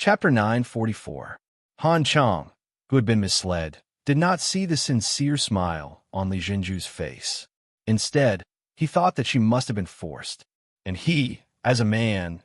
Chapter 944. Han Chang, who had been misled, did not see the sincere smile on Li Zhenju's face. Instead, he thought that she must have been forced, and he, as a man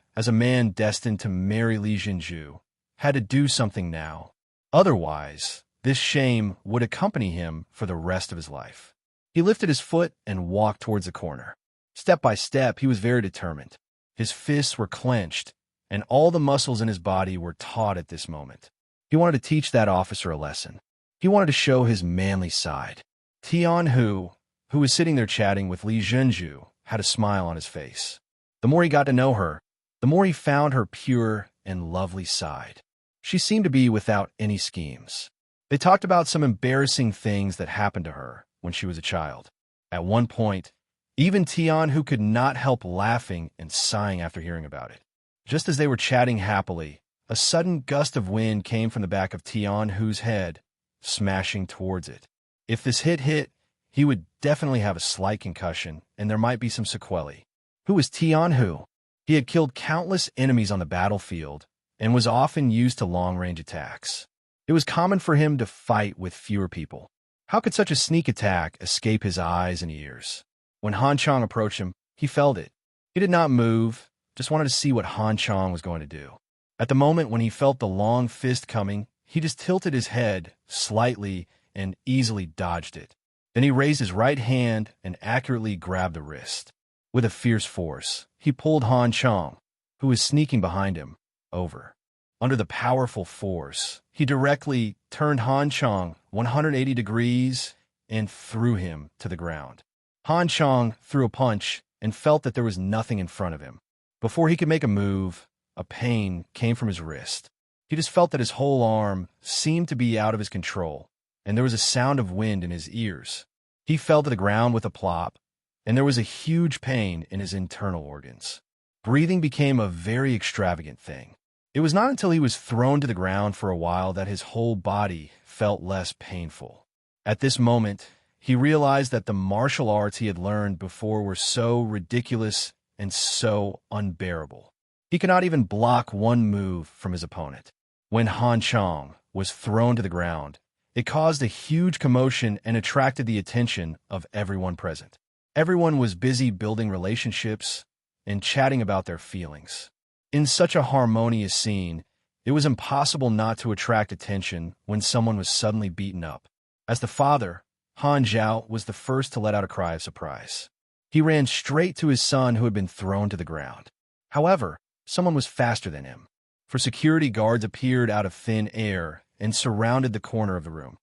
destined to marry Li Zhenju, had to do something now. Otherwise, this shame would accompany him for the rest of his life. He lifted his foot and walked towards the corner. Step by step, he was very determined. His fists were clenched, and all the muscles in his body were taut at this moment. He wanted to teach that officer a lesson. He wanted to show his manly side. Tian Hu, who was sitting there chatting with Li Zhenju, had a smile on his face. The more he got to know her, the more he found her pure and lovely side. She seemed to be without any schemes. They talked about some embarrassing things that happened to her when she was a child. At one point, even Tian Hu could not help laughing and sighing after hearing about it. Just as they were chatting happily, a sudden gust of wind came from the back of Tian Hu's head, smashing towards it. If this hit, he would definitely have a slight concussion, and there might be some sequelae. Who was Tian Hu? He had killed countless enemies on the battlefield and was often used to long-range attacks. It was common for him to fight with fewer people. How could such a sneak attack escape his eyes and ears? When Han Chang approached him, he felt it. He did not move, just wanted to see what Han Chang was going to do. At the moment when he felt the long fist coming, he just tilted his head slightly and easily dodged it. Then he raised his right hand and accurately grabbed the wrist. With a fierce force, he pulled Han Chang, who was sneaking behind him, over. Under the powerful force, he directly turned Han Chang 180 degrees and threw him to the ground. Han Chang threw a punch and felt that there was nothing in front of him. Before he could make a move, a pain came from his wrist. He just felt that his whole arm seemed to be out of his control, and there was a sound of wind in his ears. He fell to the ground with a plop, and there was a huge pain in his internal organs. Breathing became a very extravagant thing. It was not until he was thrown to the ground for a while that his whole body felt less painful. At this moment, he realized that the martial arts he had learned before were so ridiculous and so unbearable. He could not even block one move from his opponent. When Han Chang was thrown to the ground, it caused a huge commotion and attracted the attention of everyone present. Everyone was busy building relationships and chatting about their feelings. In such a harmonious scene, it was impossible not to attract attention when someone was suddenly beaten up. As the father, Han Zhao was the first to let out a cry of surprise. He ran straight to his son who had been thrown to the ground. However, someone was faster than him, for security guards appeared out of thin air and surrounded the corner of the room.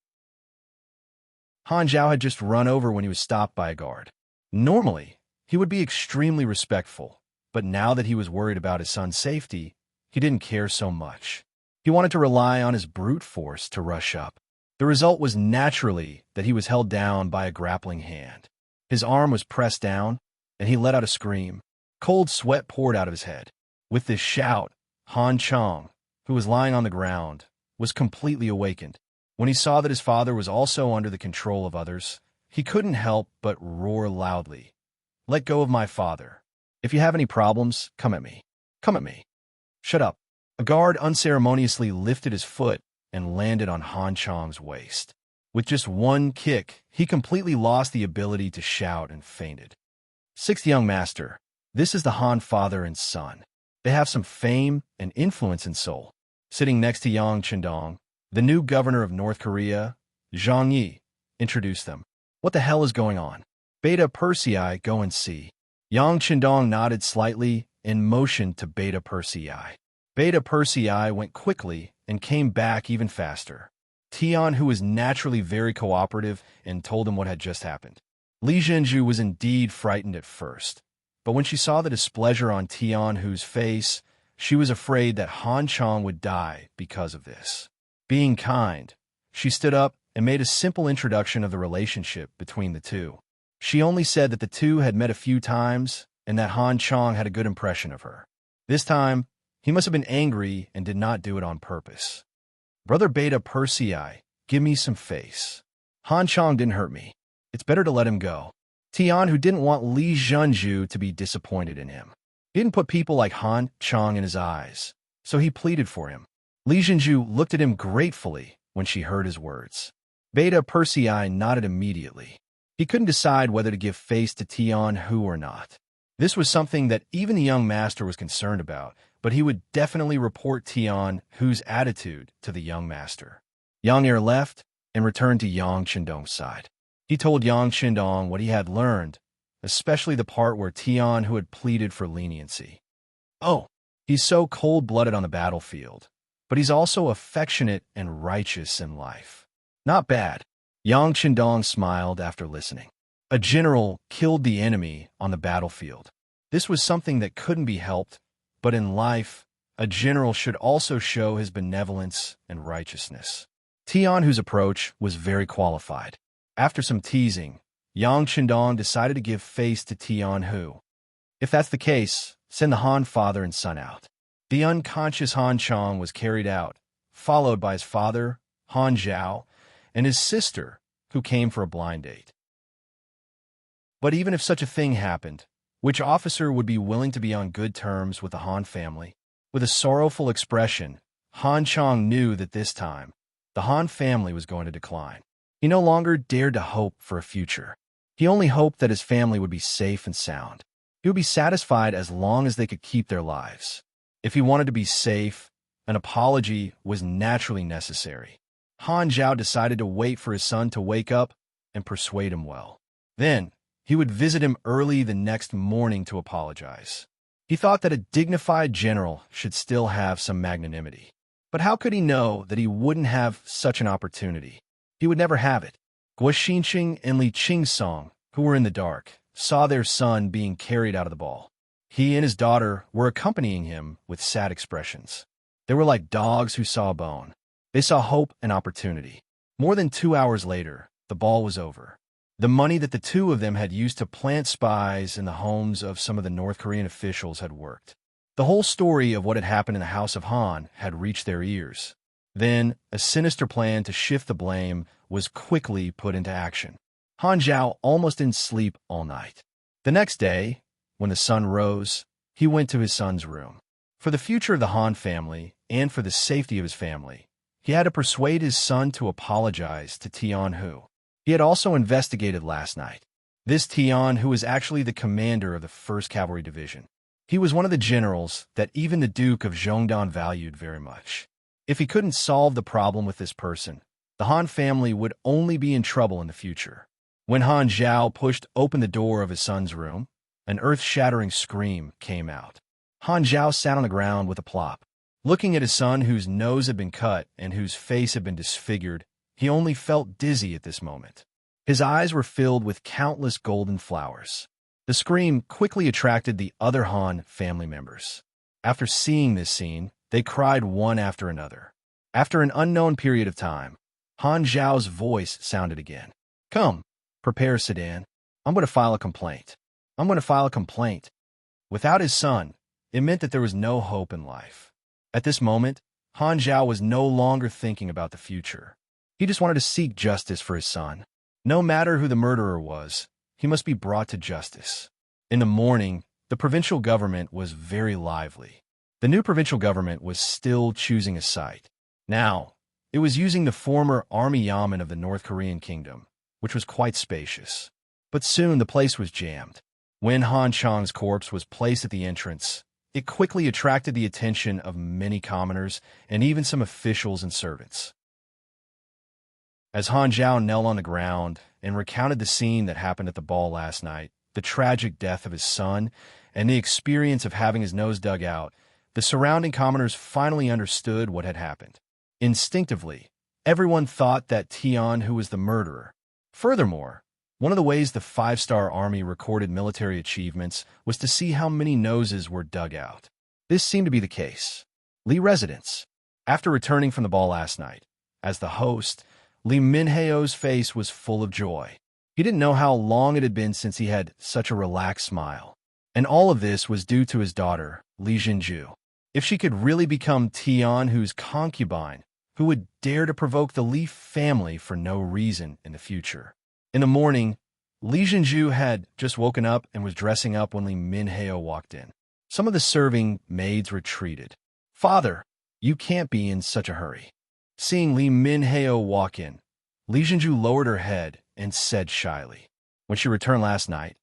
Han Zhao had just run over when he was stopped by a guard. Normally, he would be extremely respectful, but now that he was worried about his son's safety, he didn't care so much. He wanted to rely on his brute force to rush up. The result was naturally that he was held down by a grappling hand. His arm was pressed down, and he let out a scream. Cold sweat poured out of his head. With this shout, Han Chang, who was lying on the ground, was completely awakened. When he saw that his father was also under the control of others, he couldn't help but roar loudly. "Let go of my father. If you have any problems, come at me. Come at me." "Shut up." A guard unceremoniously lifted his foot and landed on Han Chang's waist. With just one kick, he completely lost the ability to shout and fainted. Sixth young master. This is the Han father and son. They have some fame and influence in Seoul. Sitting next to Yang Chendong, the new governor of North Korea, Zhang Yi, introduced them. "What the hell is going on? Beta Persei, go and see." Yang Chendong nodded slightly and motioned to Beta Persei. Beta Persei went quickly and came back even faster. Tian, who was naturally very cooperative, and told him what had just happened. Li Zhenju was indeed frightened at first, but when she saw the displeasure on Tian Hu's face, she was afraid that Han Chang would die because of this. Being kind, she stood up and made a simple introduction of the relationship between the two. She only said that the two had met a few times and that Han Chang had a good impression of her. This time, he must have been angry and did not do it on purpose. "Brother Beta Persei, give me some face. Han Chang didn't hurt me. It's better to let him go." Tian, who didn't want Li Zhenju to be disappointed in him. He didn't put people like Han Chang in his eyes, so he pleaded for him. Li Jinju looked at him gratefully when she heard his words. Beta Persei nodded immediately. He couldn't decide whether to give face to Tian-Hu or not. This was something that even the young master was concerned about, but he would definitely report Tian-Hu's attitude to the young master. Yang Er left and returned to Yang Qindong's side. He told Yang Qindong what he had learned, especially the part where Tian-Hu had pleaded for leniency. Oh, he's so cold-blooded on the battlefield, but he's also affectionate and righteous in life. Not bad. Yang Qindong smiled after listening. A general killed the enemy on the battlefield. This was something that couldn't be helped, but in life, a general should also show his benevolence and righteousness. Tian-Hu's approach was very qualified. After some teasing, Yang Qindong decided to give face to Tian-Hu. If that's the case, send the Han father and son out. The unconscious Han Chang was carried out, followed by his father, Han Zhao, and his sister, who came for a blind date. But even if such a thing happened, which officer would be willing to be on good terms with the Han family? With a sorrowful expression, Han Chang knew that this time, the Han family was going to decline. He no longer dared to hope for a future. He only hoped that his family would be safe and sound. He would be satisfied as long as they could keep their lives. If he wanted to be safe, an apology was naturally necessary. Han Zhao decided to wait for his son to wake up and persuade him well. Then, he would visit him early the next morning to apologize. He thought that a dignified general should still have some magnanimity. But how could he know that he wouldn't have such an opportunity? He would never have it. Guo Xinqing and Li Qingsong, who were in the dark, saw their son being carried out of the ball. He and his daughter were accompanying him with sad expressions. They were like dogs who saw a bone. They saw hope and opportunity. More than 2 hours later, the ball was over. The money that the two of them had used to plant spies in the homes of some of the North Korean officials had worked. The whole story of what had happened in the House of Han had reached their ears. Then, a sinister plan to shift the blame was quickly put into action. Han Zhao almost didn't sleep all night. The next day, when the sun rose, he went to his son's room. For the future of the Han family and for the safety of his family, he had to persuade his son to apologize to Tian-Hu. He had also investigated last night. This Tian-Hu was actually the commander of the 1st Cavalry Division. He was one of the generals that even the Duke of Zhongdan valued very much. If he couldn't solve the problem with this person, the Han family would only be in trouble in the future. When Han Zhao pushed open the door of his son's room, an earth-shattering scream came out. Han Zhao sat on the ground with a plop. Looking at his son whose nose had been cut and whose face had been disfigured, he only felt dizzy at this moment. His eyes were filled with countless golden flowers. The scream quickly attracted the other Han family members. After seeing this scene, they cried one after another. After an unknown period of time, Han Zhao's voice sounded again. Come, prepare sedan. I'm going to file a complaint. I'm going to file a complaint. Without his son, it meant that there was no hope in life. At this moment, Han Zhao was no longer thinking about the future. He just wanted to seek justice for his son. No matter who the murderer was, he must be brought to justice. In the morning, the provincial government was very lively. The new provincial government was still choosing a site. Now, it was using the former army yamen of the North Korean kingdom, which was quite spacious. But soon the place was jammed. When Han Chang's corpse was placed at the entrance, it quickly attracted the attention of many commoners and even some officials and servants. As Han Zhao knelt on the ground and recounted the scene that happened at the ball last night, the tragic death of his son, and the experience of having his nose dug out, the surrounding commoners finally understood what had happened. Instinctively, everyone thought that Tian-Hu was the murderer. Furthermore, one of the ways the 5-star army recorded military achievements was to see how many noses were dug out. This seemed to be the case. Li residence. After returning from the ball last night, as the host, Li Minheo's face was full of joy. He didn't know how long it had been since he had such a relaxed smile. And all of this was due to his daughter, Li Jinju. If she could really become Tian-Hu's concubine, who would dare to provoke the Li family for no reason in the future? In the morning, Li Jinju had just woken up and was dressing up when Li Minheo walked in. Some of the serving maids retreated. Father, You can't be in such a hurry. Seeing Li Minheo walk in, Li Zhenju lowered her head and said shyly. When she returned last night,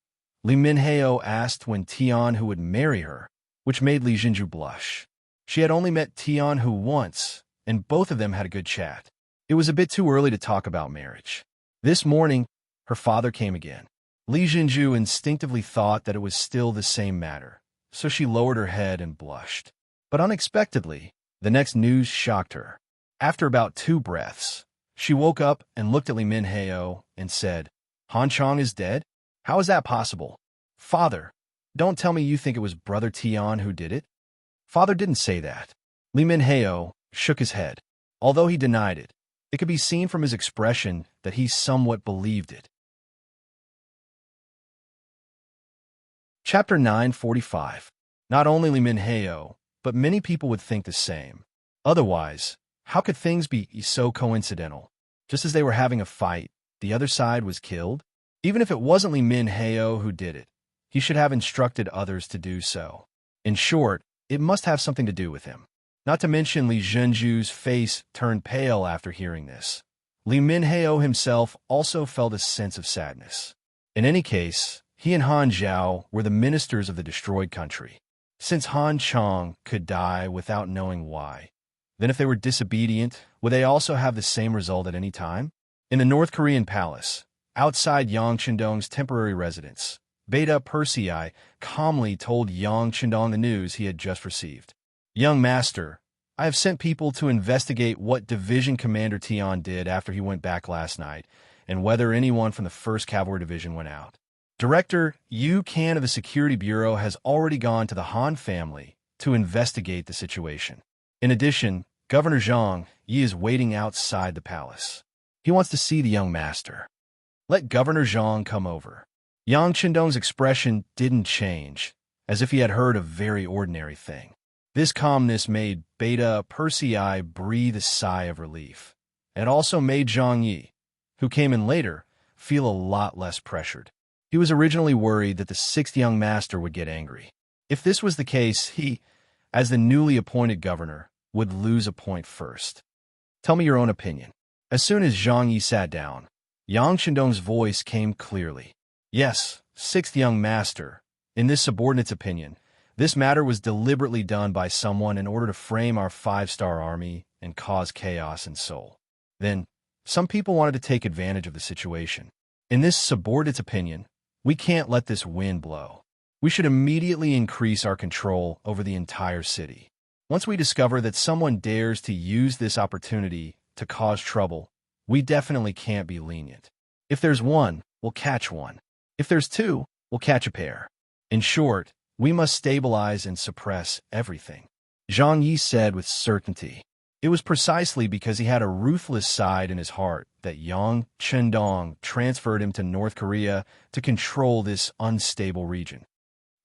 Li Minheo asked when Tian Hu would marry her, which made Li Zhenju blush. She had only met Tian Hu once, and both of them had a good chat. It was a bit too early to talk about marriage. This morning, her father came again. Li Zhenju instinctively thought that it was still the same matter, so she lowered her head and blushed. But unexpectedly, the next news shocked her. After about 2 breaths, she woke up and looked at Li Minheo and said, Han Chang is dead? How is that possible? Father, don't tell me you think it was Brother Tian who did it? Father didn't say that. Li Minheo shook his head. Although he denied it, it could be seen from his expression that he somewhat believed it. Chapter 945. Not only Li Minheo, but many people would think the same. Otherwise, how could things be so coincidental? Just as they were having a fight, the other side was killed? Even if it wasn't Li Minheo who did it, he should have instructed others to do so. In short, it must have something to do with him. Not to mention Li Zhenju's face turned pale after hearing this. Li Minheo himself also felt a sense of sadness. In any case, he and Han Zhao were the ministers of the destroyed country. Since Han Chang could die without knowing why, then if they were disobedient, would they also have the same result at any time? In the North Korean palace, outside Yang Chendong's temporary residence, Beta Persei calmly told Yang Chendong the news he had just received. Young master, I have sent people to investigate what Division Commander Tian did after he went back last night, and whether anyone from the 1st Cavalry Division went out. Director Yu Kan of the Security Bureau has already gone to the Han family to investigate the situation. In addition, Governor Zhang Yi is waiting outside the palace. He wants to see the young master. Let Governor Zhang come over. Yang Chendong's expression didn't change, as if he had heard a very ordinary thing. This calmness made Beta Persei breathe a sigh of relief. It also made Zhang Yi, who came in later, feel a lot less pressured. He was originally worried that the 6th young master would get angry. If this was the case, he, as the newly appointed governor, would lose a point first. Tell me your own opinion. As soon as Zhang Yi sat down, Yang Chendong's voice came clearly. Yes, 6th young master. In this subordinate's opinion, this matter was deliberately done by someone in order to frame our 5-star army and cause chaos in Seoul. Then, some people wanted to take advantage of the situation. In this subordinate's opinion, we can't let this wind blow. We should immediately increase our control over the entire city. Once we discover that someone dares to use this opportunity to cause trouble, we definitely can't be lenient. If there's one, we'll catch one. If there's 2, we'll catch a pair. In short, we must stabilize and suppress everything. Zhang Yi said with certainty. It was precisely because he had a ruthless side in his heart that Yang Chendong transferred him to North Korea to control this unstable region.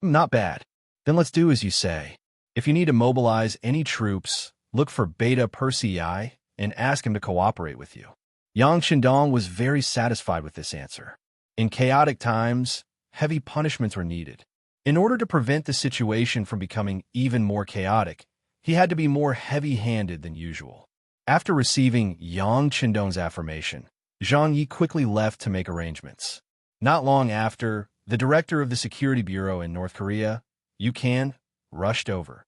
Not bad. Then let's do as you say. If you need to mobilize any troops, look for Beta Persei and ask him to cooperate with you. Yang Chendong was very satisfied with this answer. In chaotic times, heavy punishments were needed. In order to prevent the situation from becoming even more chaotic, he had to be more heavy-handed than usual. After receiving Yang Chendong's affirmation, Zhang Yi quickly left to make arrangements. Not long after, the director of the Security Bureau in North Korea, Yu Kan, rushed over.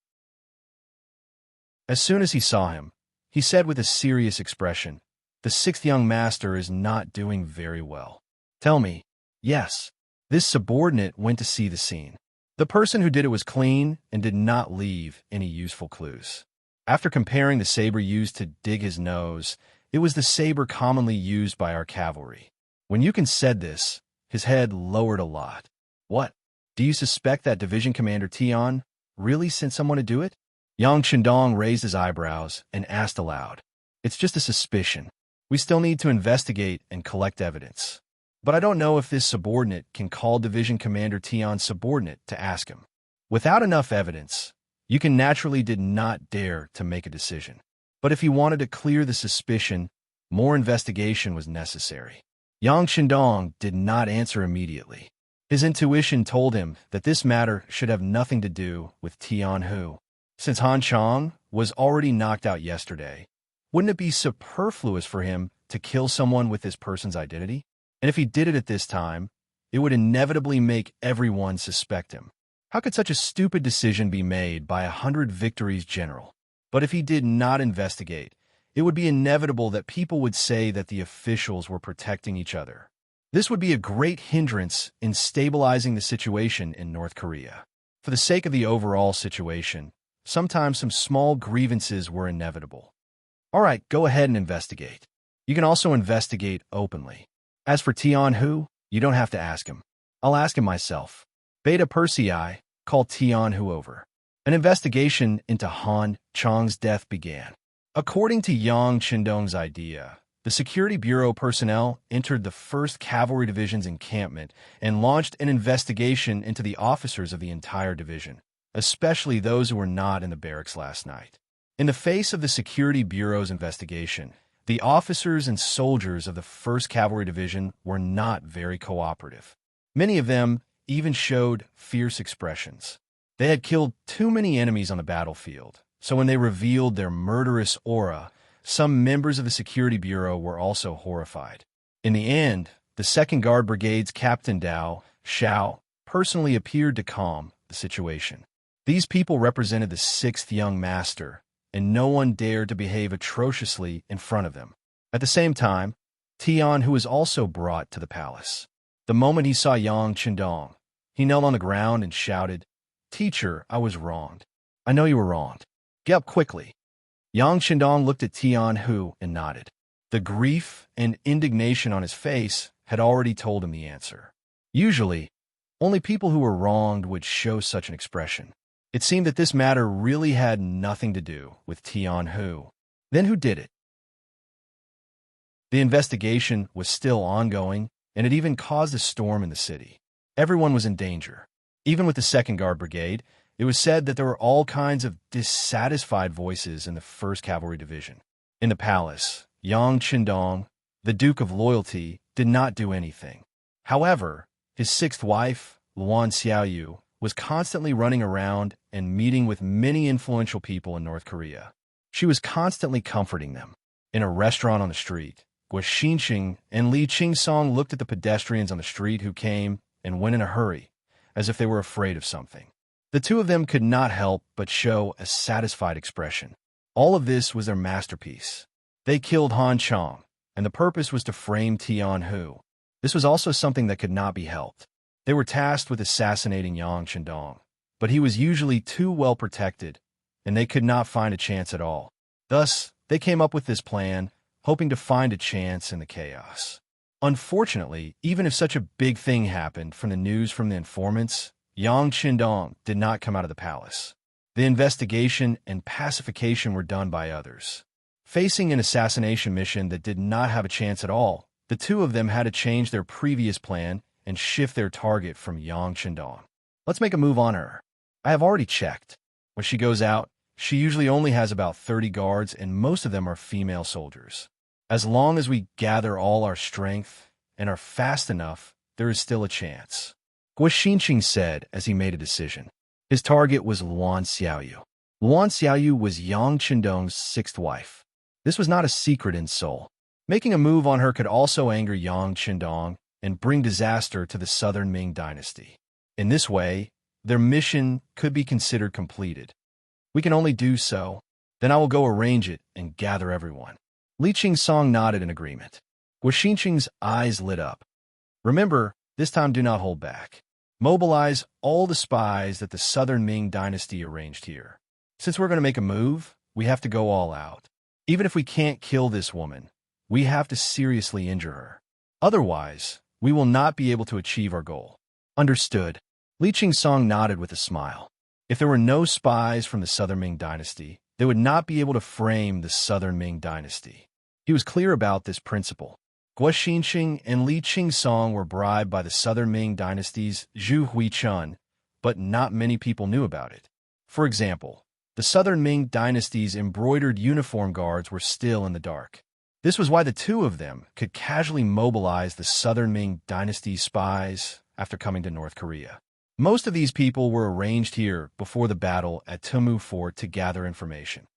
As soon as he saw him, he said with a serious expression, "The 6th young master is not doing very well." Tell me. Yes. This subordinate went to see the scene. The person who did it was clean and did not leave any useful clues. After comparing the saber used to dig his nose, it was the saber commonly used by our cavalry. When Yu Kan said this, his head lowered a lot. What? Do you suspect that Division Commander Tian really sent someone to do it? Yang Chendong raised his eyebrows and asked aloud. It's just a suspicion. We still need to investigate and collect evidence. But I don't know if this subordinate can call Division Commander Tian's subordinate to ask him. Without enough evidence, Yu Kan naturally did not dare to make a decision. But if he wanted to clear the suspicion, more investigation was necessary. Yang Chendong did not answer immediately. His intuition told him that this matter should have nothing to do with Tian Hu. Since Han Chang was already knocked out yesterday, wouldn't it be superfluous for him to kill someone with this person's identity? And if he did it at this time, it would inevitably make everyone suspect him. How could such a stupid decision be made by 100 victories general? But if he did not investigate, it would be inevitable that people would say that the officials were protecting each other. This would be a great hindrance in stabilizing the situation in North Korea. For the sake of the overall situation, sometimes some small grievances were inevitable. All right, go ahead and investigate. You can also investigate openly. As for Tian-Hu, you don't have to ask him. I'll ask him myself. Beta Persei called Tian-Hu over. An investigation into Han Chang's death began. According to Yang Qindong's idea, the Security Bureau personnel entered the 1st Cavalry Division's encampment and launched an investigation into the officers of the entire division, especially those who were not in the barracks last night. In the face of the Security Bureau's investigation, the officers and soldiers of the 1st Cavalry Division were not very cooperative. Many of them even showed fierce expressions. They had killed too many enemies on the battlefield, so when they revealed their murderous aura, some members of the Security Bureau were also horrified. In the end, the 2nd Guard Brigade's Captain Dao Xiao personally appeared to calm the situation. These people represented the 6th Young Master, and no one dared to behave atrociously in front of them. At the same time, Tian-Hu was also brought to the palace. The moment he saw Yang Qindong, he knelt on the ground and shouted, "Teacher, I was wronged. I know you were wronged. Get up quickly." Yang Qindong looked at Tian-Hu and nodded. The grief and indignation on his face had already told him the answer. Usually, only people who were wronged would show such an expression. It seemed that this matter really had nothing to do with Tian-Hu. Then who did it? The investigation was still ongoing, and it even caused a storm in the city. Everyone was in danger. Even with the 2nd Guard Brigade, it was said that there were all kinds of dissatisfied voices in the 1st Cavalry Division. In the palace, Yang Qindong, the Duke of Loyalty, did not do anything. However, his 6th wife, Luan Xiaoyu, was constantly running around and meeting with many influential people in North Korea. She was constantly comforting them. In a restaurant on the street, Guo Xinqing and Li Qingsong looked at the pedestrians on the street who came and went in a hurry, as if they were afraid of something. The two of them could not help but show a satisfied expression. All of this was their masterpiece. They killed Han Chang, and the purpose was to frame Tian-Hu. This was also something that could not be helped. They were tasked with assassinating Yang Qindong, but he was usually too well protected, and they could not find a chance at all. Thus, they came up with this plan, hoping to find a chance in the chaos. Unfortunately, even if such a big thing happened from the news from the informants, Yang Qindong did not come out of the palace. The investigation and pacification were done by others. Facing an assassination mission that did not have a chance at all, the two of them had to change their previous plan and shift their target from Yang Qindong. Let's make a move on her. I have already checked. When she goes out, she usually only has about 30 guards, and most of them are female soldiers. As long as we gather all our strength and are fast enough, there is still a chance. Guo Xinqing said as he made a decision. His target was Luan Xiaoyu. Luan Xiaoyu was Yang Qindong's 6th wife. This was not a secret in Seoul. Making a move on her could also anger Yang Qindong and bring disaster to the Southern Ming dynasty. In this way, their mission could be considered completed. We can only do so. Then I will go arrange it and gather everyone. Li Qingsong nodded in agreement. Guo Xinqing's eyes lit up. Remember, this time do not hold back. Mobilize all the spies that the Southern Ming dynasty arranged here. Since we're going to make a move, we have to go all out. Even if we can't kill this woman, we have to seriously injure her. Otherwise, we will not be able to achieve our goal. Understood. Li Qingsong nodded with a smile. If there were no spies from the Southern Ming dynasty, they would not be able to frame the Southern Ming dynasty. He was clear about this principle. Guo Xinqing and Li Qingsong were bribed by the Southern Ming dynasty's Zhu Huichun, but not many people knew about it. For example, the Southern Ming dynasty's embroidered uniform guards were still in the dark. This was why the two of them could casually mobilize the Southern Ming dynasty's spies after coming to North Korea. Most of these people were arranged here before the battle at Tumu Fort to gather information.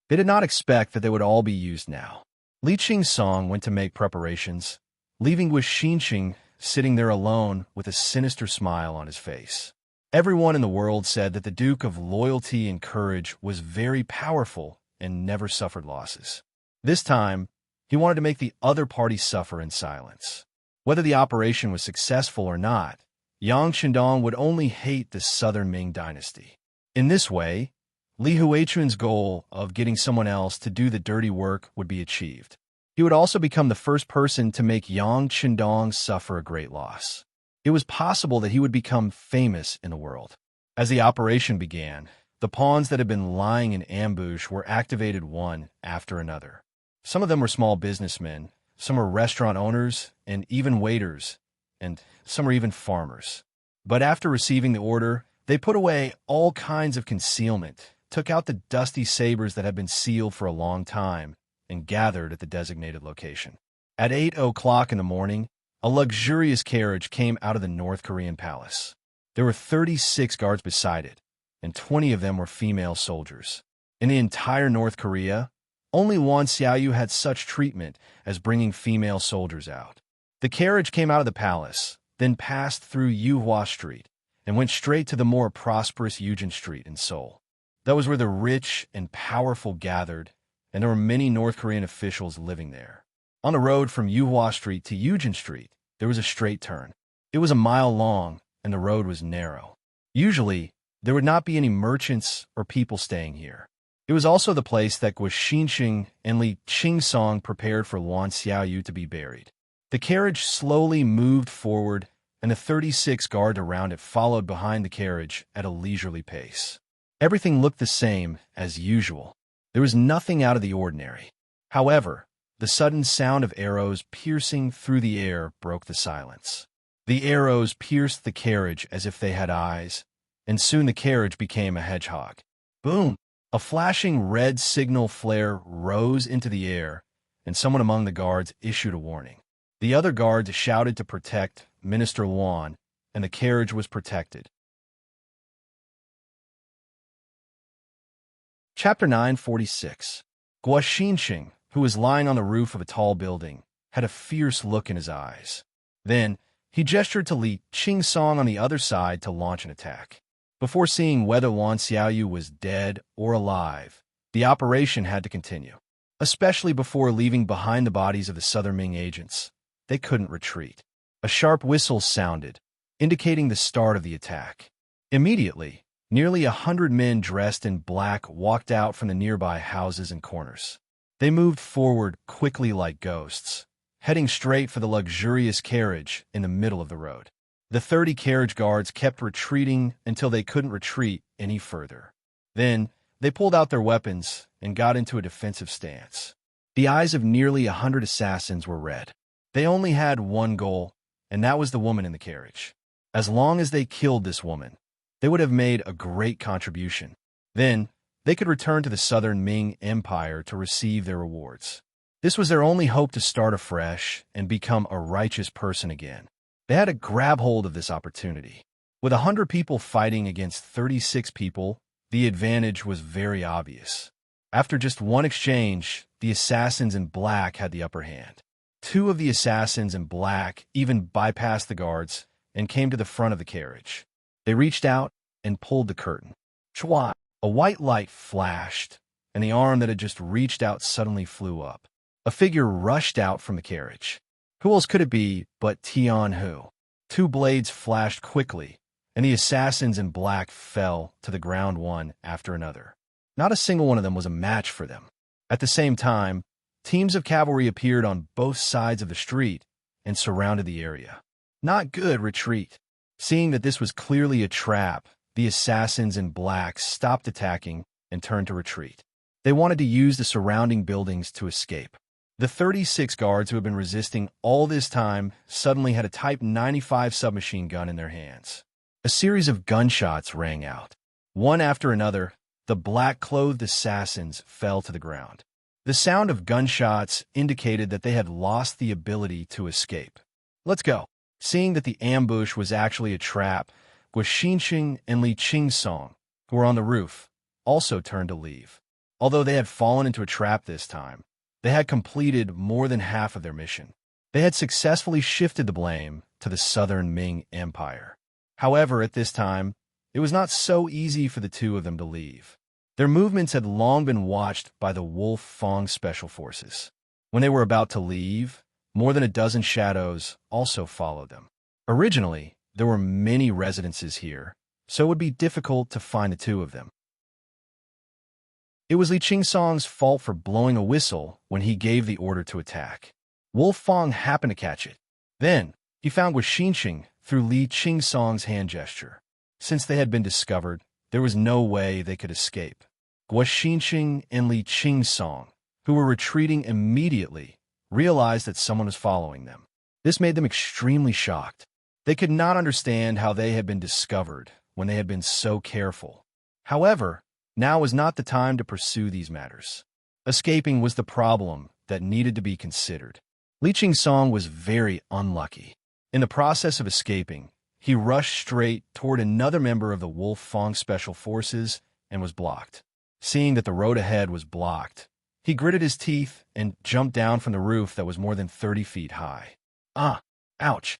They did not expect that they would all be used now. Li Qingsong went to make preparations, leaving with Xinqing sitting there alone with a sinister smile on his face. Everyone in the world said that the Duke of Loyalty and Courage was very powerful and never suffered losses. This time, he wanted to make the other party suffer in silence. Whether the operation was successful or not, Yang Shandong would only hate the Southern Ming dynasty. In this way, Li Huichun's goal of getting someone else to do the dirty work would be achieved. He would also become the first person to make Yang Shandong suffer a great loss. It was possible that he would become famous in the world. As the operation began, the pawns that had been lying in ambush were activated one after another. Some of them were small businessmen, some were restaurant owners, and even waiters, and some were even farmers. But after receiving the order, they put away all kinds of concealment, took out the dusty sabers that had been sealed for a long time, and gathered at the designated location. At 8 o'clock in the morning, a luxurious carriage came out of the North Korean palace. There were 36 guards beside it, and 20 of them were female soldiers. In the entire North Korea, only Wan Xiaoyu had such treatment as bringing female soldiers out. The carriage came out of the palace, then passed through Yuhua Street, and went straight to the more prosperous Eugen Street in Seoul. That was where the rich and powerful gathered, and there were many North Korean officials living there. On the road from Yuhua Street to Eugen Street, there was a straight turn. It was a mile long, and the road was narrow. Usually, there would not be any merchants or people staying here. It was also the place that Guo Xinqing and Li Qingsong prepared for Wan Xiaoyu to be buried. The carriage slowly moved forward, and the 36 guards around it followed behind the carriage at a leisurely pace. Everything looked the same as usual. There was nothing out of the ordinary. However, the sudden sound of arrows piercing through the air broke the silence. The arrows pierced the carriage as if they had eyes, and soon the carriage became a hedgehog. Boom! A flashing red signal flare rose into the air, and someone among the guards issued a warning. The other guards shouted to protect Minister Luan, and the carriage was protected. Chapter 946. Guo Xinqing, who was lying on the roof of a tall building, had a fierce look in his eyes. Then, he gestured to Li Qingsong on the other side to launch an attack. Before seeing whether Wan Xiaoyu was dead or alive, the operation had to continue. Especially before leaving behind the bodies of the Southern Ming agents, they couldn't retreat. A sharp whistle sounded, indicating the start of the attack. Immediately, nearly 100 men dressed in black walked out from the nearby houses and corners. They moved forward quickly like ghosts, heading straight for the luxurious carriage in the middle of the road. The 30 carriage guards kept retreating until they couldn't retreat any further. Then, they pulled out their weapons and got into a defensive stance. The eyes of nearly 100 assassins were red. They only had one goal, and that was the woman in the carriage. As long as they killed this woman, they would have made a great contribution. Then, they could return to the Southern Ming Empire to receive their rewards. This was their only hope to start afresh and become a righteous person again. They had to grab hold of this opportunity. With 100 people fighting against 36 people, the advantage was very obvious. After just one exchange, the assassins in black had the upper hand. 2 of the assassins in black even bypassed the guards and came to the front of the carriage. They reached out and pulled the curtain. Chua! A white light flashed, and the arm that had just reached out suddenly flew up. A figure rushed out from the carriage. Who else could it be but Tian Hu? 2 blades flashed quickly, and the assassins in black fell to the ground one after another. Not a single one of them was a match for them. At the same time, teams of cavalry appeared on both sides of the street and surrounded the area. Not good, retreat. Seeing that this was clearly a trap, the assassins in black stopped attacking and turned to retreat. They wanted to use the surrounding buildings to escape. The 36 guards who had been resisting all this time suddenly had a Type 95 submachine gun in their hands. A series of gunshots rang out. One after another, the black-clothed assassins fell to the ground. The sound of gunshots indicated that they had lost the ability to escape. "Let's go," Seeing that the ambush was actually a trap, Guoxinqing and Li Qingsong, who were on the roof, also turned to leave. Although they had fallen into a trap this time, they had completed more than half of their mission. They had successfully shifted the blame to the southern Ming Empire. However, at this time, it was not so easy for the two of them to leave. Their movements had long been watched by the Wolf Fong Special Forces. When they were about to leave, more than a dozen shadows also followed them. Originally, there were many residences here, so it would be difficult to find the two of them. It was Li Qingsong's fault for blowing a whistle when he gave the order to attack. Wolf Fong happened to catch it. Then, he found Guoxinqing through Li Qingsong's hand gesture. Since they had been discovered, there was no way they could escape. Guoxinqing and Li Qingsong, who were retreating immediately, realized that someone was following them. This made them extremely shocked. They could not understand how they had been discovered when they had been so careful. However, now was not the time to pursue these matters. Escaping was the problem that needed to be considered. Li Qingsong was very unlucky. In the process of escaping, he rushed straight toward another member of the Wolf Fong Special Forces and was blocked. Seeing that the road ahead was blocked, he gritted his teeth and jumped down from the roof that was more than 30 feet high. Ouch!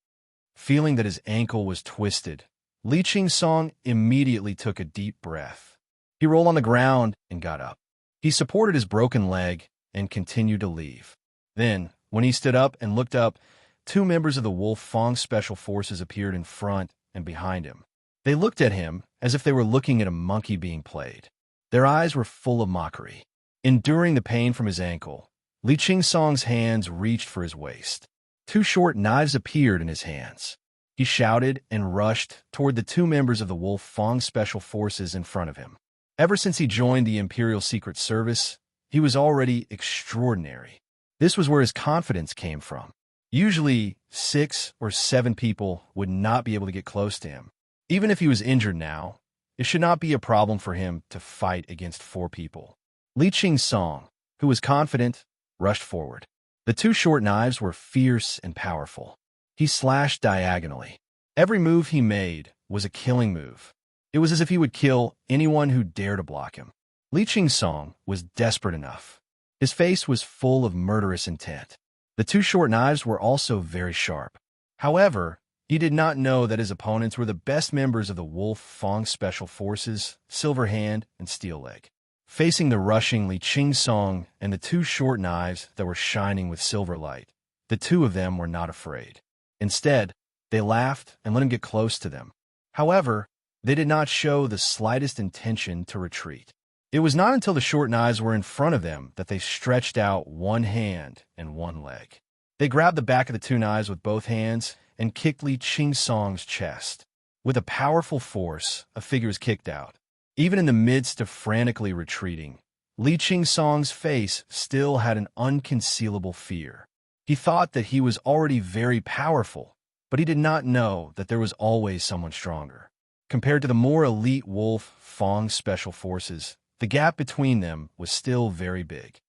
Feeling that his ankle was twisted, Li Qingsong immediately took a deep breath. He rolled on the ground and got up. He supported his broken leg and continued to leave. Then, when he stood up and looked up, two members of the Wolf Fong Special Forces appeared in front and behind him. They looked at him as if they were looking at a monkey being played. Their eyes were full of mockery. Enduring the pain from his ankle, Li Qingsong's hands reached for his waist. Two short knives appeared in his hands. He shouted and rushed toward the two members of the Wolf Fong Special Forces in front of him. Ever since he joined the Imperial Secret Service, he was already extraordinary. This was where his confidence came from. Usually, 6 or 7 people would not be able to get close to him. Even if he was injured now, it should not be a problem for him to fight against 4 people. Li Qingsong, who was confident, rushed forward. The two short knives were fierce and powerful. He slashed diagonally. Every move he made was a killing move. It was as if he would kill anyone who dared to block him. Li Qingsong was desperate enough. His face was full of murderous intent. The two short knives were also very sharp. However, he did not know that his opponents were the best members of the Wolf Fong Special Forces, Silver Hand and Steel Leg. Facing the rushing Li Qingsong and the two short knives that were shining with silver light, the two of them were not afraid. Instead, they laughed and let him get close to them. However, they did not show the slightest intention to retreat. It was not until the short knives were in front of them that they stretched out one hand and one leg. They grabbed the back of the two knives with both hands and kicked Li Qingsong's chest. With a powerful force, a figure was kicked out. Even in the midst of frantically retreating, Li Qingsong's face still had an unconcealable fear. He thought that he was already very powerful, but he did not know that there was always someone stronger. Compared to the more elite Wolf Fong Special Forces, the gap between them was still very big.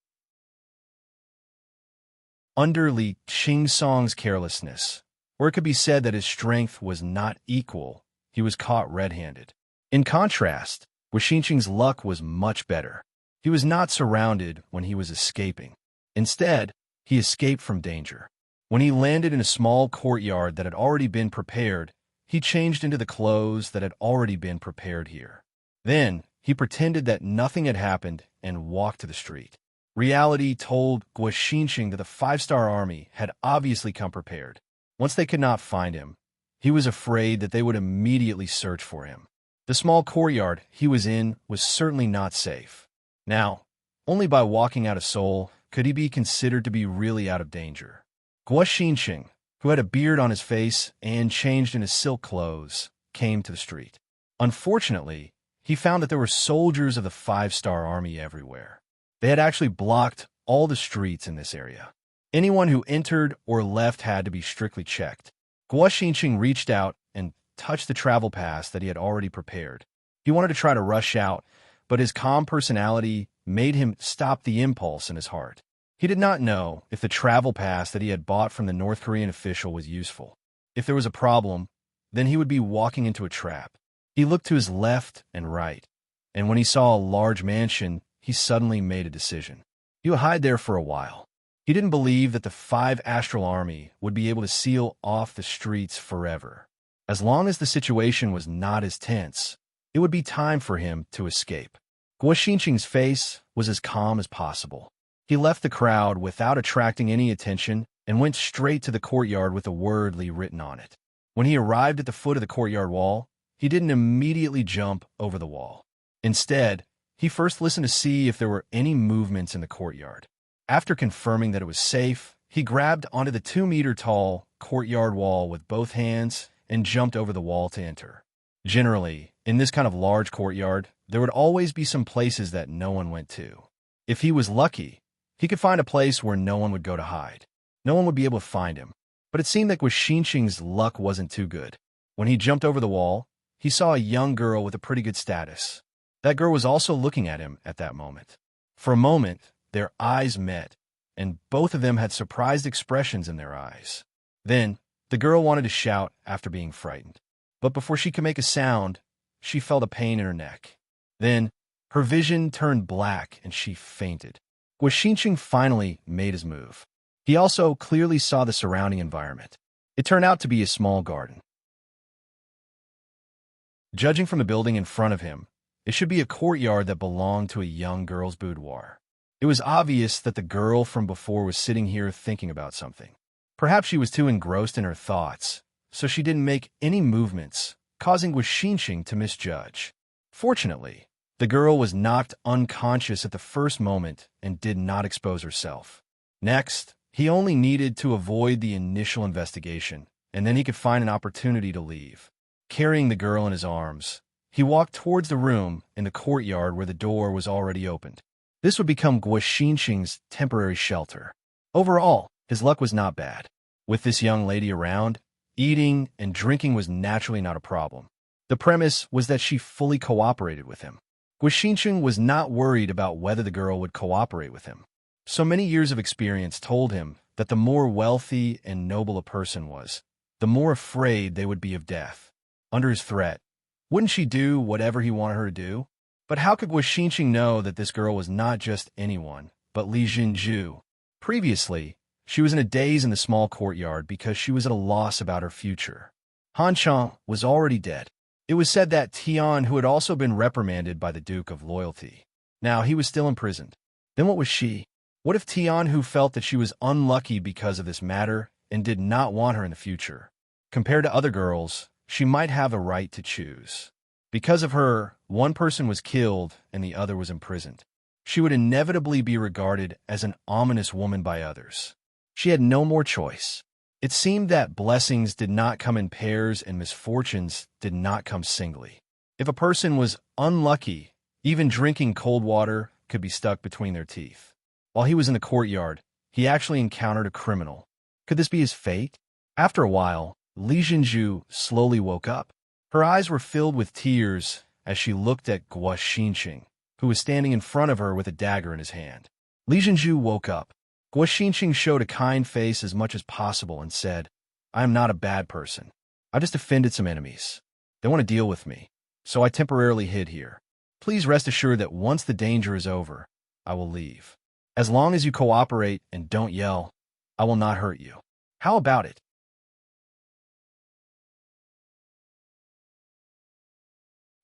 Under Li Qingsong's carelessness, or it could be said that his strength was not equal, he was caught red-handed. In contrast, Guoxinqing's luck was much better. He was not surrounded when he was escaping. Instead, he escaped from danger. When he landed in a small courtyard that had already been prepared, he changed into the clothes that had already been prepared here. Then, he pretended that nothing had happened and walked to the street. Reality told Guoxinqing that the 5-star army had obviously come prepared. Once they could not find him, he was afraid that they would immediately search for him. The small courtyard he was in was certainly not safe. Now, only by walking out of Seoul could he be considered to be really out of danger. Guoxinqing, who had a beard on his face and changed into silk clothes, came to the street. Unfortunately, he found that there were soldiers of the 5-star army everywhere. They had actually blocked all the streets in this area. Anyone who entered or left had to be strictly checked. Guoxinqing reached out and touched the travel pass that he had already prepared. He wanted to try to rush out, but his calm personality made him stop the impulse in his heart. He did not know if the travel pass that he had bought from the North Korean official was useful. If there was a problem, then he would be walking into a trap. He looked to his left and right, and when he saw a large mansion, he suddenly made a decision. He would hide there for a while. He didn't believe that the 5 Astral Army would be able to seal off the streets forever. As long as the situation was not as tense, it would be time for him to escape. Guo Xinqing's face was as calm as possible. He left the crowd without attracting any attention and went straight to the courtyard with a word Li written on it. When he arrived at the foot of the courtyard wall, he didn't immediately jump over the wall. Instead, he first listened to see if there were any movements in the courtyard. After confirming that it was safe, he grabbed onto the 2-meter-tall courtyard wall with both hands and jumped over the wall to enter. Generally, in this kind of large courtyard, there would always be some places that no one went to. If he was lucky, he could find a place where no one would go to hide. No one would be able to find him. But it seemed that Guo Xinqing's luck wasn't too good. When he jumped over the wall, he saw a young girl with a pretty good status. That girl was also looking at him at that moment. For a moment, their eyes met, and both of them had surprised expressions in their eyes. Then, the girl wanted to shout after being frightened. But before she could make a sound, she felt a pain in her neck. Then, her vision turned black and she fainted. Guo Xinqing finally made his move. He also clearly saw the surrounding environment. It turned out to be a small garden. Judging from the building in front of him, it should be a courtyard that belonged to a young girl's boudoir. It was obvious that the girl from before was sitting here thinking about something. Perhaps she was too engrossed in her thoughts, so she didn't make any movements, causing Guo Xinqing to misjudge. Fortunately, the girl was knocked unconscious at the first moment and did not expose herself. Next, he only needed to avoid the initial investigation, and then he could find an opportunity to leave. Carrying the girl in his arms, he walked towards the room in the courtyard where the door was already opened. This would become Guo Xinqing's temporary shelter. Overall, his luck was not bad. With this young lady around, eating and drinking was naturally not a problem. The premise was that she fully cooperated with him. Guo Xinqing was not worried about whether the girl would cooperate with him. So many years of experience told him that the more wealthy and noble a person was, the more afraid they would be of death. Under his threat, wouldn't she do whatever he wanted her to do? But how could Guo Xinqing know that this girl was not just anyone, but Li Jinzhu? Previously, she was in a daze in the small courtyard because she was at a loss about her future. Han Chang was already dead. It was said that Tian, who had also been reprimanded by the Duke of Loyalty, now he was still imprisoned. Then what was she? What if Tian, who felt that she was unlucky because of this matter and did not want her in the future? Compared to other girls, she might have a right to choose. Because of her, one person was killed and the other was imprisoned. She would inevitably be regarded as an ominous woman by others. She had no more choice. It seemed that blessings did not come in pairs and misfortunes did not come singly. If a person was unlucky, even drinking cold water could be stuck between their teeth. While he was in the courtyard, he actually encountered a criminal. Could this be his fate? After a while, Li Jinzhu slowly woke up. Her eyes were filled with tears as she looked at Guo Xinqing, who was standing in front of her with a dagger in his hand. Li Jinzhu woke up. Guo Xinqing showed a kind face as much as possible and said, "I am not a bad person. I just offended some enemies. They want to deal with me, so I temporarily hid here. Please rest assured that once the danger is over, I will leave. As long as you cooperate and don't yell, I will not hurt you. How about it?"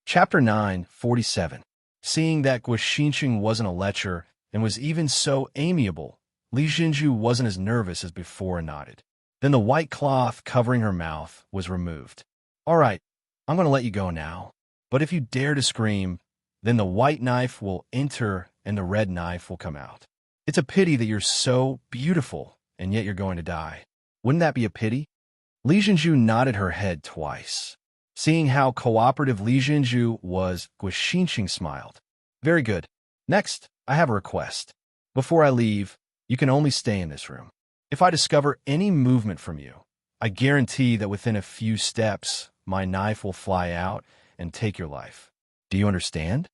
Chapter 9:47. Seeing that Guo Xinqing wasn't a lecher and was even so amiable, Li Jinzhu wasn't as nervous as before and nodded. Then the white cloth covering her mouth was removed. "All right, I'm going to let you go now. But if you dare to scream, then the white knife will enter and the red knife will come out. It's a pity that you're so beautiful and yet you're going to die. Wouldn't that be a pity?" Li Jinzhu nodded her head twice. Seeing how cooperative Li Jinzhu was, Guo Xinqing smiled. "Very good. Next, I have a request. Before I leave, you can only stay in this room. If I discover any movement from you, I guarantee that within a few steps, my knife will fly out and take your life. Do you understand?"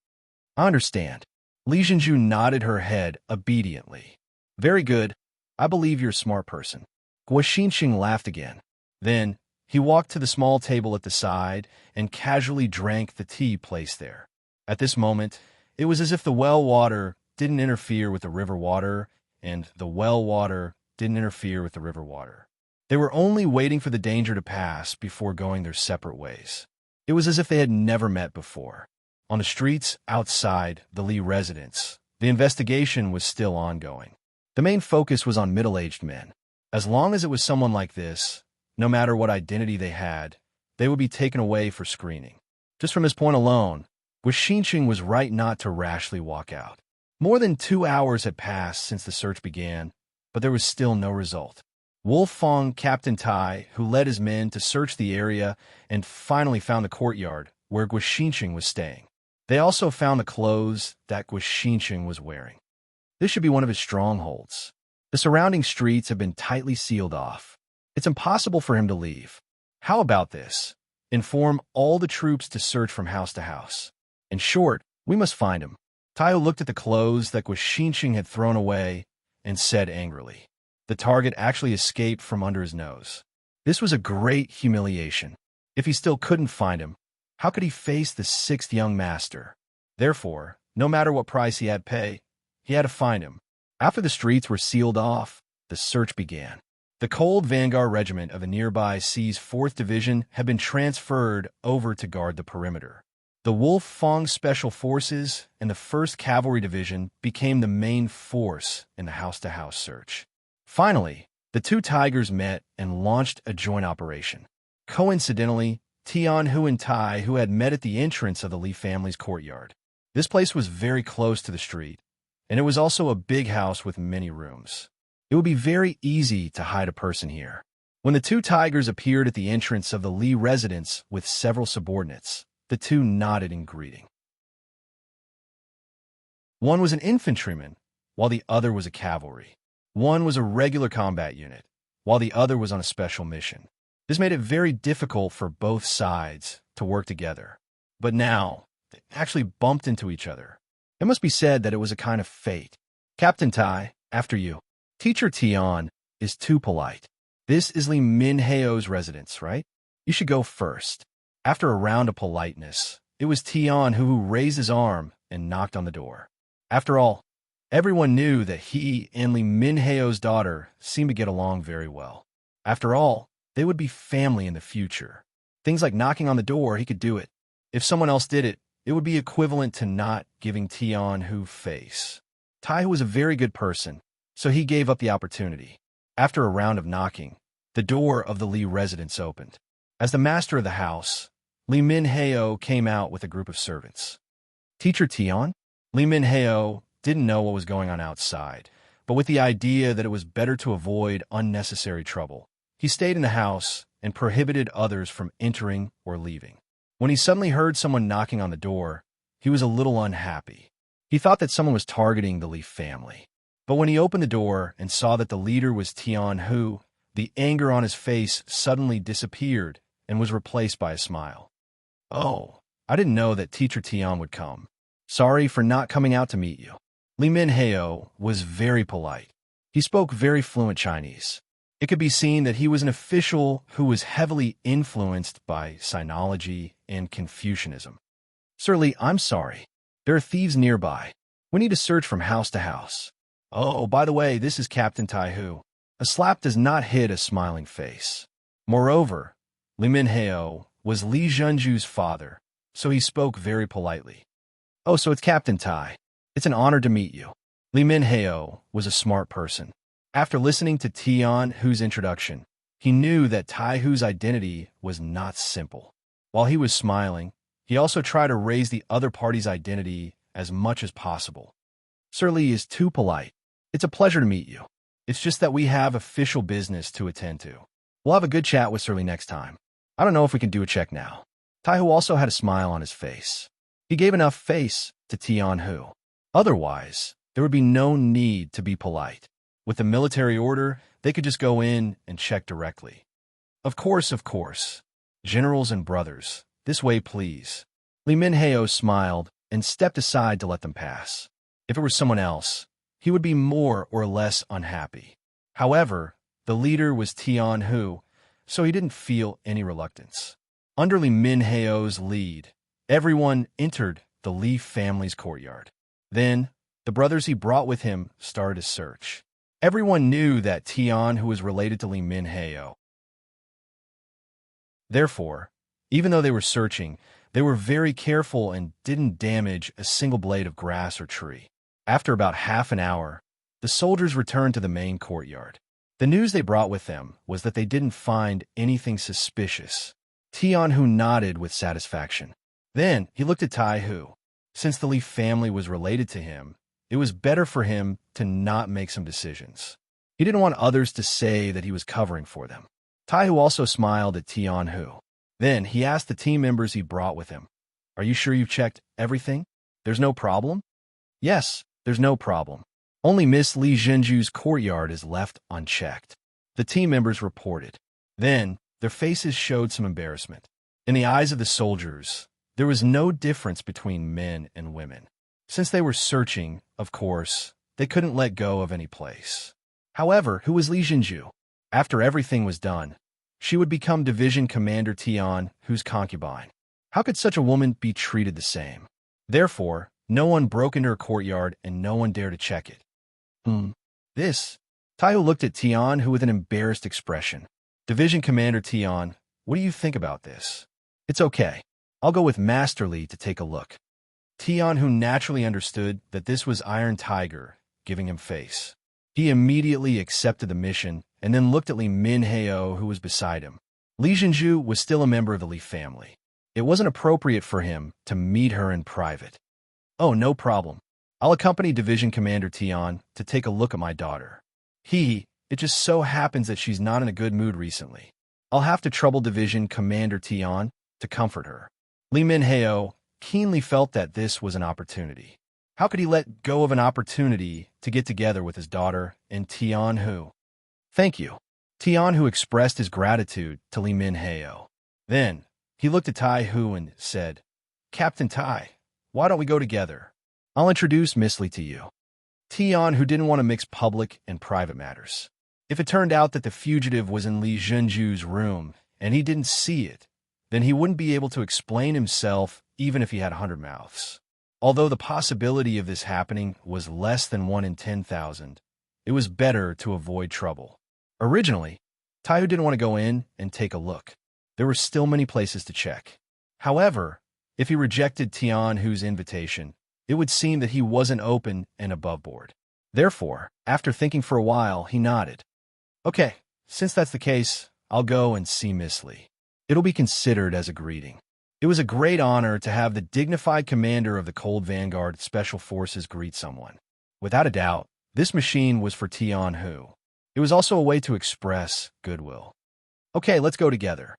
"I understand." Li Jinzhu nodded her head obediently. "Very good. I believe you're a smart person." Guo Xinqing laughed again. Then, He walked to the small table at the side and casually drank the tea placed there. At this moment, it was as if the well water didn't interfere with the river water, and the well water didn't interfere with the river water. They were only waiting for the danger to pass before going their separate ways. It was as if they had never met before. On the streets outside the Lee residence, the investigation was still ongoing. The main focus was on middle-aged men. As long as it was someone like this, no matter what identity they had, they would be taken away for screening. Just from this point alone, Guixinching was right not to rashly walk out. More than 2 hours had passed since the search began, but there was still no result. Wolfong Captain Tai, who led his men to search the area and finally found the courtyard where Guixinching was staying. They also found the clothes that Guixinching was wearing. This should be one of his strongholds. The surrounding streets have been tightly sealed off. It's impossible for him to leave. How about this? Inform all the troops to search from house to house. In short, we must find him. Taio looked at the clothes that Guixinching had thrown away and said angrily. The target actually escaped from under his nose. This was a great humiliation. If he still couldn't find him, how could he face the sixth young master? Therefore, no matter what price he had to pay, he had to find him. After the streets were sealed off, the search began. The Cold Vanguard Regiment of the nearby Sea's 4th Division had been transferred over to guard the perimeter. The Wolfong Special Forces and the 1st Cavalry Division became the main force in the house-to-house search. Finally, the two tigers met and launched a joint operation. Coincidentally, Tian Hu and Tai Hu had met at the entrance of the Li family's courtyard. This place was very close to the street, and it was also a big house with many rooms. It would be very easy to hide a person here. When the two tigers appeared at the entrance of the Li residence with several subordinates, the two nodded in greeting. One was an infantryman, while the other was a cavalry. One was a regular combat unit, while the other was on a special mission. This made it very difficult for both sides to work together. But now, they actually bumped into each other. It must be said that it was a kind of fate. Captain Tai, after you. Teacher Tian is too polite. This is Li Minheo's residence, right? You should go first. After a round of politeness, it was Tian who raised his arm and knocked on the door. After all, everyone knew that he and Li Minheo's daughter seemed to get along very well. After all, they would be family in the future. Things like knocking on the door, he could do it. If someone else did it, it would be equivalent to not giving Tian Hu face. Tai was a very good person, so he gave up the opportunity. After a round of knocking, the door of the Li residence opened. As the master of the house, Li Minheo came out with a group of servants. Teacher Tian? Li Minheo didn't know what was going on outside, but with the idea that it was better to avoid unnecessary trouble, he stayed in the house and prohibited others from entering or leaving. When he suddenly heard someone knocking on the door, he was a little unhappy. He thought that someone was targeting the Li family. But when he opened the door and saw that the leader was Tian Hu, the anger on his face suddenly disappeared and was replaced by a smile. Oh, I didn't know that Teacher Tian would come. Sorry for not coming out to meet you. Li Minheo was very polite. He spoke very fluent Chinese. It could be seen that he was an official who was heavily influenced by Sinology and Confucianism. Sir Li, I'm sorry. There are thieves nearby. We need to search from house to house. Oh, by the way, this is Captain Tai Hu. A slap does not hit a smiling face. Moreover, Li Minheo was Li Zhenju's father, so he spoke very politely. Oh, so it's Captain Tai. It's an honor to meet you. Li Minheo was a smart person. After listening to Tian Hu's introduction, he knew that Tai Hu's identity was not simple. While he was smiling, he also tried to raise the other party's identity as much as possible. Sir Li is too polite. It's a pleasure to meet you. It's just that we have official business to attend to. We'll have a good chat with Sir Li next time. I don't know if we can do a check now. Tai Hu also had a smile on his face. He gave enough face to Tian Hu. Otherwise, there would be no need to be polite. With the military order, they could just go in and check directly. Of course. Generals and brothers, this way please. Li Minheo smiled and stepped aside to let them pass. If it were someone else, he would be more or less unhappy. However, the leader was Tian Hu, so he didn't feel any reluctance. Under Li Minheo's lead, everyone entered the Li family's courtyard. Then, the brothers he brought with him started a search. Everyone knew that Tian, who was related to Li Minheo. Therefore, even though they were searching, they were very careful and didn't damage a single blade of grass or tree. After about half an hour, the soldiers returned to the main courtyard. The news they brought with them was that they didn't find anything suspicious. Tian Hu nodded with satisfaction. Then he looked at Tai Hu. Since the Li family was related to him, it was better for him to not make some decisions. He didn't want others to say that he was covering for them. Tai Hu also smiled at Tian Hu. Then he asked the team members he brought with him, "Are you sure you've checked everything? There's no problem?" "Yes, there's no problem. Only Miss Li Zhenju's courtyard is left unchecked," the team members reported. Then their faces showed some embarrassment. In the eyes of the soldiers, there was no difference between men and women. Since they were searching, of course, they couldn't let go of any place. However, who was Li Zhenju? After everything was done, she would become Division Commander Tian Hu's concubine. How could such a woman be treated the same? Therefore, no one broke into her courtyard and no one dared to check it. This? Tai Hu looked at Tian Hu with an embarrassed expression. "Division Commander Tian, what do you think about this?" "It's okay. I'll go with Master Li to take a look." Tian Hu naturally understood that this was Iron Tiger giving him face. He immediately accepted the mission and then looked at Li Minheo, who was beside him. Li Zhenju was still a member of the Li family. It wasn't appropriate for him to meet her in private. "Oh, no problem. I'll accompany Division Commander Tian to take a look at my daughter. It just so happens that she's not in a good mood recently. I'll have to trouble Division Commander Tian to comfort her." Li Minheo keenly felt that this was an opportunity. How could he let go of an opportunity to get together with his daughter and Tian Hu? "Thank you." Tian Hu expressed his gratitude to Li Minheo. Then, he looked at Tai Hu and said, "Captain Tai, why don't we go together? I'll introduce Miss Li to you." Tian Hu didn't want to mix public and private matters. If it turned out that the fugitive was in Li Zhenju's room and he didn't see it, then he wouldn't be able to explain himself even if he had 100 mouths. Although the possibility of this happening was less than 1 in 10,000, it was better to avoid trouble. Originally, Tai Hu didn't want to go in and take a look. There were still many places to check. However, if he rejected Tian Hu's invitation, it would seem that he wasn't open and above board. Therefore, after thinking for a while, he nodded. "Okay, since that's the case, I'll go and see Miss Li. It'll be considered as a greeting." It was a great honor to have the dignified commander of the Cold Vanguard Special Forces greet someone. Without a doubt, this machine was for Tian Hu. It was also a way to express goodwill. "Okay, let's go together."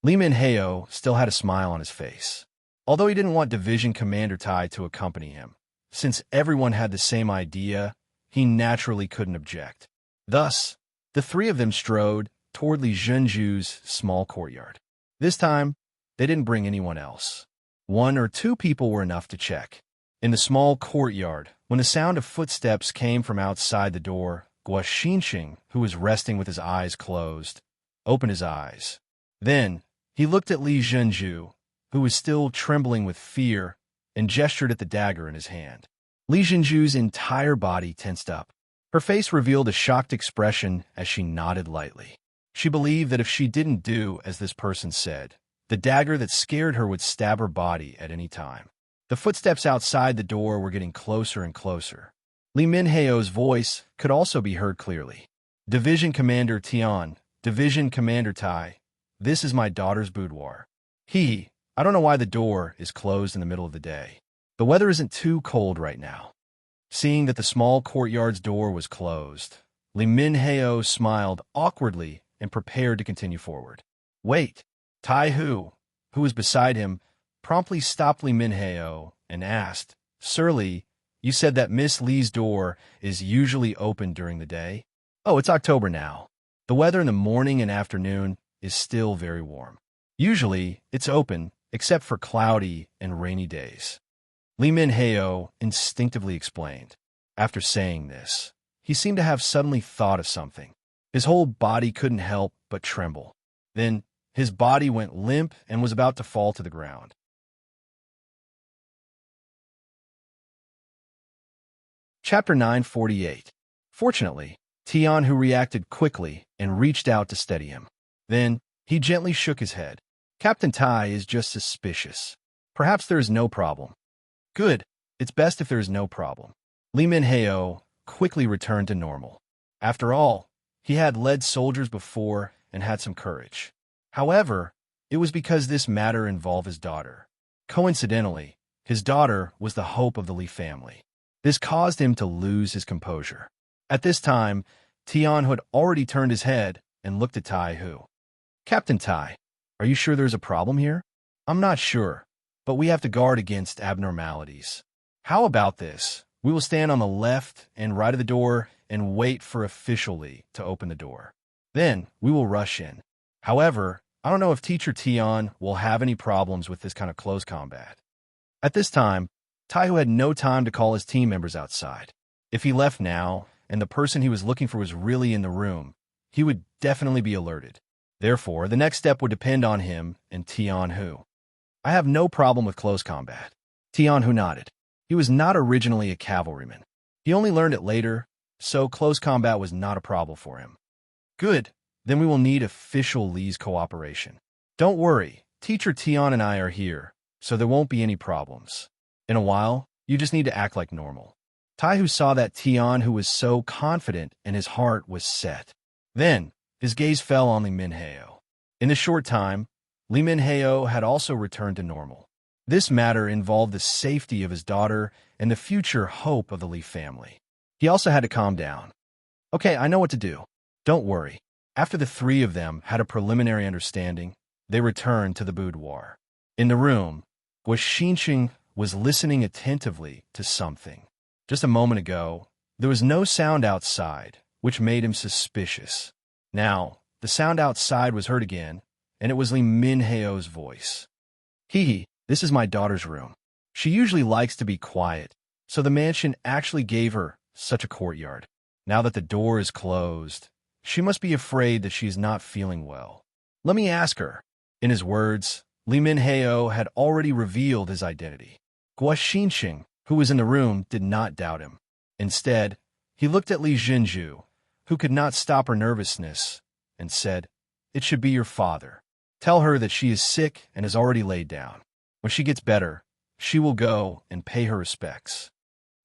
Li Minheo still had a smile on his face. Although he didn't want Division Commander Tai to accompany him, since everyone had the same idea, he naturally couldn't object. Thus, the three of them strode toward Li Zhenju's small courtyard. This time, they didn't bring anyone else. 1 or 2 people were enough to check. In the small courtyard, when the sound of footsteps came from outside the door, Guo Xinxing, who was resting with his eyes closed, opened his eyes. Then, he looked at Li Zhenju, who was still trembling with fear, and gestured at the dagger in his hand. Li Zhenju's entire body tensed up. Her face revealed a shocked expression as she nodded lightly. She believed that if she didn't do as this person said, the dagger that scared her would stab her body at any time. The footsteps outside the door were getting closer and closer. Li Minheo's voice could also be heard clearly. "Division Commander Tian, Division Commander Tai, this is my daughter's boudoir. I don't know why the door is closed in the middle of the day. The weather isn't too cold right now." Seeing that the small courtyard's door was closed, Li Minheo smiled awkwardly and prepared to continue forward. "Wait." Tai Hu, who was beside him, promptly stopped Li Minheo and asked, "Sir Li, you said that Miss Li's door is usually open during the day?" "Oh, it's October now. The weather in the morning and afternoon is still very warm. Usually, it's open, except for cloudy and rainy days," Li Minheo instinctively explained. After saying this, he seemed to have suddenly thought of something. His whole body couldn't help but tremble. Then his body went limp and was about to fall to the ground. Chapter 948. Fortunately, Tian Hu reacted quickly and reached out to steady him. Then he gently shook his head. Captain Tai is just suspicious. Perhaps there is no problem. Good. It's best if there is no problem. Li Minheo quickly returned to normal. After all, he had led soldiers before and had some courage. However, it was because this matter involved his daughter. Coincidentally, his daughter was the hope of the Li family. This caused him to lose his composure. At this time, Tian had already turned his head and looked at Tai Hu. Captain Tai, are you sure there's a problem here? I'm not sure, but we have to guard against abnormalities. How about this? We will stand on the left and right of the door and wait for official Li to open the door. Then we will rush in. However, I don't know if Teacher Tian will have any problems with this kind of close combat. At this time, Tai Hu had no time to call his team members outside. If he left now, and the person he was looking for was really in the room, he would definitely be alerted. Therefore, the next step would depend on him and Tian Hu. I have no problem with close combat. Tian Hu nodded. He was not originally a cavalryman. He only learned it later, so close combat was not a problem for him. Good. Then we will need official Li's cooperation. Don't worry, Teacher Tian and I are here, so there won't be any problems. In a while, you just need to act like normal. Tai Hu saw that Tian Hu was so confident and his heart was set. Then, his gaze fell on Li Minheo. In a short time, Li Minheo had also returned to normal. This matter involved the safety of his daughter and the future hope of the Li family. He also had to calm down. Okay, I know what to do. Don't worry. After the three of them had a preliminary understanding, they returned to the boudoir. In the room, Guoxinqing was listening attentively to something. Just a moment ago, there was no sound outside, which made him suspicious. Now, the sound outside was heard again, and it was Li Minheo's voice. Hee, this is my daughter's room. She usually likes to be quiet, so the mansion actually gave her such a courtyard. Now that the door is closed, she must be afraid that she is not feeling well. Let me ask her. In his words, Li Minheo had already revealed his identity. Guoxinqing, who was in the room, did not doubt him. Instead, he looked at Li Zhenju, who could not stop her nervousness, and said, "It should be your father. Tell her that she is sick and has already laid down. When she gets better, she will go and pay her respects."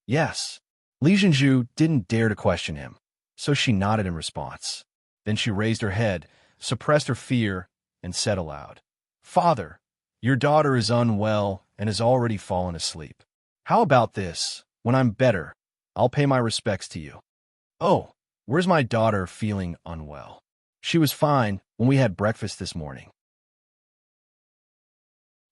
Yes. Li Zhenju didn't dare to question him, so she nodded in response. Then she raised her head, suppressed her fear, and said aloud, "Father, your daughter is unwell and has already fallen asleep. How about this? When I'm better, I'll pay my respects to you." "Oh, where's my daughter feeling unwell? She was fine when we had breakfast this morning."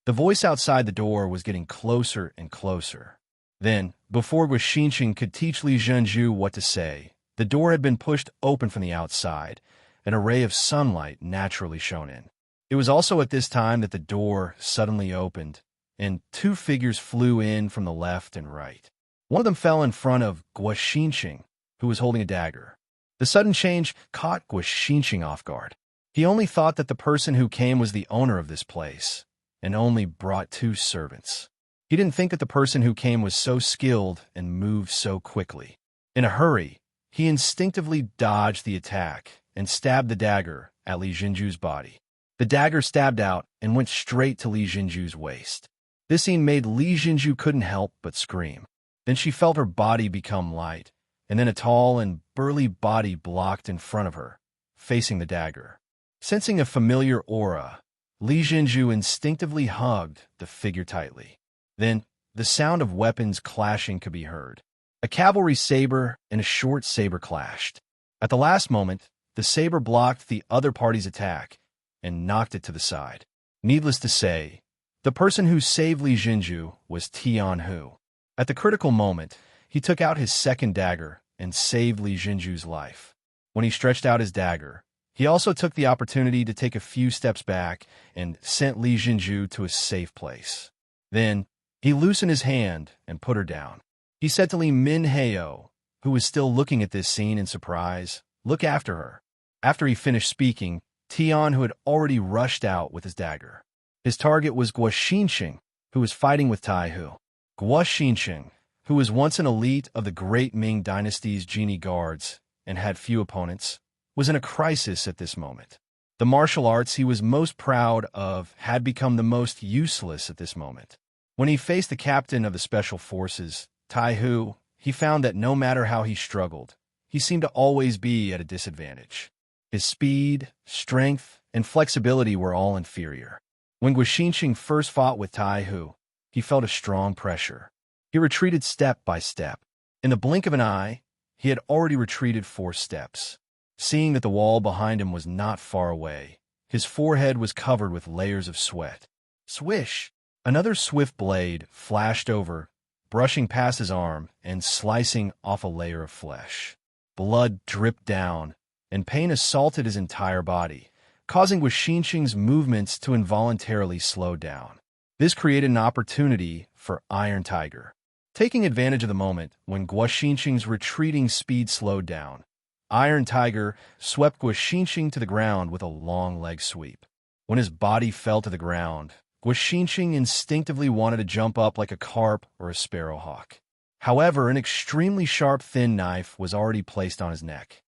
The voice outside the door was getting closer and closer. Then, before Guoxinqing could teach Li Zhenju what to say, the door had been pushed open from the outside, and a ray of sunlight naturally shone in. It was also at this time that the door suddenly opened, and two figures flew in from the left and right. One of them fell in front of Guoxinqing, who was holding a dagger. The sudden change caught Guoxinqing off guard. He only thought that the person who came was the owner of this place, and only brought two servants. He didn't think that the person who came was so skilled and moved so quickly. In a hurry, he instinctively dodged the attack and stabbed the dagger at Li Zhenju's body. The dagger stabbed out and went straight to Li Zhenju's waist. This scene made Li Zhenju couldn't help but scream. Then she felt her body become light, and then a tall and burly body blocked in front of her, facing the dagger. Sensing a familiar aura, Li Zhenju instinctively hugged the figure tightly. Then, the sound of weapons clashing could be heard. A cavalry saber and a short saber clashed. At the last moment, the saber blocked the other party's attack and knocked it to the side. Needless to say, the person who saved Li Zhenju was Tian Hu. At the critical moment, he took out his second dagger and saved Li Zhenju's life. When he stretched out his dagger, he also took the opportunity to take a few steps back and sent Li Zhenju to a safe place. Then, he loosened his hand and put her down. He said to Li Minheo, who was still looking at this scene in surprise, "Look after her." After he finished speaking, Tian, who had already rushed out with his dagger. His target was Guo Xinqing, who was fighting with Tai Hu. Guo Xinqing, who was once an elite of the Great Ming Dynasty's genie guards and had few opponents, was in a crisis at this moment. The martial arts he was most proud of had become the most useless at this moment. When he faced the captain of the special forces, Tai Hu, he found that no matter how he struggled, he seemed to always be at a disadvantage. His speed, strength, and flexibility were all inferior. When Guo Xinqing first fought with Tai Hu, he felt a strong pressure. He retreated step by step. In the blink of an eye, he had already retreated 4 steps. Seeing that the wall behind him was not far away, his forehead was covered with layers of sweat. Swish! Another swift blade flashed over, brushing past his arm and slicing off a layer of flesh. Blood dripped down, and pain assaulted his entire body, causing Guo Xinqing's movements to involuntarily slow down. This created an opportunity for Iron Tiger. Taking advantage of the moment when Guo Xinqing's retreating speed slowed down, Iron Tiger swept Guo Xinqing to the ground with a long leg sweep. When his body fell to the ground, Guo Xinqing instinctively wanted to jump up like a carp or a sparrowhawk. However, an extremely sharp thin knife was already placed on his neck.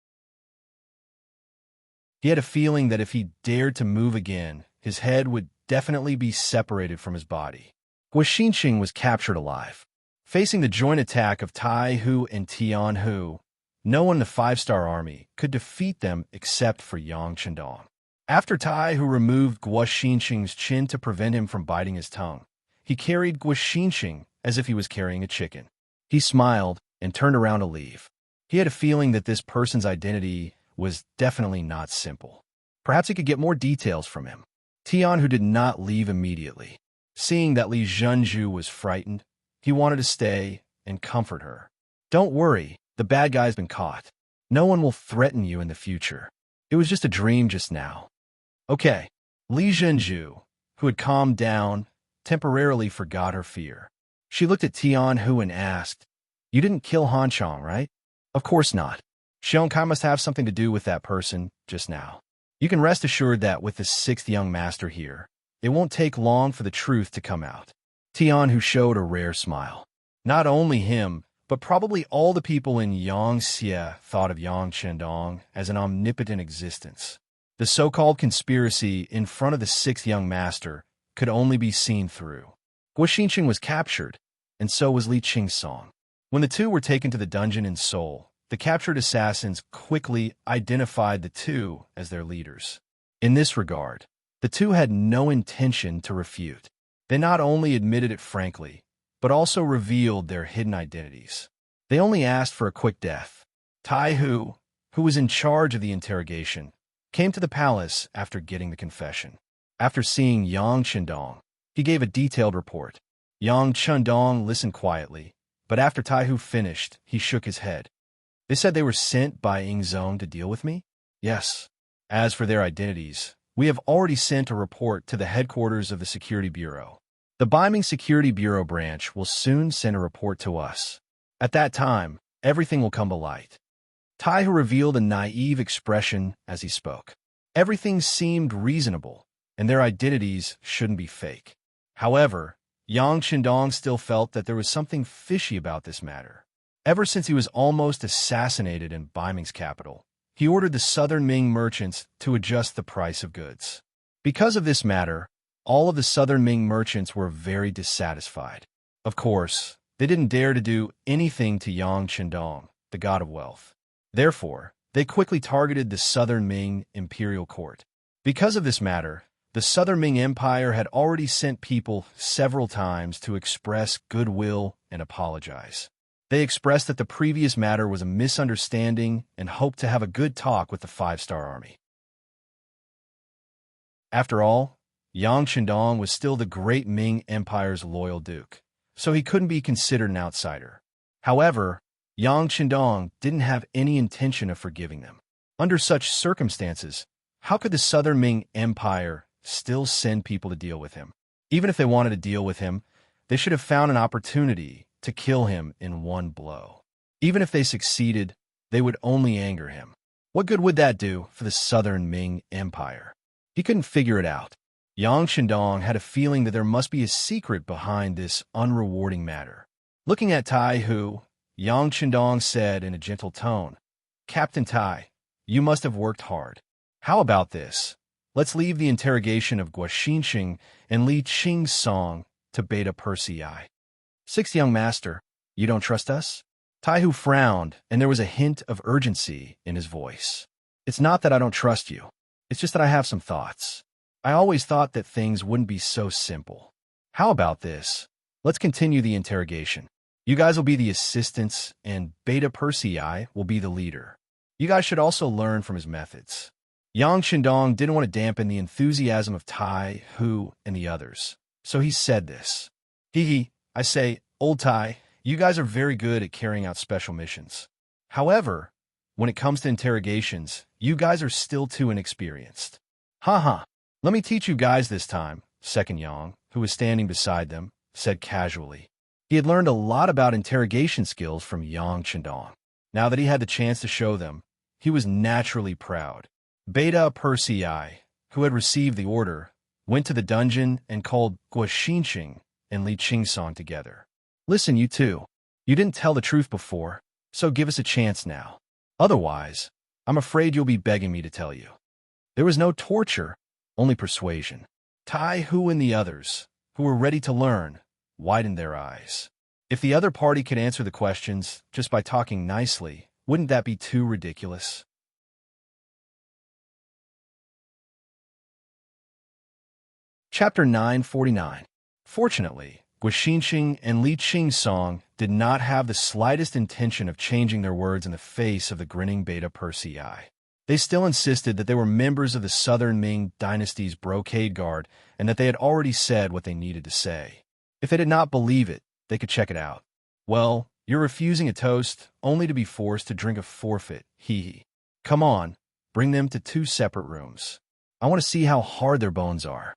He had a feeling that if he dared to move again, his head would definitely be separated from his body. Guo Xinqing was captured alive. Facing the joint attack of Tai Hu and Tian Hu, no one in the 5-star army could defeat them except for Yang Chendong. After Tai Hu removed Guo Xinqing's chin to prevent him from biting his tongue, he carried Guo Xinqing as if he was carrying a chicken. He smiled and turned around to leave. He had a feeling that this person's identity was definitely not simple. Perhaps he could get more details from him. Tian, who did not leave immediately. Seeing that Li Zhenju was frightened, he wanted to stay and comfort her. Don't worry, the bad guy's been caught. No one will threaten you in the future. It was just a dream just now. Okay. Li Zhenju, who had calmed down, temporarily forgot her fear. She looked at Tian Hu and asked, "You didn't kill Han Chong, right?" "Of course not. Xiongkai must have something to do with that person just now. You can rest assured that with the 6th young master here, it won't take long for the truth to come out." Tian Hu showed a rare smile. Not only him, but probably all the people in Yangxie thought of Yang Chendong as an omnipotent existence. The so-called conspiracy in front of the 6th young master could only be seen through. Guo Xinqing was captured, and so was Li Qingsong. When the two were taken to the dungeon in Seoul, the captured assassins quickly identified the two as their leaders. In this regard, the two had no intention to refute. They not only admitted it frankly, but also revealed their hidden identities. They only asked for a quick death. Tai Hu, who was in charge of the interrogation, came to the palace after getting the confession. After seeing Yang Chendong, he gave a detailed report. Yang Chendong listened quietly, but after Tai Hu finished, he shook his head. "They said they were sent by Ingzong to deal with me?" "Yes. As for their identities, we have already sent a report to the headquarters of the Security Bureau. The Beiming Security Bureau branch will soon send a report to us. At that time, everything will come to light." Tai Hu revealed a naive expression as he spoke. Everything seemed reasonable, and their identities shouldn't be fake. However, Yang Chendong still felt that there was something fishy about this matter. Ever since he was almost assassinated in Beiming's capital, he ordered the Southern Ming merchants to adjust the price of goods. Because of this matter, all of the Southern Ming merchants were very dissatisfied. Of course, they didn't dare to do anything to Yang Chendong, the god of wealth. Therefore, they quickly targeted the Southern Ming imperial court. Because of this matter, the Southern Ming Empire had already sent people several times to express goodwill and apologize. They expressed that the previous matter was a misunderstanding and hoped to have a good talk with the 5-star army. After all, Yang Chendong was still the Great Ming Empire's loyal duke, so he couldn't be considered an outsider. However, Yang Chendong didn't have any intention of forgiving them. Under such circumstances, how could the Southern Ming Empire still send people to deal with him? Even if they wanted to deal with him, they should have found an opportunity to kill him in one blow. Even if they succeeded, they would only anger him. What good would that do for the southern Ming Empire? He couldn't figure it out. Yang Shandong had a feeling that there must be a secret behind this unrewarding matter. Looking at Tai Hu, Yang Shandong said in a gentle tone, "Captain Tai, you must have worked hard. How about this? Let's leave the interrogation of Guo Xinxing and Li Qing's song to Beta Persei. Sixth young master, you don't trust us?" Tai Hu frowned, and there was a hint of urgency in his voice. "It's not that I don't trust you. It's just that I have some thoughts. I always thought that things wouldn't be so simple. How about this? Let's continue the interrogation. You guys will be the assistants, and Beta Persei will be the leader. You guys should also learn from his methods." Yang Shandong didn't want to dampen the enthusiasm of Tai Hu and the others, so he said this. I say, old Tai, you guys are very good at carrying out special missions. However, when it comes to interrogations, you guys are still too inexperienced. Ha. Let me teach you guys this time, Second Yang, who was standing beside them, said casually. He had learned a lot about interrogation skills from Yang Shandong. Now that he had the chance to show them, he was naturally proud. Beta Persei, who had received the order, went to the dungeon and called Guo Xinxing and Li Qingsong together. "Listen, you two. You didn't tell the truth before, so give us a chance now. Otherwise, I'm afraid you'll be begging me to tell you." There was no torture, only persuasion. Tai Hu and the others, who were ready to learn, widened their eyes. If the other party could answer the questions just by talking nicely, wouldn't that be too ridiculous? Chapter 949. Fortunately, Guo Xinxing and Li Qingsong did not have the slightest intention of changing their words in the face of the grinning Beta Persei. They still insisted that they were members of the Southern Ming Dynasty's Brocade Guard and that they had already said what they needed to say. If they did not believe it, they could check it out. "Well, you're refusing a toast only to be forced to drink a forfeit, hee. Come on, bring them to 2 separate rooms. I want to see how hard their bones are."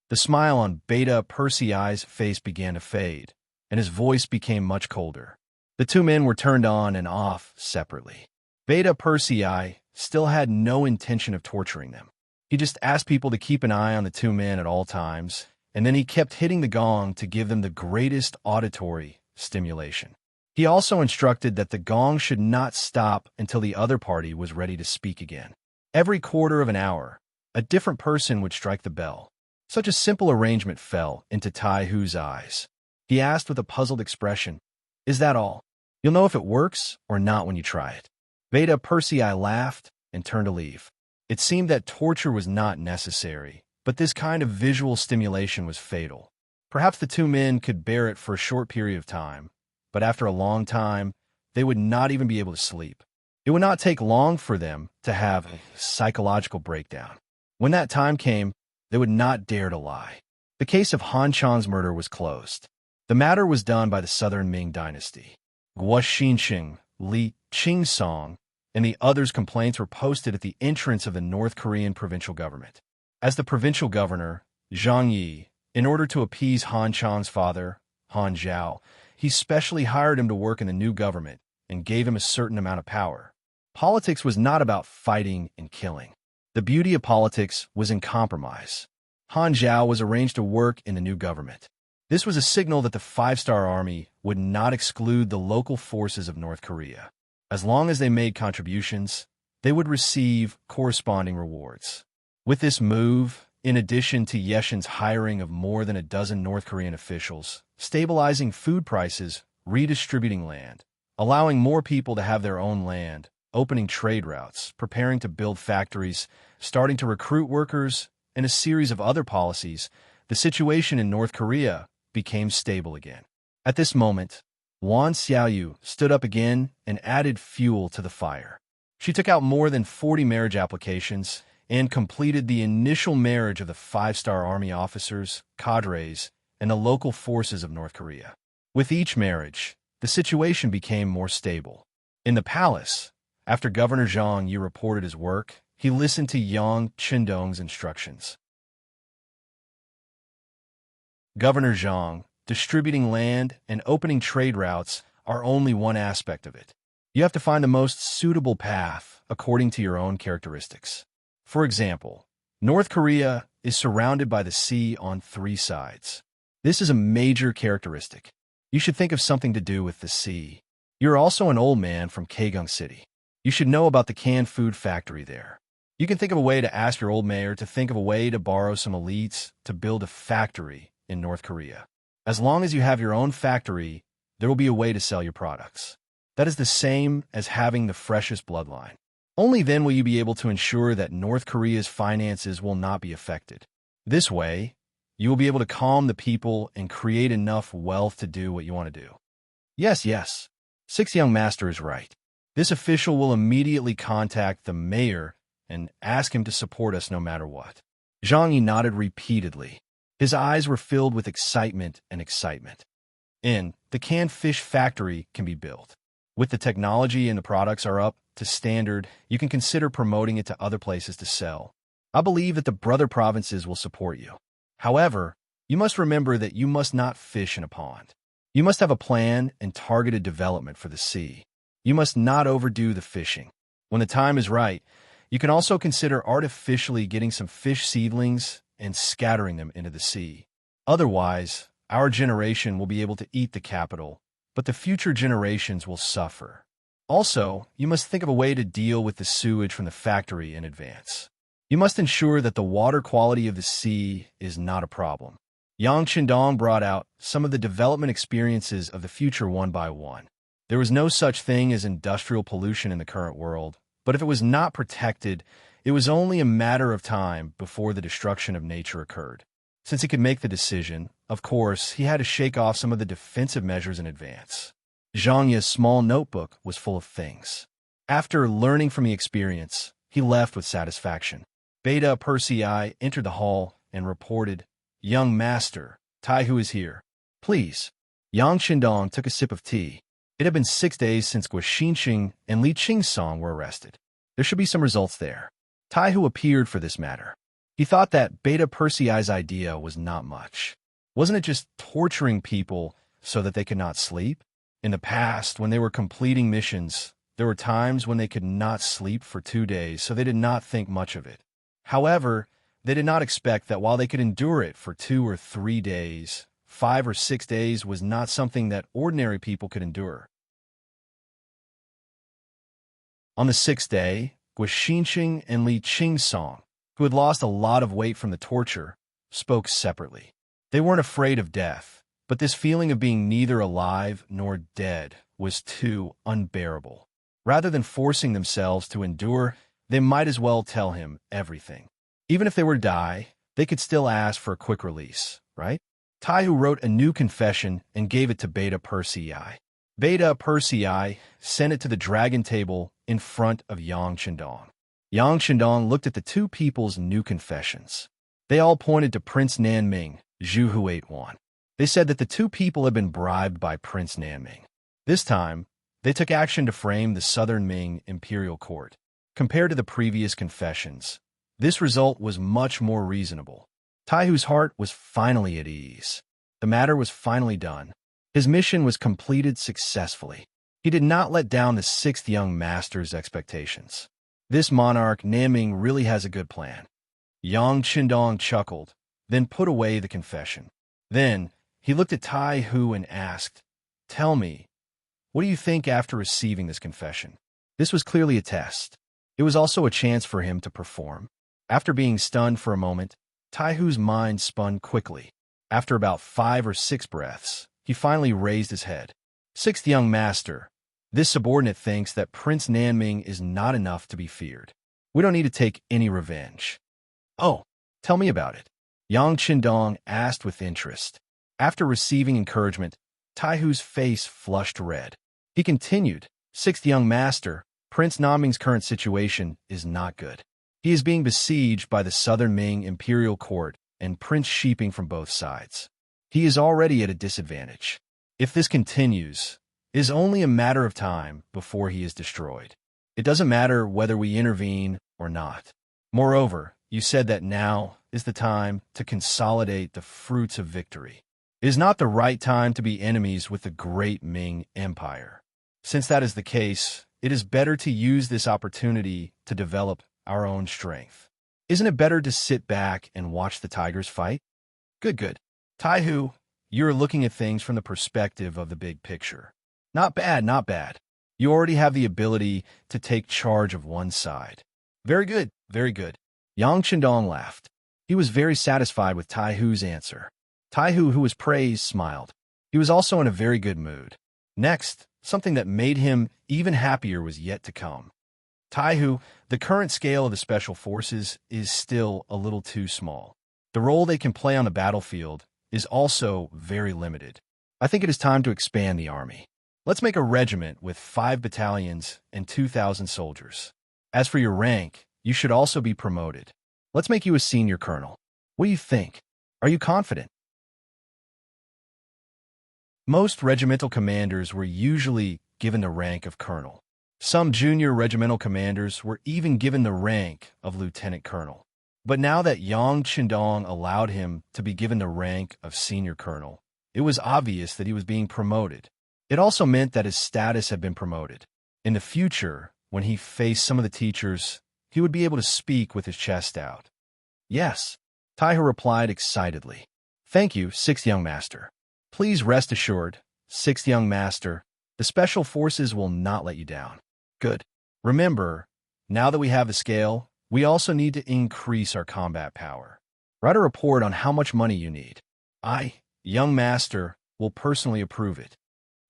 The smile on Beta Persei's face began to fade, and his voice became much colder. The 2 men were turned on and off separately. Beta Persei still had no intention of torturing them. He just asked people to keep an eye on the 2 men at all times, and then he kept hitting the gong to give them the greatest auditory stimulation. He also instructed that the gong should not stop until the other party was ready to speak again. Every quarter of an hour, a different person would strike the bell. Such a simple arrangement fell into Tai Hu's eyes. He asked with a puzzled expression, "Is that all? You'll know if it works or not when you try it." Beta Persei laughed and turned to leave. It seemed that torture was not necessary, but this kind of visual stimulation was fatal. Perhaps the 2 men could bear it for a short period of time, but after a long time, they would not even be able to sleep. It would not take long for them to have a psychological breakdown. When that time came, they would not dare to lie. The case of Han Chang's murder was closed. The matter was done by the Southern Ming Dynasty. Guo Xinxing, Li Qingsong, and the others' complaints were posted at the entrance of the North Korean provincial government. As the provincial governor, Zhang Yi, in order to appease Han Chang's father, Han Zhao, he specially hired him to work in the new government and gave him a certain amount of power. Politics was not about fighting and killing. The beauty of politics was in compromise. Han Zhao was arranged to work in the new government. This was a signal that the 5-star army would not exclude the local forces of North Korea. As long as they made contributions, they would receive corresponding rewards. With this move, in addition to Yeshin's hiring of more than a dozen North Korean officials, stabilizing food prices, redistributing land, allowing more people to have their own land, opening trade routes, preparing to build factories, starting to recruit workers, and a series of other policies, the situation in North Korea became stable again. At this moment, Wan Xiaoyu stood up again and added fuel to the fire. She took out more than 40 marriage applications and completed the initial marriage of the 5-star army officers, cadres, and the local forces of North Korea. With each marriage, the situation became more stable. In the palace, after Governor Zhang Yi reported his work, he listened to Yang Shandong's instructions. Governor Zhang, distributing land and opening trade routes are only one aspect of it. You have to find the most suitable path according to your own characteristics. For example, North Korea is surrounded by the sea on 3 sides. This is a major characteristic. You should think of something to do with the sea. You're also an old man from Kaegung City. You should know about the canned food factory there. You can think of a way to ask your old mayor to think of a way to borrow some elites to build a factory in North Korea. As long as you have your own factory, there will be a way to sell your products. That is the same as having the freshest bloodline. Only then will you be able to ensure that North Korea's finances will not be affected. This way, you will be able to calm the people and create enough wealth to do what you want to do. Yes. 6 young master is right. This official will immediately contact the mayor and ask him to support us no matter what. Zhang Yi nodded repeatedly. His eyes were filled with excitement. The canned fish factory can be built. With the technology and the products are up to standard, you can consider promoting it to other places to sell. I believe that the brother provinces will support you. However, you must remember that you must not fish in a pond. You must have a plan and targeted development for the sea. You must not overdo the fishing. When the time is right, you can also consider artificially getting some fish seedlings and scattering them into the sea. Otherwise, our generation will be able to eat the capital, but the future generations will suffer. Also, you must think of a way to deal with the sewage from the factory in advance. You must ensure that the water quality of the sea is not a problem. Yang Qindong brought out some of the development experiences of the future one by one. There was no such thing as industrial pollution in the current world, but if it was not protected, it was only a matter of time before the destruction of nature occurred. Since he could make the decision, of course, he had to shake off some of the defensive measures in advance. Zhang Yi's small notebook was full of things. After learning from the experience, he left with satisfaction. Beta Persei entered the hall and reported, "Young master, Taihu is here. Please." Yang Qindong took a sip of tea. It had been 6 days since Guo Xinxing and Li Qingsong were arrested. There should be some results there. Taihu appeared for this matter. He thought that Beta Persei's idea was not much. Wasn't it just torturing people so that they could not sleep? In the past, when they were completing missions, there were times when they could not sleep for 2 days, so they did not think much of it. However, they did not expect that while they could endure it for 2 or 3 days, 5 or 6 days was not something that ordinary people could endure. On the 6th day, Guo Xinxing and Li Qingsong, who had lost a lot of weight from the torture, spoke separately. They weren't afraid of death, but this feeling of being neither alive nor dead was too unbearable. Rather than forcing themselves to endure, they might as well tell him everything. Even if they were to die, they could still ask for a quick release, right? Taihu wrote a new confession and gave it to Beta Persei. Beta Persei sent it to the dragon table in front of Yang Qindong. Yang Qindong looked at the 2 people's new confessions. They all pointed to Prince Nanming, Zhu Hu 81. They said that the 2 people had been bribed by Prince Nanming. This time, they took action to frame the Southern Ming imperial court. Compared to the previous confessions, this result was much more reasonable. Taihu's heart was finally at ease. The matter was finally done. His mission was completed successfully. He did not let down the 6th young master's expectations. This monarch Nanming really has a good plan. Yang Qindong chuckled, then put away the confession. Then, he looked at Taihu and asked, "Tell me, what do you think after receiving this confession?" This was clearly a test. It was also a chance for him to perform. After being stunned for a moment, Taihu's mind spun quickly. After about 5 or 6 breaths, he finally raised his head. "6th young master, this subordinate thinks that Prince Nanming is not enough to be feared. We don't need to take any revenge." "Oh, tell me about it," Yang Qindong asked with interest. After receiving encouragement, Taihu's face flushed red. He continued, "6th young master, Prince Nanming's current situation is not good. He is being besieged by the Southern Ming imperial court and Prince Shiping from both sides. He is already at a disadvantage. If this continues, it is only a matter of time before he is destroyed. It doesn't matter whether we intervene or not. Moreover, you said that now is the time to consolidate the fruits of victory. It is not the right time to be enemies with the great Ming Empire. Since that is the case, it is better to use this opportunity to develop our own strength. Isn't it better to sit back and watch the tigers fight? Good, good. Taihu, you're looking at things from the perspective of the big picture. Not bad, not bad. You already have the ability to take charge of one side. Very good, very good. Yang Chendong laughed. He was very satisfied with Taihu's answer. Taihu, who was praised, smiled. He was also in a very good mood. Next, something that made him even happier was yet to come. Taihu, the current scale of the Special Forces is still a little too small. The role they can play on the battlefield is also very limited. I think it is time to expand the army. Let's make a regiment with 5 battalions and 2,000 soldiers. As for your rank, you should also be promoted. Let's make you a senior colonel. What do you think? Are you confident? Most regimental commanders were usually given the rank of colonel. Some junior regimental commanders were even given the rank of lieutenant colonel. But now that Yang Chendong allowed him to be given the rank of senior colonel, it was obvious that he was being promoted. It also meant that his status had been promoted. In the future, when he faced some of the teachers, he would be able to speak with his chest out. Yes, Taihu replied excitedly. Thank you, 6th young master. Please rest assured, 6th young master, the Special Forces will not let you down. Good. Remember, now that we have the scale, we also need to increase our combat power. Write a report on how much money you need. I, young master, will personally approve it.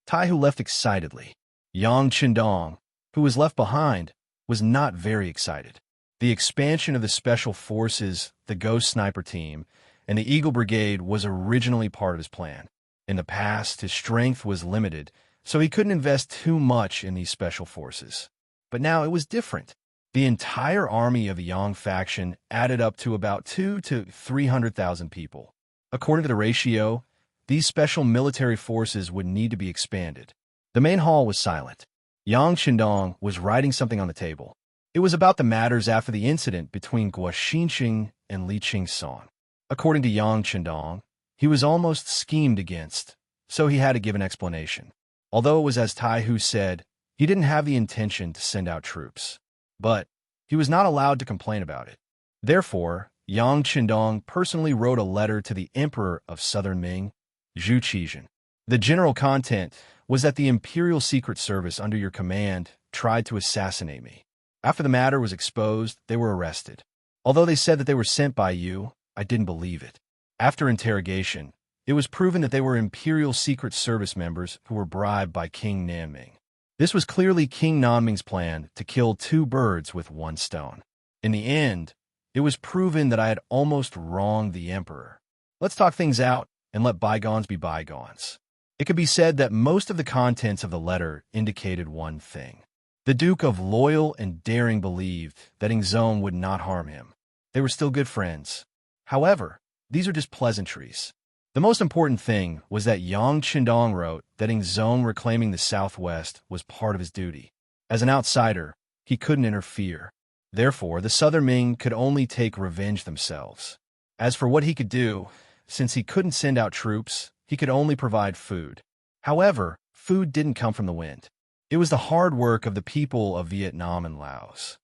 Taihu left excitedly. Yang Chendong, who was left behind, was not very excited. The expansion of the Special Forces, the Ghost Sniper Team, and the Eagle Brigade was originally part of his plan. In the past, his strength was limited, so he couldn't invest too much in these Special Forces. But now it was different. The entire army of the Yang faction added up to about 200,000 to 300,000 people. According to the ratio, these special military forces would need to be expanded. The main hall was silent. Yang Chendong was writing something on the table. It was about the matters after the incident between Guo Xinxing and Li Qingson. According to Yang Chendong, he was almost schemed against, so he had to give an explanation. Although it was as Taihu said, he didn't have the intention to send out troops. But he was not allowed to complain about it. Therefore, Yang Chendong personally wrote a letter to the Emperor of Southern Ming, Zhu Qizhen. The general content was that the Imperial Secret Service under your command tried to assassinate me. After the matter was exposed, they were arrested. Although they said that they were sent by you, I didn't believe it. After interrogation, it was proven that they were Imperial Secret Service members who were bribed by King Nanming. This was clearly King Nanming's plan to kill 2 birds with 1 stone. In the end, it was proven that I had almost wronged the Emperor. Let's talk things out and let bygones be bygones. It could be said that most of the contents of the letter indicated one thing. The Duke of Loyal and Daring believed that Ingzong would not harm him. They were still good friends. However, these are just pleasantries. The most important thing was that Yang Chendong wrote that Ingzong reclaiming the southwest was part of his duty. As an outsider, he couldn't interfere. Therefore, the Southern Ming could only take revenge themselves. As for what he could do, since he couldn't send out troops, he could only provide food. However, food didn't come from the wind. It was the hard work of the people of Vietnam and Laos.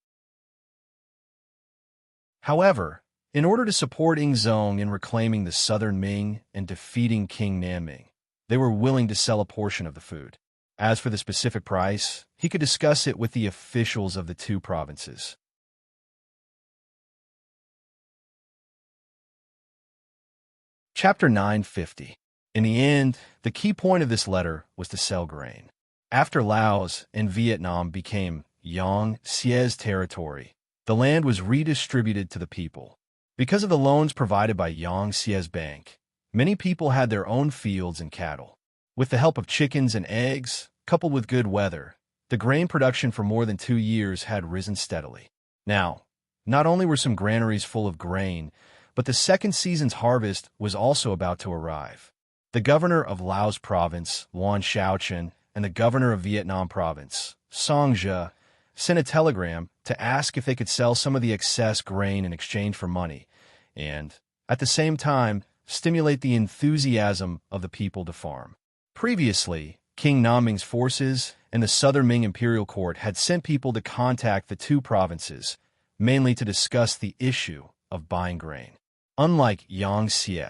However, in order to support Ingzong in reclaiming the Southern Ming and defeating King Nanming, they were willing to sell a portion of the food. As for the specific price, he could discuss it with the officials of the 2 provinces. Chapter 950. In the end, the key point of this letter was to sell grain. After Laos and Vietnam became Yang Xie's territory, the land was redistributed to the people. Because of the loans provided by Yang Xie's bank, many people had their own fields and cattle. With the help of chickens and eggs, coupled with good weather, the grain production for more than 2 years had risen steadily. Now, not only were some granaries full of grain, but the second season's harvest was also about to arrive. The governor of Laos province, Luan Shaochen, and the governor of Vietnam province, Song Zhe, sent a telegram to ask if they could sell some of the excess grain in exchange for money, and, at the same time, stimulate the enthusiasm of the people to farm. Previously, King Naming's forces and the Southern Ming imperial court had sent people to contact the two provinces, mainly to discuss the issue of buying grain. Unlike Yangtze,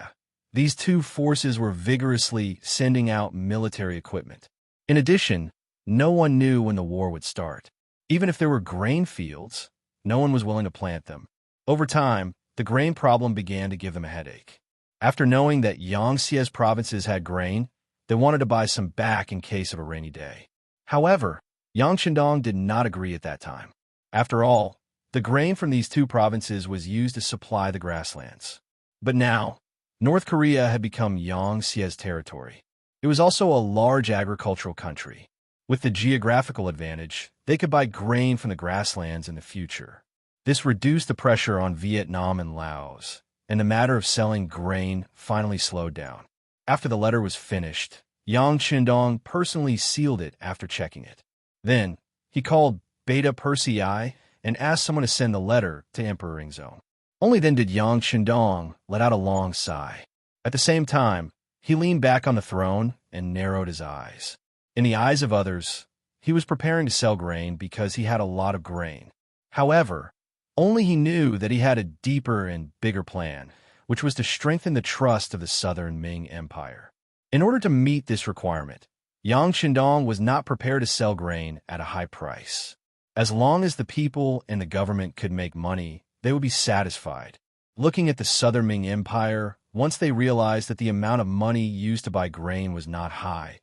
these two forces were vigorously sending out military equipment. In addition, no one knew when the war would start. Even if there were grain fields, no one was willing to plant them. Over time, the grain problem began to give them a headache. After knowing that Yangtze's provinces had grain, they wanted to buy some back in case of a rainy day. However, Yangshandong did not agree at that time. After all, the grain from these two provinces was used to supply the grasslands. But now, North Korea had become Yangtze's territory. It was also a large agricultural country. With the geographical advantage, they could buy grain from the grasslands in the future. This reduced the pressure on Vietnam and Laos, and the matter of selling grain finally slowed down. After the letter was finished, Yang Qindong personally sealed it after checking it. Then, he called Beta Persei and asked someone to send the letter to Emperor Ingzong. Only then did Yang Qindong let out a long sigh. At the same time, he leaned back on the throne and narrowed his eyes. In the eyes of others, he was preparing to sell grain because he had a lot of grain. However, only he knew that he had a deeper and bigger plan, which was to strengthen the trust of the Southern Ming Empire. In order to meet this requirement, Yang Qindong was not prepared to sell grain at a high price. As long as the people and the government could make money, they would be satisfied. Looking at the Southern Ming Empire, once they realized that the amount of money used to buy grain was not high,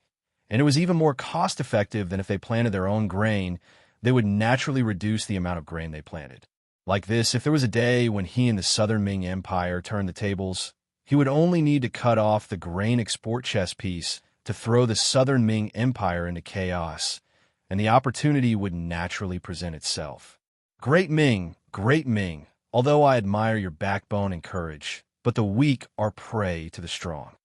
and it was even more cost-effective than if they planted their own grain, they would naturally reduce the amount of grain they planted. Like this, if there was a day when he and the Southern Ming Empire turned the tables, he would only need to cut off the grain export chess piece to throw the Southern Ming Empire into chaos, and the opportunity would naturally present itself. Great Ming, although I admire your backbone and courage, but the weak are prey to the strong.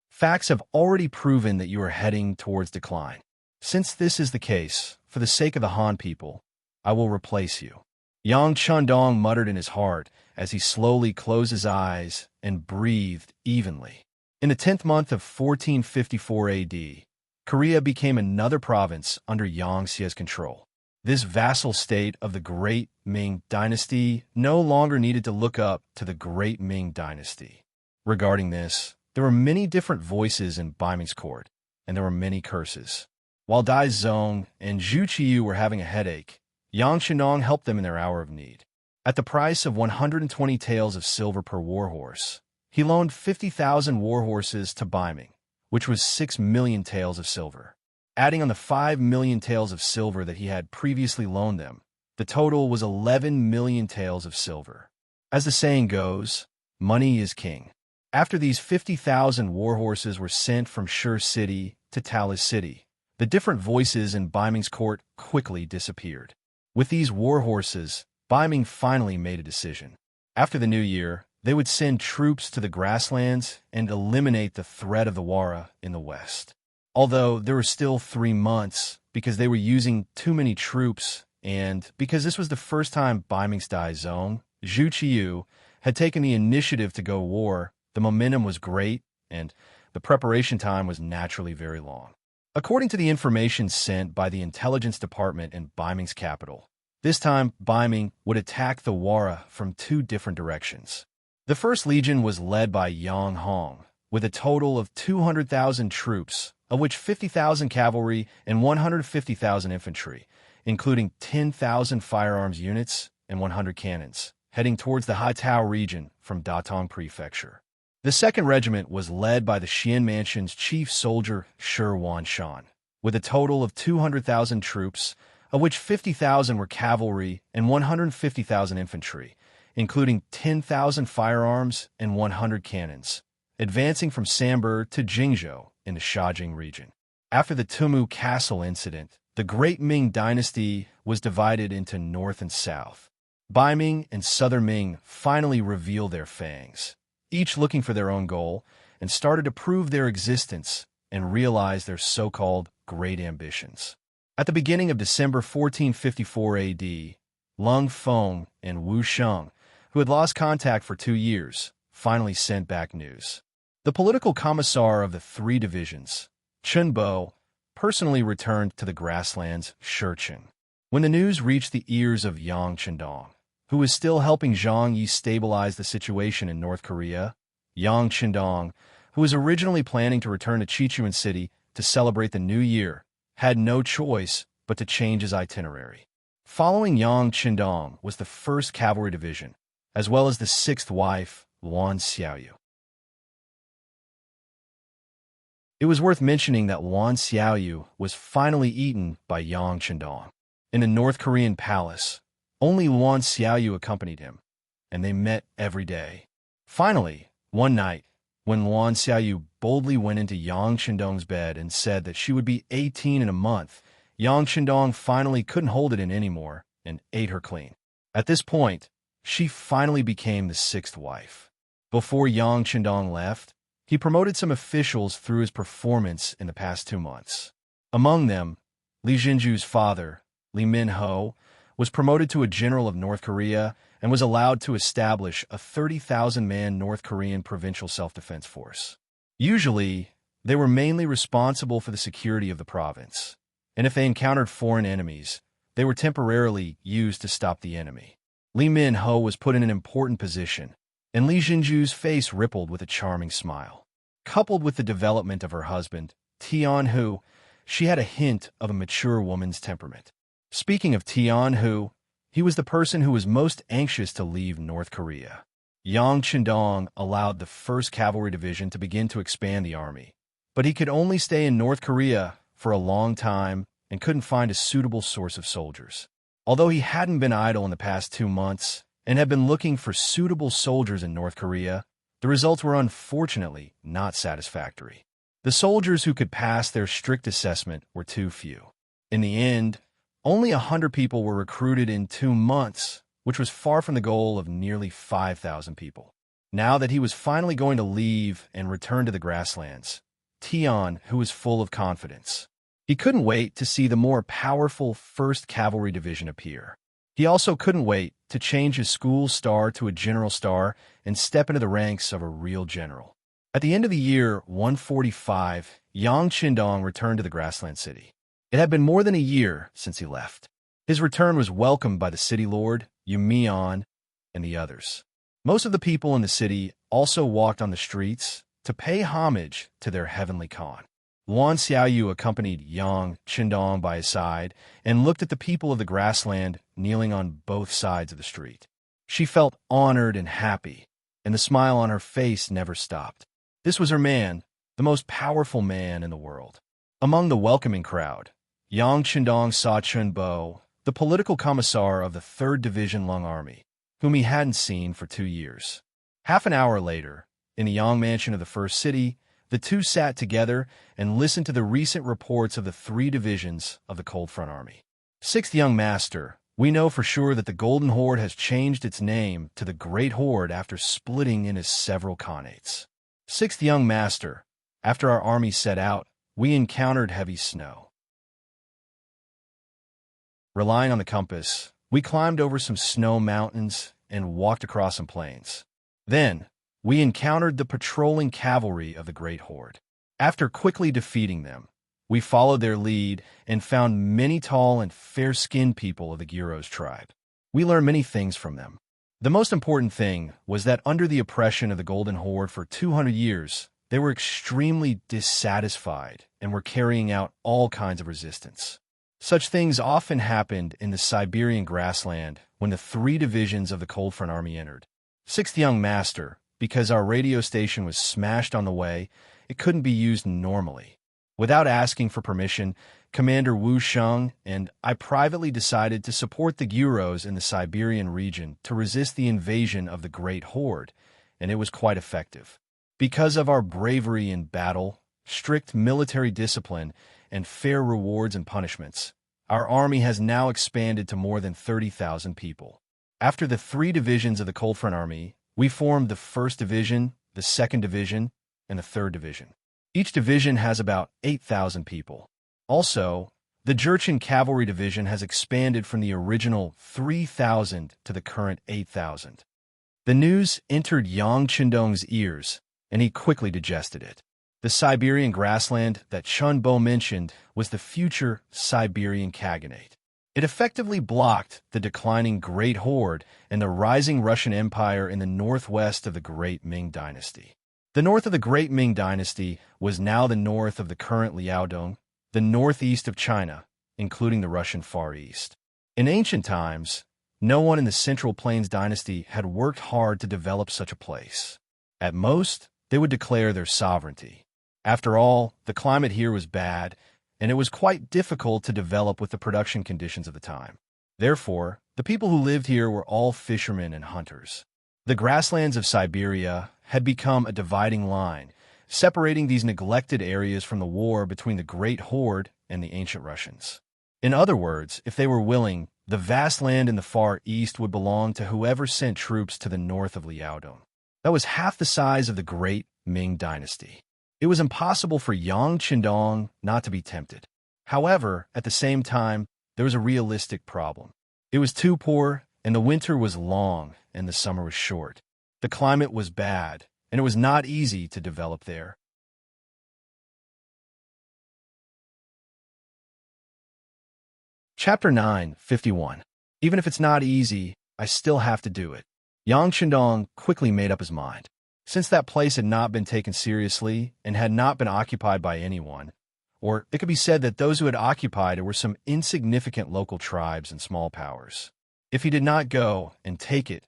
Facts have already proven that you are heading towards decline. Since this is the case, for the sake of the Han people, I will replace you. Yang Chandong muttered in his heart as he slowly closed his eyes and breathed evenly. In the 10th month of 1454 AD, Korea became another province under Yangtze's control. This vassal state of the Great Ming Dynasty no longer needed to look up to the Great Ming Dynasty. Regarding this, there were many different voices in Bai Ming's court, and there were many curses. While Dai Zong and Zhu Qiyu were having a headache, Yang Qinong helped them in their hour of need. At the price of 120 taels of silver per warhorse, he loaned 50,000 warhorses to Bai Ming, which was 6 million taels of silver. Adding on the 5 million taels of silver that he had previously loaned them, the total was 11 million taels of silver. As the saying goes, money is king. After these 50,000 warhorses were sent from Shur City to Talis City, the different voices in Bai Ming's court quickly disappeared. With these warhorses, Bai Ming finally made a decision. After the new year, they would send troops to the grasslands and eliminate the threat of the Wara in the west. Although there were still 3 months because they were using too many troops and because this was the first time Bai Ming's Dai Zong, Zhu Qiyu, had taken the initiative to go war, the momentum was great and the preparation time was naturally very long. According to the information sent by the intelligence department in Bai Ming's capital, this time Bai Ming would attack the Wara from 2 different directions. The first legion was led by Yang Hong, with a total of 200,000 troops, of which 50,000 cavalry and 150,000 infantry, including 10,000 firearms units and 100 cannons, heading towards the Haitao region from Datong Prefecture. The second regiment was led by the Xian Mansion's chief soldier Shi Wanshan, with a total of 200,000 troops, of which 50,000 were cavalry and 150,000 infantry, including 10,000 firearms and 100 cannons, advancing from Sambar to Jingzhou in the Shajing region. After the Tumu Castle incident, the Great Ming Dynasty was divided into North and South. Bai Ming and Southern Ming finally revealed their fangs, each looking for their own goal, and started to prove their existence and realize their so-called great ambitions. At the beginning of December 1454 AD, Lung Feng and Wu Sheng, who had lost contact for 2 years, finally sent back news. The political commissar of the three divisions, Chunbo, personally returned to the grasslands Shurchen. When the news reached the ears of Yang Chendong, who was still helping Zhang Yi stabilize the situation in North Korea, Yang Chendong, who was originally planning to return to Chichuan City to celebrate the new year, had no choice but to change his itinerary. Following Yang Chendong was the 1st Cavalry Division, as well as the 6th wife, Luan Xiaoyu. It was worth mentioning that Luan Xiaoyu was finally eaten by Yang Chendong. In the North Korean palace, only Luan Xiaoyu accompanied him, and they met every day. Finally, one night, when Luan Xiaoyu boldly went into Yang Chendong's bed and said that she would be 18 in a month, Yang Chendong finally couldn't hold it in anymore and ate her clean. At this point, she finally became the 6th wife. Before Yang Chendong left, he promoted some officials through his performance in the past 2 months. Among them, Li Jinju's father, Lee Min-ho, was promoted to a general of North Korea and was allowed to establish a 30,000-man North Korean provincial self-defense force. Usually, they were mainly responsible for the security of the province, and if they encountered foreign enemies, they were temporarily used to stop the enemy. Lee Min-ho was put in an important position, and Li Jinju's face rippled with a charming smile. Coupled with the development of her husband, Tian-hu, she had a hint of a mature woman's temperament. Speaking of Tian-hu, he was the person who was most anxious to leave North Korea. Yang Chendong allowed the 1st Cavalry Division to begin to expand the army, but he could only stay in North Korea for a long time and couldn't find a suitable source of soldiers. Although he hadn't been idle in the past 2 months and had been looking for suitable soldiers in North Korea, the results were unfortunately not satisfactory. The soldiers who could pass their strict assessment were too few. In the end, only 100 people were recruited in 2 months, which was far from the goal of nearly 5,000 people. Now that he was finally going to leave and return to the grasslands, Tian, who was full of confidence, he couldn't wait to see the more powerful 1st Cavalry Division appear. He also couldn't wait to change his school star to a general star and step into the ranks of a real general. At the end of the year 145, Yang Chendong returned to the grassland city. It had been more than a year since he left. His return was welcomed by the city lord, Yu Mian, and the others. Most of the people in the city also walked on the streets to pay homage to their heavenly Khan. Luan Xiaoyu accompanied Yang Chendong by his side and looked at the people of the grassland kneeling on both sides of the street. She felt honored and happy, and the smile on her face never stopped. This was her man, the most powerful man in the world. Among the welcoming crowd, Yang Chendong saw Chunbo, the political commissar of the 3rd Division Lung Army, whom he hadn't seen for 2 years. Half an hour later, in the Yang Mansion of the 1st City, the two sat together and listened to the recent reports of the 3 divisions of the Cold Front Army. 6th Young Master, we know for sure that the Golden Horde has changed its name to the Great Horde after splitting into several khanates. 6th Young Master, after our army set out, we encountered heavy snow. Relying on the compass, we climbed over some snow mountains and walked across some plains. Then, we encountered the patrolling cavalry of the Great Horde. After quickly defeating them, we followed their lead and found many tall and fair-skinned people of the Giros tribe. We learned many things from them. The most important thing was that under the oppression of the Golden Horde for 200 years, they were extremely dissatisfied and were carrying out all kinds of resistance. Such things often happened in the Siberian grassland when the 3 divisions of the Cold Front Army entered. 6th Young Master, because our radio station was smashed on the way, it couldn't be used normally. Without asking for permission, Commander Wu Sheng and I privately decided to support the Giros in the Siberian region to resist the invasion of the Great Horde, and it was quite effective. Because of our bravery in battle, strict military discipline, and fair rewards and punishments, our army has now expanded to more than 30,000 people. After the 3 divisions of the Cold Front Army, we formed the 1st Division, the 2nd Division, and the 3rd Division. Each division has about 8,000 people. Also, the Jurchen Cavalry Division has expanded from the original 3,000 to the current 8,000. The news entered Yang Chendong's ears, and he quickly digested it. The Siberian grassland that Chunbo mentioned was the future Siberian Khaganate. It effectively blocked the declining Great Horde and the rising Russian Empire in the northwest of the Great Ming Dynasty. The north of the Great Ming Dynasty was now the north of the current Liaodong, the northeast of China, including the Russian Far East. In ancient times, no one in the Central Plains dynasty had worked hard to develop such a place. At most, they would declare their sovereignty. After all, the climate here was bad, and it was quite difficult to develop with the production conditions of the time. Therefore, the people who lived here were all fishermen and hunters. The grasslands of Siberia had become a dividing line, separating these neglected areas from the war between the Great Horde and the ancient Russians. In other words, if they were willing, the vast land in the Far East would belong to whoever sent troops to the north of Liaodong. That was half the size of the Great Ming Dynasty. It was impossible for Yang Qindong not to be tempted. However, at the same time, there was a realistic problem. It was too poor, and the winter was long, and the summer was short. The climate was bad, and it was not easy to develop there. Chapter 9:51. Even if it's not easy, I still have to do it. Yang Qindong quickly made up his mind. Since that place had not been taken seriously and had not been occupied by anyone, or it could be said that those who had occupied it were some insignificant local tribes and small powers. If he did not go and take it,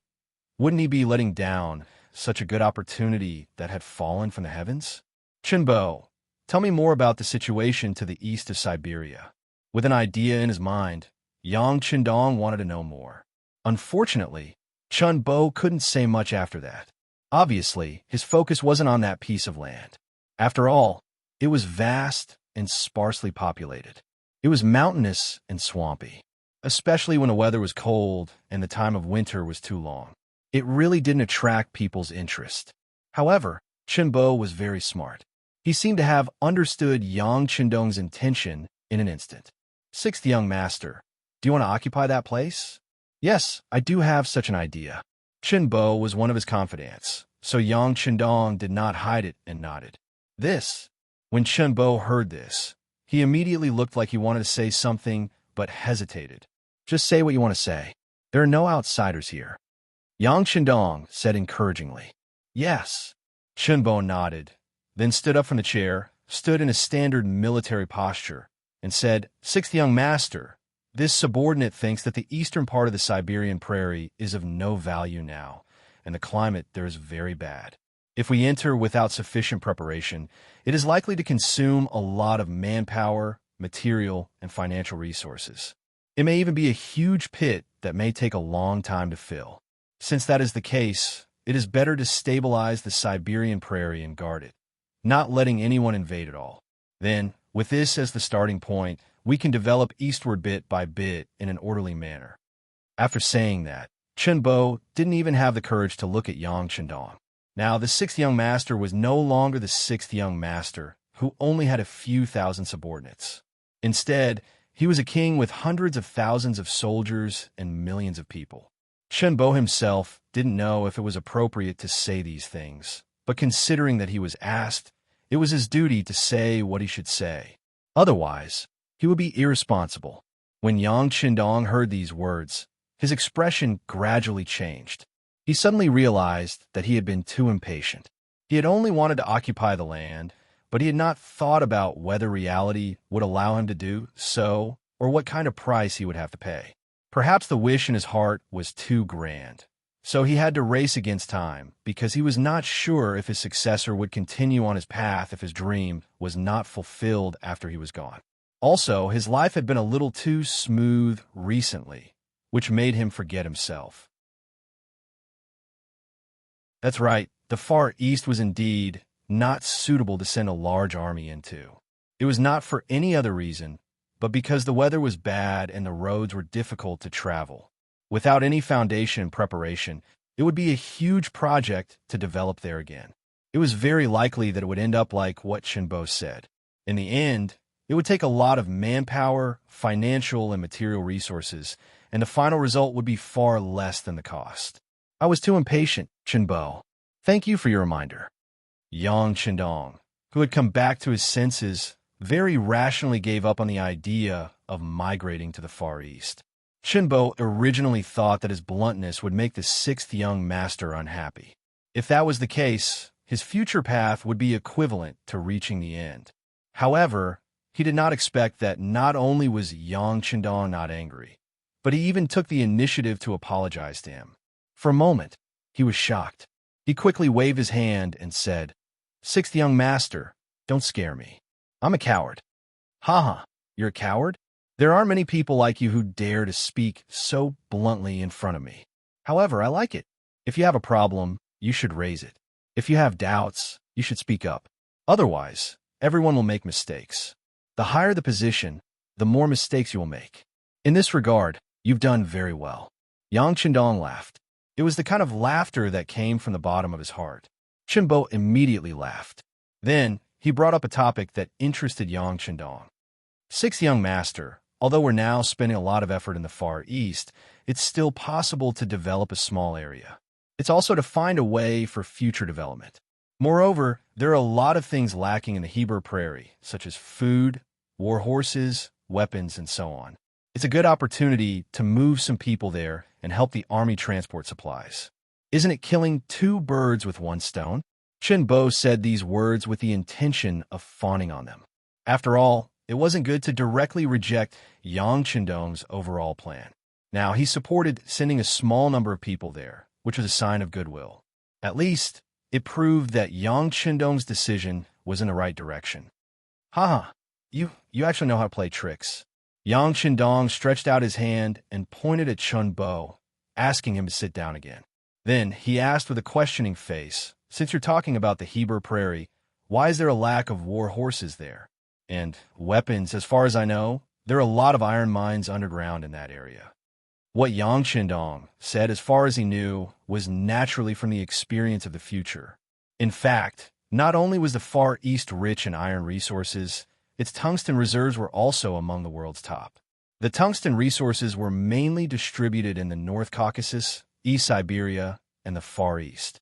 wouldn't he be letting down such a good opportunity that had fallen from the heavens? Chunbo, tell me more about the situation to the east of Siberia. With an idea in his mind, Yang Qindong wanted to know more. Unfortunately, Chunbo couldn't say much after that. Obviously, his focus wasn't on that piece of land. After all, it was vast and sparsely populated. It was mountainous and swampy, especially when the weather was cold and the time of winter was too long. It really didn't attract people's interest. However, Chunbo was very smart. He seemed to have understood Yang Qindong's intention in an instant. Sixth young master, do you want to occupy that place? Yes, I do have such an idea. Chunbo was one of his confidants, so Yang Qindong did not hide it and nodded. When Chunbo heard this, he immediately looked like he wanted to say something, but hesitated. Just say what you want to say. There are no outsiders here. Yang Qindong said encouragingly. Yes. Chunbo nodded, then stood up from the chair, stood in a standard military posture, and said, Sixth young master, this subordinate thinks that the eastern part of the Siberian prairie is of no value now, and the climate there is very bad. If we enter without sufficient preparation, it is likely to consume a lot of manpower, material, and financial resources. It may even be a huge pit that may take a long time to fill. Since that is the case, it is better to stabilize the Siberian prairie and guard it, not letting anyone invade it all. Then, with this as the starting point, we can develop eastward bit by bit in an orderly manner. After saying that, Chunbo didn't even have the courage to look at Yang Qindong. Now, the sixth young master was no longer the sixth young master, who only had a few thousand subordinates. Instead, he was a king with hundreds of thousands of soldiers and millions of people. Chunbo himself didn't know if it was appropriate to say these things, but considering that he was asked, it was his duty to say what he should say. Otherwise, he would be irresponsible. When Yang Qindong heard these words, his expression gradually changed. He suddenly realized that he had been too impatient. He had only wanted to occupy the land, but he had not thought about whether reality would allow him to do so or what kind of price he would have to pay. Perhaps the wish in his heart was too grand. So he had to race against time because he was not sure if his successor would continue on his path if his dream was not fulfilled after he was gone. Also, his life had been a little too smooth recently, which made him forget himself. That's right, the Far East was indeed not suitable to send a large army into. It was not for any other reason, but because the weather was bad and the roads were difficult to travel. Without any foundation and preparation, it would be a huge project to develop there again. It was very likely that it would end up like what Chunbo said. In the end, it would take a lot of manpower, financial, and material resources, and the final result would be far less than the cost. I was too impatient, Chunbo. Thank you for your reminder. Yang Chendong, who had come back to his senses, very rationally gave up on the idea of migrating to the Far East. Shinbo originally thought that his bluntness would make the sixth young master unhappy. If that was the case, his future path would be equivalent to reaching the end. However, he did not expect that not only was Yang Chendong not angry, but he even took the initiative to apologize to him. For a moment, he was shocked. He quickly waved his hand and said, "Sixth young master, don't scare me. I'm a coward." "Haha, you're a coward? There aren't many people like you who dare to speak so bluntly in front of me. However, I like it. If you have a problem, you should raise it. If you have doubts, you should speak up. Otherwise, everyone will make mistakes. The higher the position, the more mistakes you will make. In this regard, you've done very well." Yang Chendong laughed. It was the kind of laughter that came from the bottom of his heart. Shinbo immediately laughed. Then, he brought up a topic that interested Yang Chendong. "Sixth young master, although we're now spending a lot of effort in the Far East, it's still possible to develop a small area. It's also to find a way for future development. Moreover, there are a lot of things lacking in the Heber Prairie, such as food, war horses, weapons, and so on. It's a good opportunity to move some people there and help the army transport supplies. Isn't it killing two birds with one stone?" Shinbo said these words with the intention of fawning on them. After all, it wasn't good to directly reject Yang Chendong's overall plan. Now, he supported sending a small number of people there, which was a sign of goodwill. At least, it proved that Yang Chendong's decision was in the right direction. "Haha, you actually know how to play tricks." Yang Chendong stretched out his hand and pointed at Chunbo, asking him to sit down again. Then he asked with a questioning face, "Since you're talking about the Heber Prairie, why is there a lack of war horses there? And weapons, as far as I know, there are a lot of iron mines underground in that area." What Yang Chendong said, as far as he knew, was naturally from the experience of the future. In fact, not only was the Far East rich in iron resources, its tungsten reserves were also among the world's top. The tungsten resources were mainly distributed in the North Caucasus, East Siberia, and the Far East.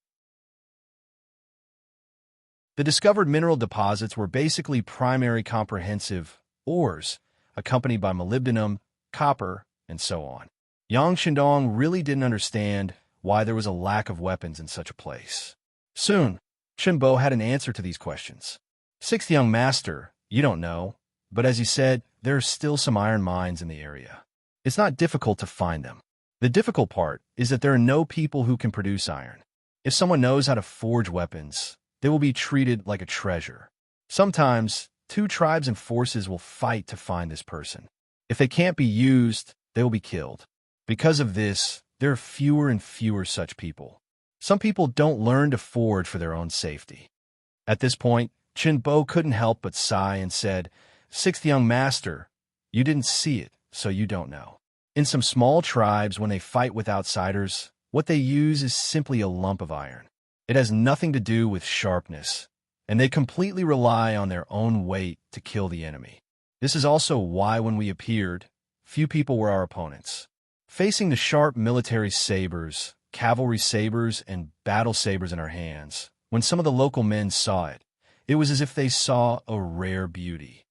The discovered mineral deposits were basically primary comprehensive ores, accompanied by molybdenum, copper, and so on. Yang Chendong really didn't understand why there was a lack of weapons in such a place. Soon, Shinbo had an answer to these questions. "Sixth young master, you don't know, but as you said, there are still some iron mines in the area. It's not difficult to find them. The difficult part is that there are no people who can produce iron. If someone knows how to forge weapons, they will be treated like a treasure. Sometimes, two tribes and forces will fight to find this person. If they can't be used, they will be killed. Because of this, there are fewer and fewer such people. Some people don't learn to forge for their own safety." At this point, Chinbo couldn't help but sigh and said, "Sixth young master, you didn't see it, so you don't know. In some small tribes, when they fight with outsiders, what they use is simply a lump of iron. It has nothing to do with sharpness, and they completely rely on their own weight to kill the enemy. This is also why when we appeared, few people were our opponents. Facing the sharp military sabers, cavalry sabers, and battle sabers in our hands, when some of the local men saw it, it was as if they saw a rare beauty.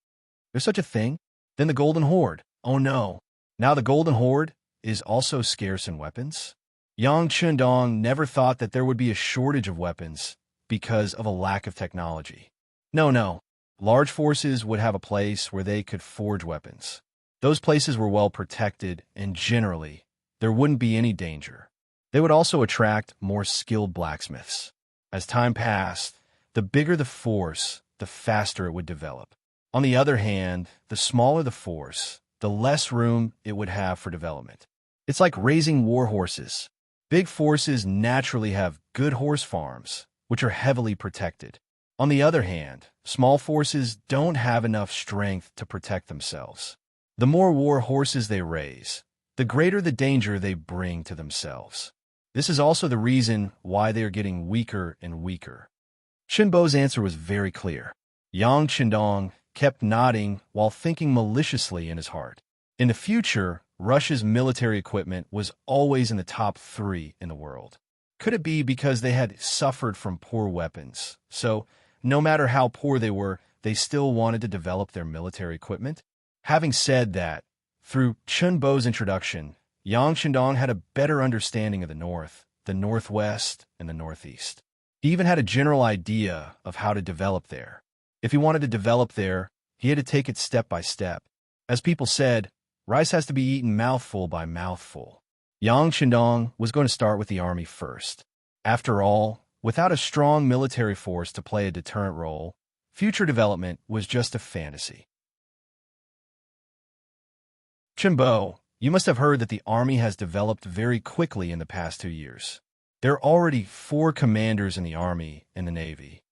There's such a thing? Then the Golden Horde. Oh no. Now the Golden Horde is also scarce in weapons? Yang Chendong never thought that there would be a shortage of weapons because of a lack of technology. No. Large forces would have a place where they could forge weapons. Those places were well protected, and generally, there wouldn't be any danger. They would also attract more skilled blacksmiths. As time passed, the bigger the force, the faster it would develop. On the other hand, the smaller the force, the less room it would have for development. It's like raising war horses. Big forces naturally have good horse farms, which are heavily protected. On the other hand, small forces don't have enough strength to protect themselves. The more war horses they raise, the greater the danger they bring to themselves. This is also the reason why they are getting weaker and weaker." Shinbo's answer was very clear. Yang Chendong kept nodding while thinking maliciously in his heart. In the future, Russia's military equipment was always in the top 3 in the world. Could it be because they had suffered from poor weapons? So, no matter how poor they were, they still wanted to develop their military equipment? Having said that, through Chun Bo's introduction, Yang Shandong had a better understanding of the North, the Northwest, and the Northeast. He even had a general idea of how to develop there. If he wanted to develop there, he had to take it step by step. As people said, rice has to be eaten mouthful by mouthful. Yang Shandong was going to start with the army first. After all, without a strong military force to play a deterrent role, future development was just a fantasy. Chun Bo, you must have heard that the army has developed very quickly in the past 2 years. There are already 4 commanders in the army and the navy.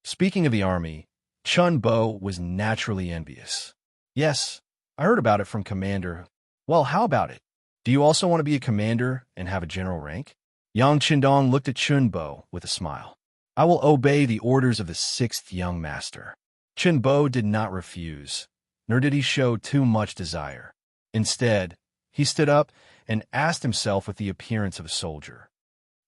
Speaking of the army, Chun Bo was naturally envious. Yes, I heard about it from Commander. Well, how about it? Do you also want to be a commander and have a general rank? Yang Shandong looked at Chun Bo with a smile. I will obey the orders of the 6th young master. Chun Bo did not refuse, nor did he show too much desire. Instead, he stood up and asked himself with the appearance of a soldier.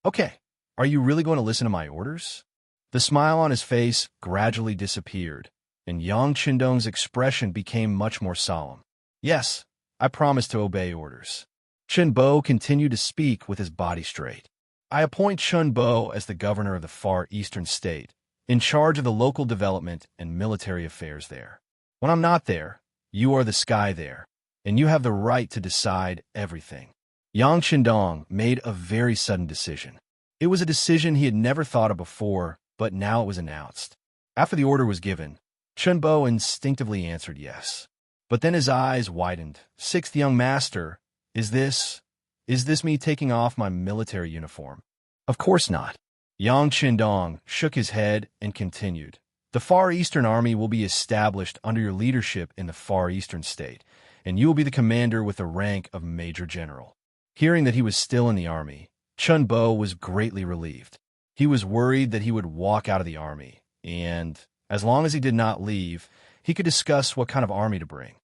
Okay, are you really going to listen to my orders? The smile on his face gradually disappeared, and Yang Shandong's expression became much more solemn. Yes, I promise to obey orders. Chun Bo continued to speak with his body straight. I appoint Chun Bo as the governor of the Far Eastern State, in charge of the local development and military affairs there. When I'm not there, you are the sky there, and you have the right to decide everything. Yang Shandong made a very sudden decision. It was a decision he had never thought of before, but now it was announced. After the order was given, Chun Bo instinctively answered yes. But then his eyes widened. 6th young master, is this me taking off my military uniform? Of course not. Yang Shandong shook his head and continued. The Far Eastern Army will be established under your leadership in the Far Eastern State, and you will be the commander with the rank of Major General. Hearing that he was still in the army, Chun Bo was greatly relieved. He was worried that he would walk out of the army, and, as long as he did not leave, he could discuss what kind of army to bring.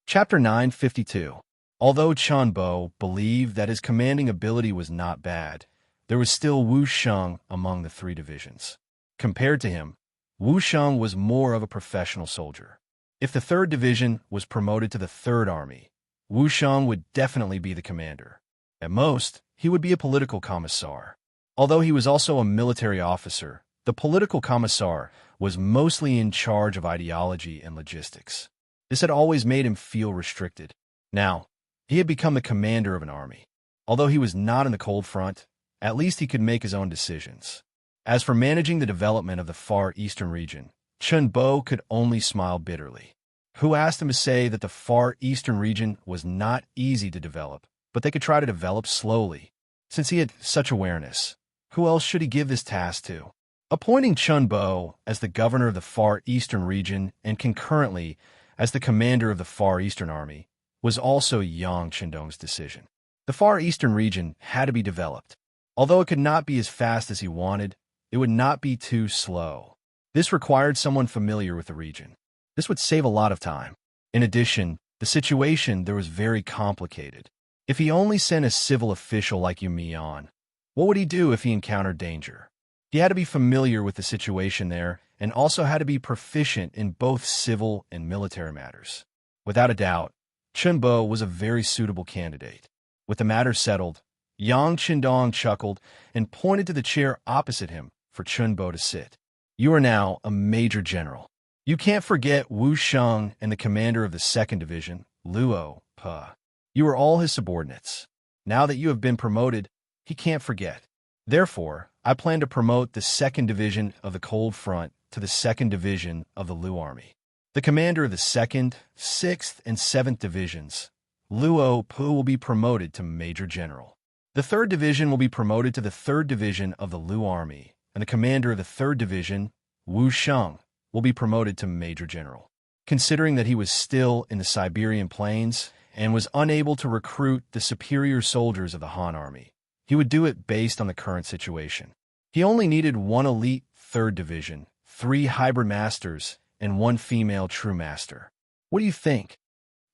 Chapter 952. Although Chun Bo believed that his commanding ability was not bad, there was still Wu Sheng among the 3 divisions. Compared to him, Wu Sheng was more of a professional soldier. If the 3rd Division was promoted to the 3rd Army, Wu Sheng would definitely be the commander. At most, he would be a political commissar. Although he was also a military officer, the political commissar was mostly in charge of ideology and logistics. This had always made him feel restricted. Now, he had become the commander of an army. Although he was not in the cold front, at least he could make his own decisions. As for managing the development of the Far Eastern region, Chun Bo could only smile bitterly. Who asked him to say that the Far Eastern region was not easy to develop, but they could try to develop slowly? Since he had such awareness, who else should he give this task to? Appointing Chun Bo as the governor of the Far Eastern region and concurrently as the commander of the Far Eastern Army was also Yang Shandong's decision. The Far Eastern region had to be developed. Although it could not be as fast as he wanted, it would not be too slow. This required someone familiar with the region. This would save a lot of time. In addition, the situation there was very complicated. If he only sent a civil official like Yu Mian, what would he do if he encountered danger? He had to be familiar with the situation there and also had to be proficient in both civil and military matters. Without a doubt, Chun Bo was a very suitable candidate. With the matter settled, Yang Shandong chuckled and pointed to the chair opposite him for Chun Bo to sit. You are now a major general. You can't forget Wu Sheng and the commander of the 2nd Division, Luo Pa. You are all his subordinates. Now that you have been promoted, he can't forget. Therefore, I plan to promote the 2nd Division of the Cold Front to the 2nd Division of the Lu Army. The commander of the 2nd, 6th, and 7th Divisions, Luo Pu, will be promoted to Major General. The 3rd Division will be promoted to the 3rd Division of the Lu Army, and the commander of the 3rd Division, Wu Sheng, will be promoted to Major General. Considering that he was still in the Siberian plains and was unable to recruit the superior soldiers of the Han Army, he would do it based on the current situation. He only needed 1 elite 3rd Division, 3 hybrid masters, and 1 female true master. What do you think?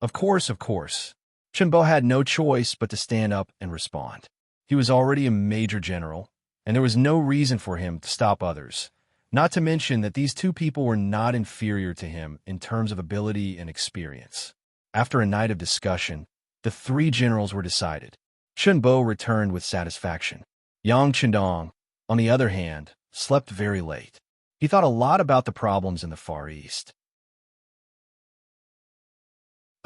Of course, of course. Chenbo had no choice but to stand up and respond. He was already a major general, and there was no reason for him to stop others, not to mention that these two people were not inferior to him in terms of ability and experience. After a night of discussion, the three generals were decided. Chenbo returned with satisfaction. Yang Chendong, on the other hand, slept very late. He thought a lot about the problems in the Far East.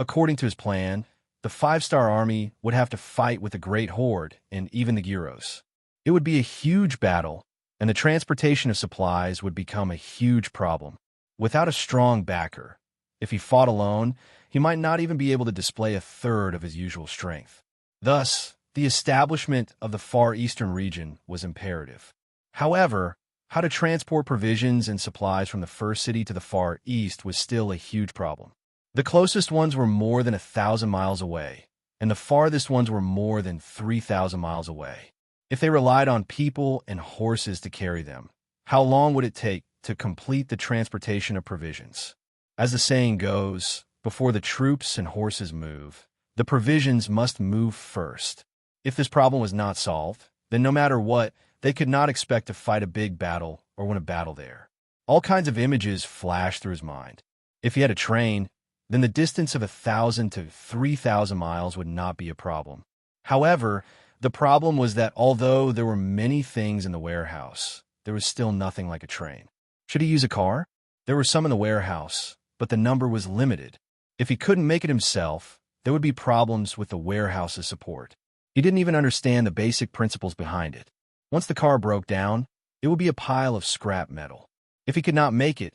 According to his plan, the five-star army would have to fight with the Great Horde and even the Gyros. It would be a huge battle, and the transportation of supplies would become a huge problem. Without a strong backer, if he fought alone, he might not even be able to display a third of his usual strength. Thus, the establishment of the Far Eastern region was imperative. However, how to transport provisions and supplies from the first city to the Far East was still a huge problem. The closest ones were more than 1,000 miles away, and the farthest ones were more than 3,000 miles away. If they relied on people and horses to carry them, how long would it take to complete the transportation of provisions? As the saying goes, before the troops and horses move, the provisions must move first. If this problem was not solved, then no matter what, they could not expect to fight a big battle or win a battle there. All kinds of images flashed through his mind. If he had a train, then the distance of 1,000 to 3,000 miles would not be a problem. However, the problem was that although there were many things in the warehouse, there was still nothing like a train. Should he use a car? There were some in the warehouse, but the number was limited. If he couldn't make it himself, there would be problems with the warehouse's support. He didn't even understand the basic principles behind it. Once the car broke down, it would be a pile of scrap metal. If he could not make it,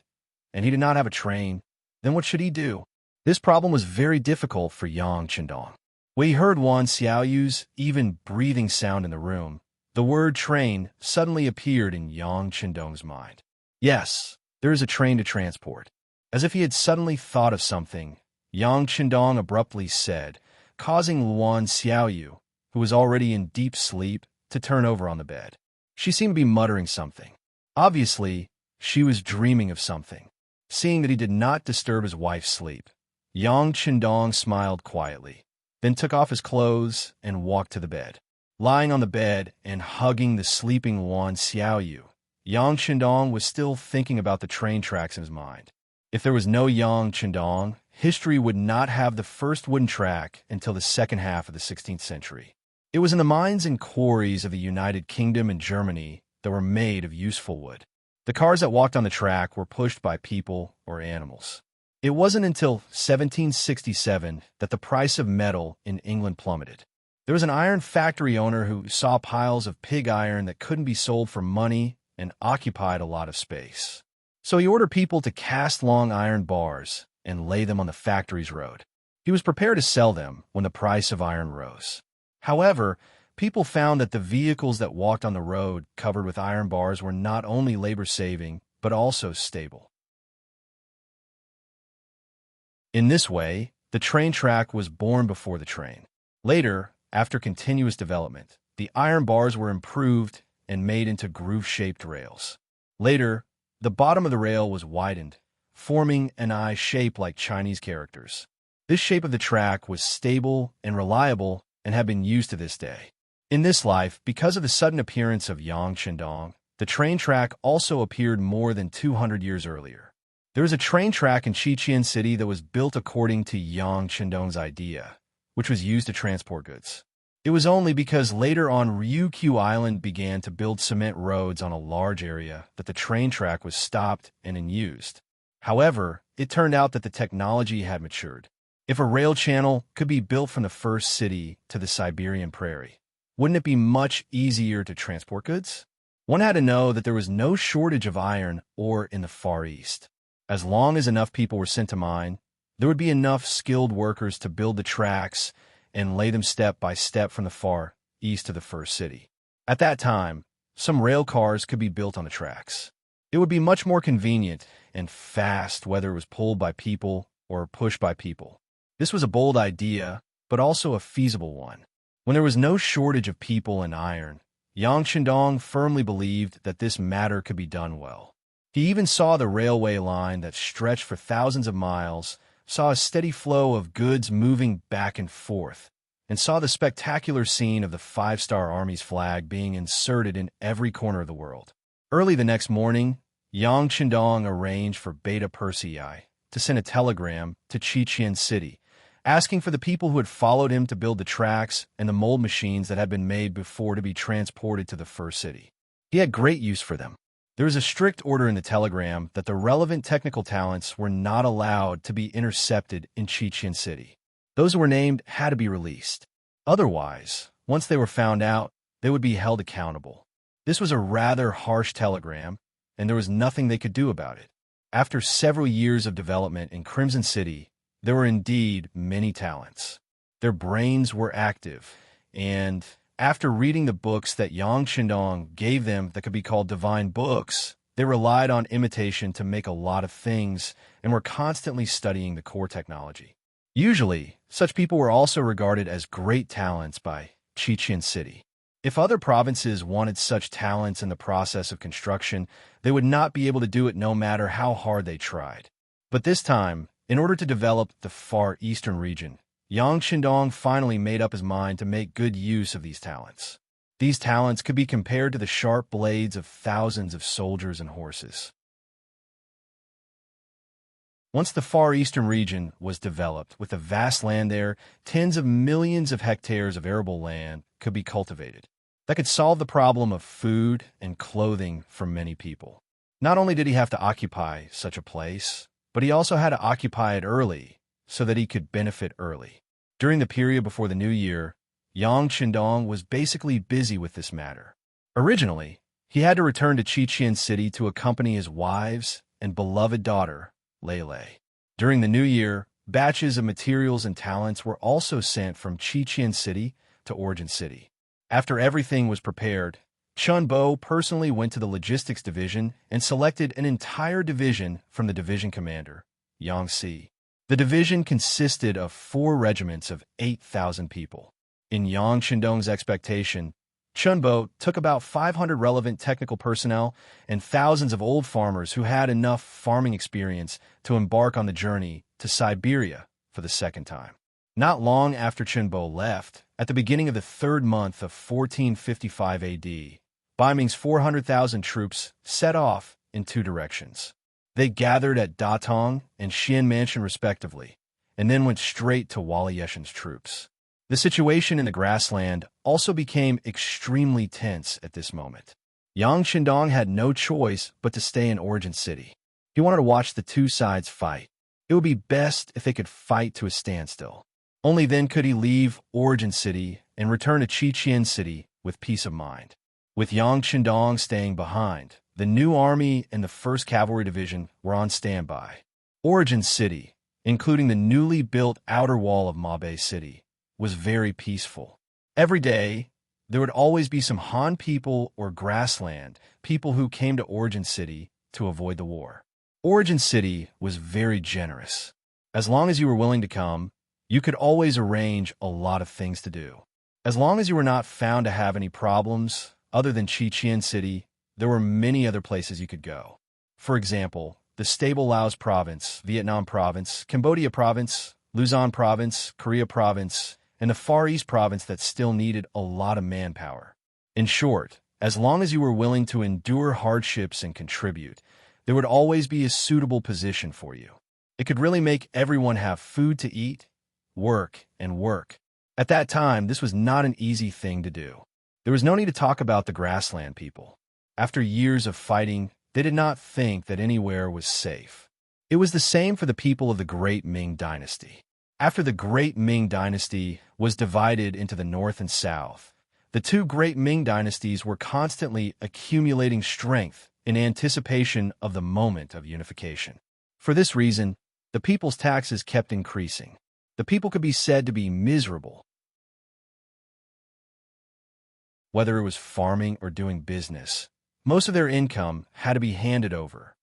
and he did not have a train, then what should he do? This problem was very difficult for Yang Chendong. When he heard Wan Xiaoyu's even breathing sound in the room, the word train suddenly appeared in Yang Chendong's mind. Yes, there is a train to transport. As if he had suddenly thought of something, Yang Chendong abruptly said, causing Wan Xiaoyu, who was already in deep sleep, to turn over on the bed. She seemed to be muttering something. Obviously, she was dreaming of something. Seeing that he did not disturb his wife's sleep, Yang Chendong smiled quietly, then took off his clothes and walked to the bed. Lying on the bed and hugging the sleeping Wan Xiaoyu, Yang Chendong was still thinking about the train tracks in his mind. If there was no Yang Chendong, history would not have the first wooden track until the second half of the 16th century. It was in the mines and quarries of the United Kingdom and Germany that were made of useful wood. The cars that walked on the track were pushed by people or animals. It wasn't until 1767 that the price of metal in England plummeted. There was an iron factory owner who saw piles of pig iron that couldn't be sold for money and occupied a lot of space. So he ordered people to cast long iron bars and lay them on the factory's road. He was prepared to sell them when the price of iron rose. However, people found that the vehicles that walked on the road covered with iron bars were not only labor-saving, but also stable. In this way, the train track was born before the train. Later, after continuous development, the iron bars were improved and made into groove-shaped rails. Later, the bottom of the rail was widened, forming an eye shape like Chinese characters. This shape of the track was stable and reliable and have been used to this day. In this life, because of the sudden appearance of Yang Chendong, the train track also appeared more than 200 years earlier. There is a train track in Xiqian City that was built according to Yang Chendong's idea, which was used to transport goods. It was only because later on Ryukyu Island began to build cement roads on a large area that the train track was stopped and unused. However, it turned out that the technology had matured. If a rail channel could be built from the first city to the Siberian prairie, wouldn't it be much easier to transport goods? One had to know that there was no shortage of iron ore in the Far East. As long as enough people were sent to mine, there would be enough skilled workers to build the tracks and lay them step by step from the Far East to the first city. At that time, some rail cars could be built on the tracks. It would be much more convenient and fast whether it was pulled by people or pushed by people. This was a bold idea, but also a feasible one. When there was no shortage of people and iron, Yang Chendong firmly believed that this matter could be done well. He even saw the railway line that stretched for thousands of miles saw a steady flow of goods moving back and forth, and saw the spectacular scene of the five-star army's flag being inserted in every corner of the world. Early the next morning, Yang Qindong arranged for Beta Persei to send a telegram to Qiqian City, asking for the people who had followed him to build the tracks and the mold machines that had been made before to be transported to the first city. He had great use for them. There was a strict order in the telegram that the relevant technical talents were not allowed to be intercepted in Qiqian City. Those who were named had to be released. Otherwise, once they were found out, they would be held accountable. This was a rather harsh telegram, and there was nothing they could do about it. After several years of development in Crimson City, there were indeed many talents. Their brains were active, and after reading the books that Yang Qindong gave them that could be called divine books, they relied on imitation to make a lot of things and were constantly studying the core technology. Usually, such people were also regarded as great talents by Qiqian City. If other provinces wanted such talents in the process of construction, they would not be able to do it no matter how hard they tried. But this time, in order to develop the Far Eastern region, Yang Qindong finally made up his mind to make good use of these talents. These talents could be compared to the sharp blades of thousands of soldiers and horses. Once the Far Eastern region was developed, with a vast land there, tens of millions of hectares of arable land could be cultivated. That could solve the problem of food and clothing for many people. Not only did he have to occupy such a place, but he also had to occupy it early so that he could benefit early. During the period before the new year, Yang Qindong was basically busy with this matter. Originally, he had to return to Qiqian City to accompany his wives and beloved daughter, Lele. During the new year, batches of materials and talents were also sent from Qiqian City to Origin City. After everything was prepared, Chun Bo personally went to the logistics division and selected an entire division from the division commander, Yang Si. The division consisted of 4 regiments of 8,000 people. In Yang Qindong's expectation, Chun Bo took about 500 relevant technical personnel and thousands of old farmers who had enough farming experience to embark on the journey to Siberia for the second time. Not long after Chun Bo left, at the beginning of the 3rd month of 1455 AD, Baiming's 400,000 troops set off in 2 directions. They gathered at Datong and Xian Mansion respectively, and then went straight to Wali Yeshin's troops. The situation in the grassland also became extremely tense at this moment. Yang Qindong had no choice but to stay in Origin City. He wanted to watch the 2 sides fight. It would be best if they could fight to a standstill. Only then could he leave Origin City and return to Qiqian City with peace of mind. With Yang Qindong staying behind, the new army and the 1st Cavalry Division were on standby. Origin City, including the newly built outer wall of Mabe City, was very peaceful. Every day, there would always be some Han people or grassland people who came to Origin City to avoid the war. Origin City was very generous. As long as you were willing to come, you could always arrange a lot of things to do. As long as you were not found to have any problems other than Qiqian City, there were many other places you could go. For example, the stable Laos Province, Vietnam Province, Cambodia Province, Luzon Province, Korea Province, and the Far East Province that still needed a lot of manpower. In short, as long as you were willing to endure hardships and contribute, there would always be a suitable position for you. It could really make everyone have food to eat, work, and work. At that time, this was not an easy thing to do. There was no need to talk about the grassland people. After years of fighting, they did not think that anywhere was safe. It was the same for the people of the Great Ming Dynasty. After the Great Ming Dynasty was divided into the North and South, the 2 Great Ming Dynasties were constantly accumulating strength in anticipation of the moment of unification. For this reason, the people's taxes kept increasing. The people could be said to be miserable. Whether it was farming or doing business, most of their income had to be handed over.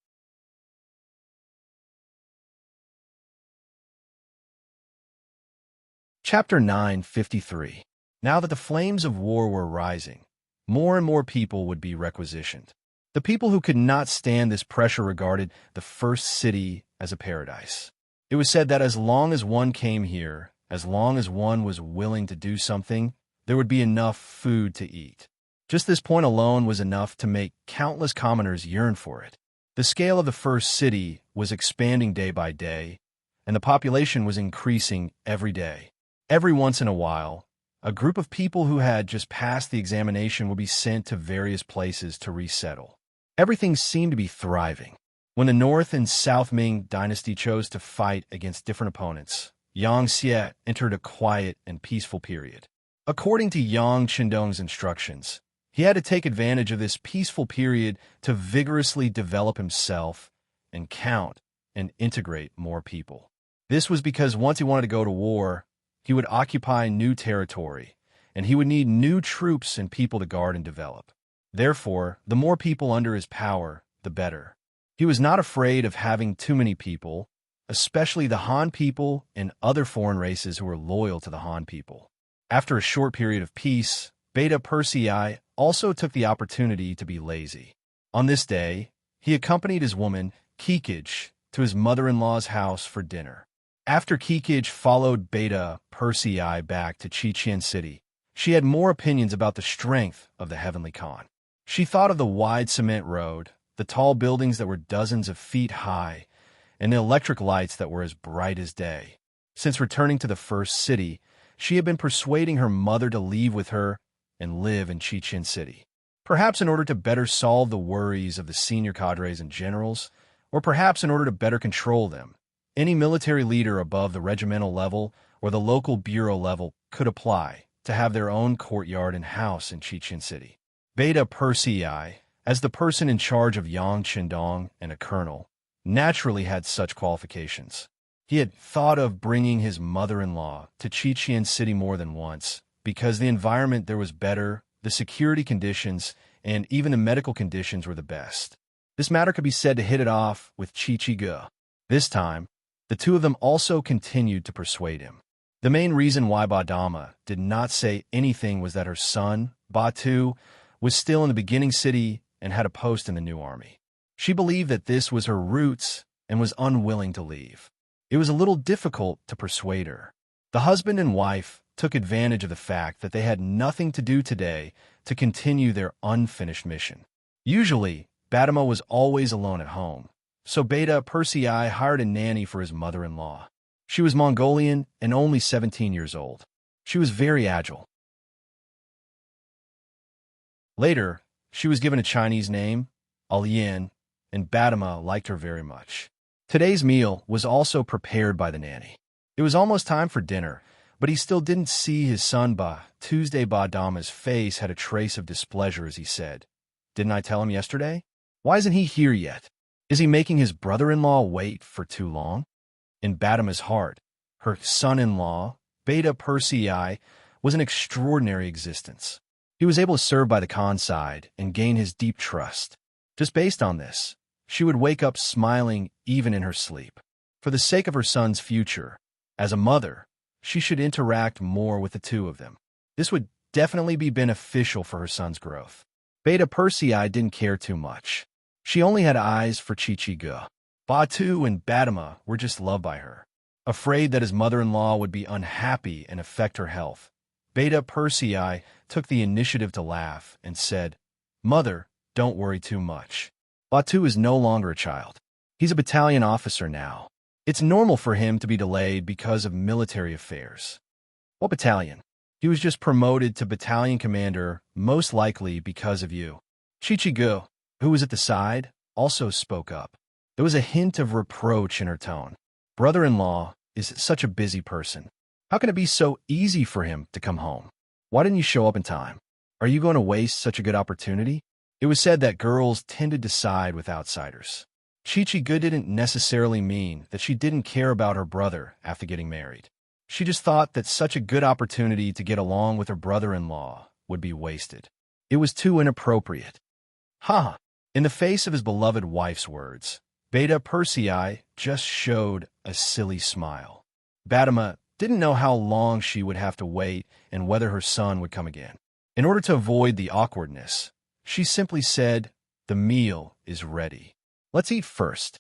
Chapter 953. Now that the flames of war were rising, more and more people would be requisitioned. The people who could not stand this pressure regarded the first city as a paradise. It was said that as long as one came here, as long as one was willing to do something, there would be enough food to eat. Just this point alone was enough to make countless commoners yearn for it. The scale of the first city was expanding day by day, and the population was increasing every day. Every once in a while, a group of people who had just passed the examination would be sent to various places to resettle. Everything seemed to be thriving. When the North and South Ming dynasty chose to fight against different opponents, Yang Xie entered a quiet and peaceful period. According to Yang Qindong's instructions, he had to take advantage of this peaceful period to vigorously develop himself and count and integrate more people. This was because once he wanted to go to war, he would occupy new territory, and he would need new troops and people to guard and develop. Therefore, the more people under his power, the better. He was not afraid of having too many people, especially the Han people and other foreign races who were loyal to the Han people. After a short period of peace, Beta Persei also took the opportunity to be lazy. On this day, he accompanied his woman, Kikij, to his mother-in-law's house for dinner. After Kikij followed Beta Persei back to Qiqian City, she had more opinions about the strength of the Heavenly Khan. She thought of the wide cement road, the tall buildings that were dozens of feet high, and the electric lights that were as bright as day. Since returning to the first city, she had been persuading her mother to leave with her and live in Qiqian City. Perhaps in order to better solve the worries of the senior cadres and generals, or perhaps in order to better control them. Any military leader above the regimental level or the local bureau level could apply to have their own courtyard and house in Qiqian City. Beta Persei, as the person in charge of Yang Qindong and a colonel, naturally had such qualifications. He had thought of bringing his mother-in-law to Qiqian City more than once, because the environment there was better, the security conditions, and even the medical conditions were the best. This matter could be said to hit it off with Qiqige. This time, the two of them also continued to persuade him. The main reason why Badama did not say anything was that her son, Batu, was still in the beginning city and had a post in the new army. She believed that this was her roots and was unwilling to leave. It was a little difficult to persuade her. The husband and wife took advantage of the fact that they had nothing to do today to continue their unfinished mission. Usually, Badama was always alone at home, so Beta Persei hired a nanny for his mother-in-law. She was Mongolian and only 17 years old. She was very agile. Later, she was given a Chinese name, Alian, and Badama liked her very much. Today's meal was also prepared by the nanny. It was almost time for dinner, but he still didn't see his son Tuesday. Badama's face had a trace of displeasure as he said, "Didn't I tell him yesterday? Why isn't he here yet? Is he making his brother-in-law wait for too long?" In Badama's heart, her son-in-law, Beta Persei, was an extraordinary existence. He was able to serve by the Khan's side and gain his deep trust. Just based on this, she would wake up smiling even in her sleep. For the sake of her son's future, as a mother, she should interact more with the two of them. This would definitely be beneficial for her son's growth. Beta Persei didn't care too much. She only had eyes for Qiqige. Batu and Badama were just loved by her. Afraid that his mother-in-law would be unhappy and affect her health, Beta Persei took the initiative to laugh and said, "Mother, don't worry too much. Batu is no longer a child. He's a battalion officer now. It's normal for him to be delayed because of military affairs." "What battalion?" "He was just promoted to battalion commander, most likely because of you." Qiqige, who was at the side, also spoke up. There was a hint of reproach in her tone. "Brother-in-law is such a busy person. How can it be so easy for him to come home? Why didn't you show up in time? Are you going to waste such a good opportunity?" It was said that girls tended to side with outsiders. Qiqige didn't necessarily mean that she didn't care about her brother after getting married. She just thought that such a good opportunity to get along with her brother-in-law would be wasted. It was too inappropriate. Ha! In the face of his beloved wife's words, Beta Persei just showed a silly smile. Badama didn't know how long she would have to wait and whether her son would come again. In order to avoid the awkwardness, she simply said, "The meal is ready. Let's eat first."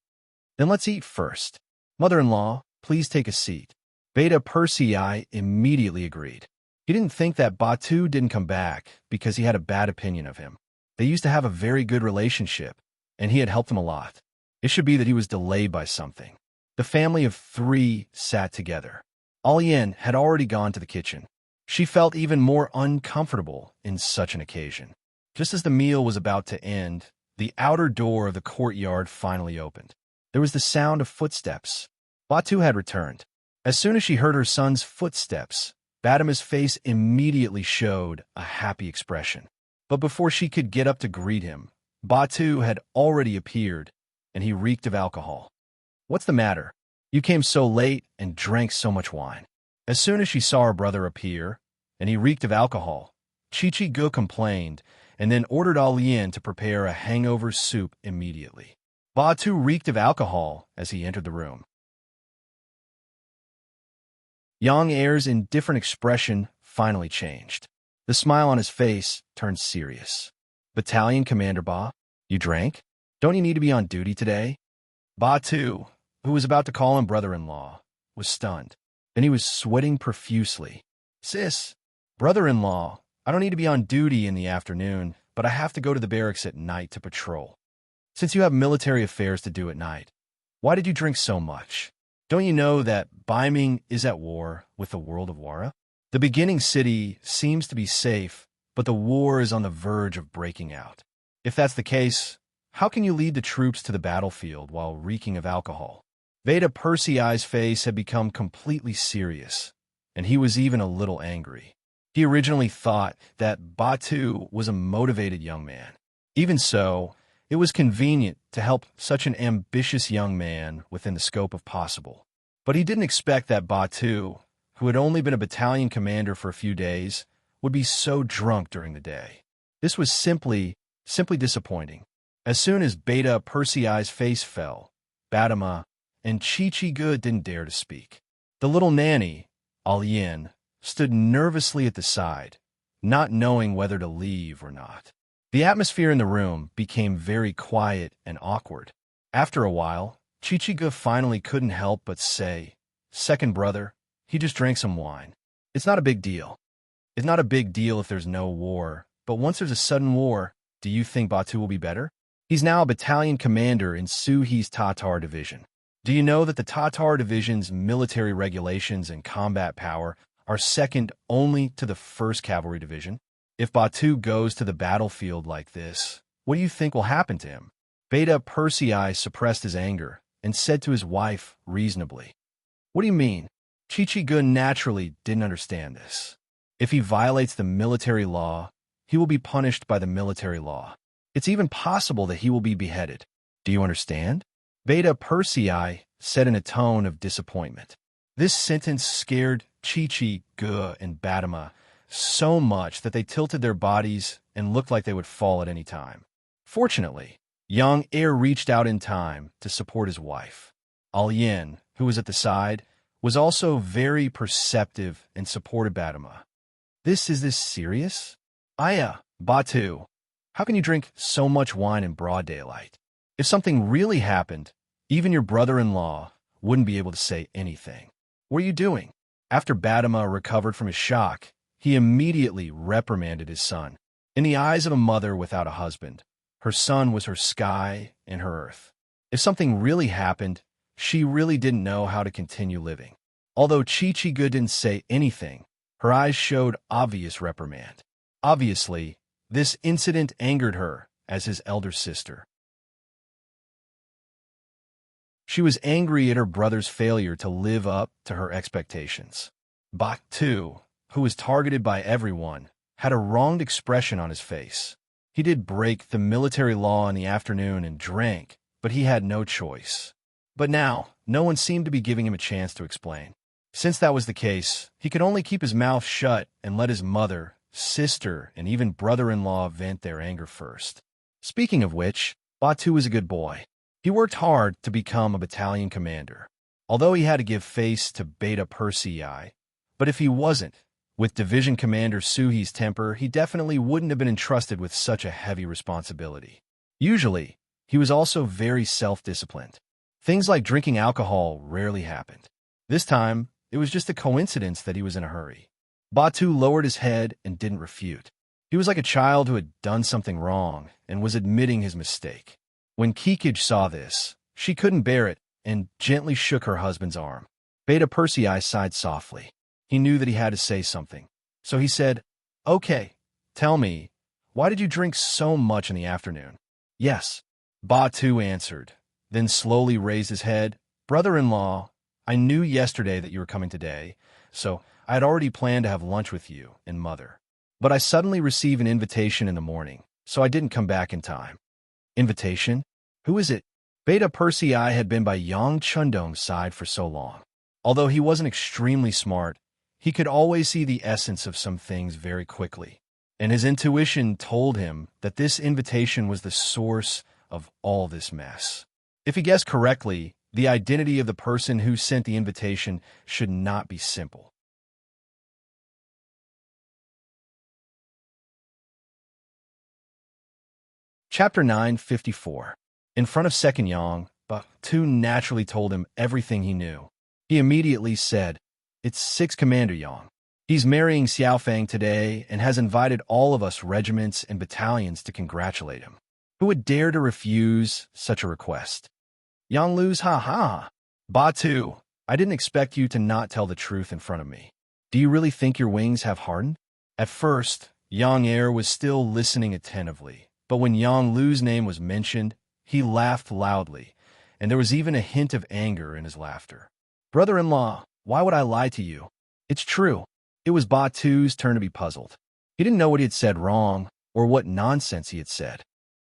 "Then let's eat first." "Mother-in-law, please take a seat. Beta Persei immediately agreed. He didn't think that Batu didn't come back because he had a bad opinion of him. They used to have a very good relationship, and he had helped him a lot. It should be that he was delayed by something. The family of 3 sat together. Alian had already gone to the kitchen. She felt even more uncomfortable in such an occasion. Just as the meal was about to end, the outer door of the courtyard finally opened. There was the sound of footsteps. Batu had returned. As soon as she heard her son's footsteps, Batima's face immediately showed a happy expression. But before she could get up to greet him, Batu had already appeared, and he reeked of alcohol. "What's the matter? You came so late and drank so much wine." As soon as she saw her brother appear, and he reeked of alcohol, Chi-Chi-Gu complained and then ordered Alian to prepare a hangover soup immediately. Batu reeked of alcohol as he entered the room. Yang Air's indifferent expression finally changed. The smile on his face turned serious. "Battalion Commander Ba, you drank? Don't you need to be on duty today?" Batu, who was about to call him brother-in-law, was stunned. Then he was sweating profusely. "Sis, brother-in-law, I don't need to be on duty in the afternoon, but I have to go to the barracks at night to patrol. Since you have military affairs to do at night, why did you drink so much? Don't you know that Baiming is at war with the world of Wara? The beginning city seems to be safe, but the war is on the verge of breaking out. If that's the case, how can you lead the troops to the battlefield while reeking of alcohol?" Beta Persei's face had become completely serious, and he was even a little angry. He originally thought that Batu was a motivated young man. Even so, it was convenient to help such an ambitious young man within the scope of possible. But he didn't expect that Batu, who had only been a battalion commander for a few days, would be so drunk during the day. This was simply disappointing. As soon as Beta Persei's face fell, Batima and Chi-Chi-Gu didn't dare to speak. The little nanny, Alian, stood nervously at the side, not knowing whether to leave or not. The atmosphere in the room became very quiet and awkward. After a while, Chi-Chi-Gu finally couldn't help but say, "Second brother, he just drank some wine. It's not a big deal. It's not a big deal if there's no war, but once there's a sudden war, do you think Batu will be better? He's now a battalion commander in Suhi's Tatar division. Do you know that the Tatar division's military regulations and combat power are second only to the 1st Cavalry Division? If Batu goes to the battlefield like this, what do you think will happen to him?" Beta Persei suppressed his anger and said to his wife reasonably, "What do you mean?" Chi-Chi-Gu naturally didn't understand this. If he violates the military law, he will be punished by the military law. It's even possible that he will be beheaded. Do you understand? Beta Persei said in a tone of disappointment. This sentence scared Chi-Chi-Gu and Batima so much that they tilted their bodies and looked like they would fall at any time. Fortunately, Yang Air reached out in time to support his wife. Alian, who was at the side, was also very perceptive and supported Batima. Is this serious? Aya, Batu, how can you drink so much wine in broad daylight? If something really happened, even your brother-in-law wouldn't be able to say anything. What are you doing? After Batima recovered from his shock, he immediately reprimanded his son. In the eyes of a mother without a husband, her son was her sky and her earth. If something really happened, she really didn't know how to continue living. Although Chi-Chi-Gu didn't say anything, her eyes showed obvious reprimand. Obviously, this incident angered her as his elder sister. She was angry at her brother's failure to live up to her expectations. Batu, who was targeted by everyone, had a wronged expression on his face. He did break the military law in the afternoon and drank, but he had no choice. But now, no one seemed to be giving him a chance to explain. Since that was the case, he could only keep his mouth shut and let his mother, sister, and even brother-in-law vent their anger first. Speaking of which, Batu was a good boy. He worked hard to become a battalion commander, although he had to give face to Beta Persei. But if he wasn't, with Division Commander Suhi's temper, he definitely wouldn't have been entrusted with such a heavy responsibility. Usually, he was also very self-disciplined. Things like drinking alcohol rarely happened. This time, it was just a coincidence that he was in a hurry. Batu lowered his head and didn't refute. He was like a child who had done something wrong and was admitting his mistake. When Kikij saw this, she couldn't bear it and gently shook her husband's arm. Beta Persei sighed softly. He knew that he had to say something. So he said, "Okay, tell me, why did you drink so much in the afternoon?" "Yes," Batu answered, then slowly raised his head. "Brother-in-law, I knew yesterday that you were coming today, so I had already planned to have lunch with you and Mother. But I suddenly received an invitation in the morning, so I didn't come back in time." "Invitation? Who is it?" Beta Persei had been by Yang Chundong's side for so long. Although he wasn't extremely smart, he could always see the essence of some things very quickly, and his intuition told him that this invitation was the source of all this mess. If he guessed correctly, the identity of the person who sent the invitation should not be simple. Chapter 954. In front of Second Yang, Batu naturally told him everything he knew. He immediately said, "It's Sixth Commander Yang. He's marrying Xiaofang today and has invited all of us regiments and battalions to congratulate him. Who would dare to refuse such a request?" Yang Lu's ha-ha. "Batu, I didn't expect you to not tell the truth in front of me. Do you really think your wings have hardened?" At first, Yang Er was still listening attentively, but when Yang Lu's name was mentioned, he laughed loudly, and there was even a hint of anger in his laughter. "Brother-in-law, why would I lie to you? It's true." It was Batu's turn to be puzzled. He didn't know what he had said wrong or what nonsense he had said.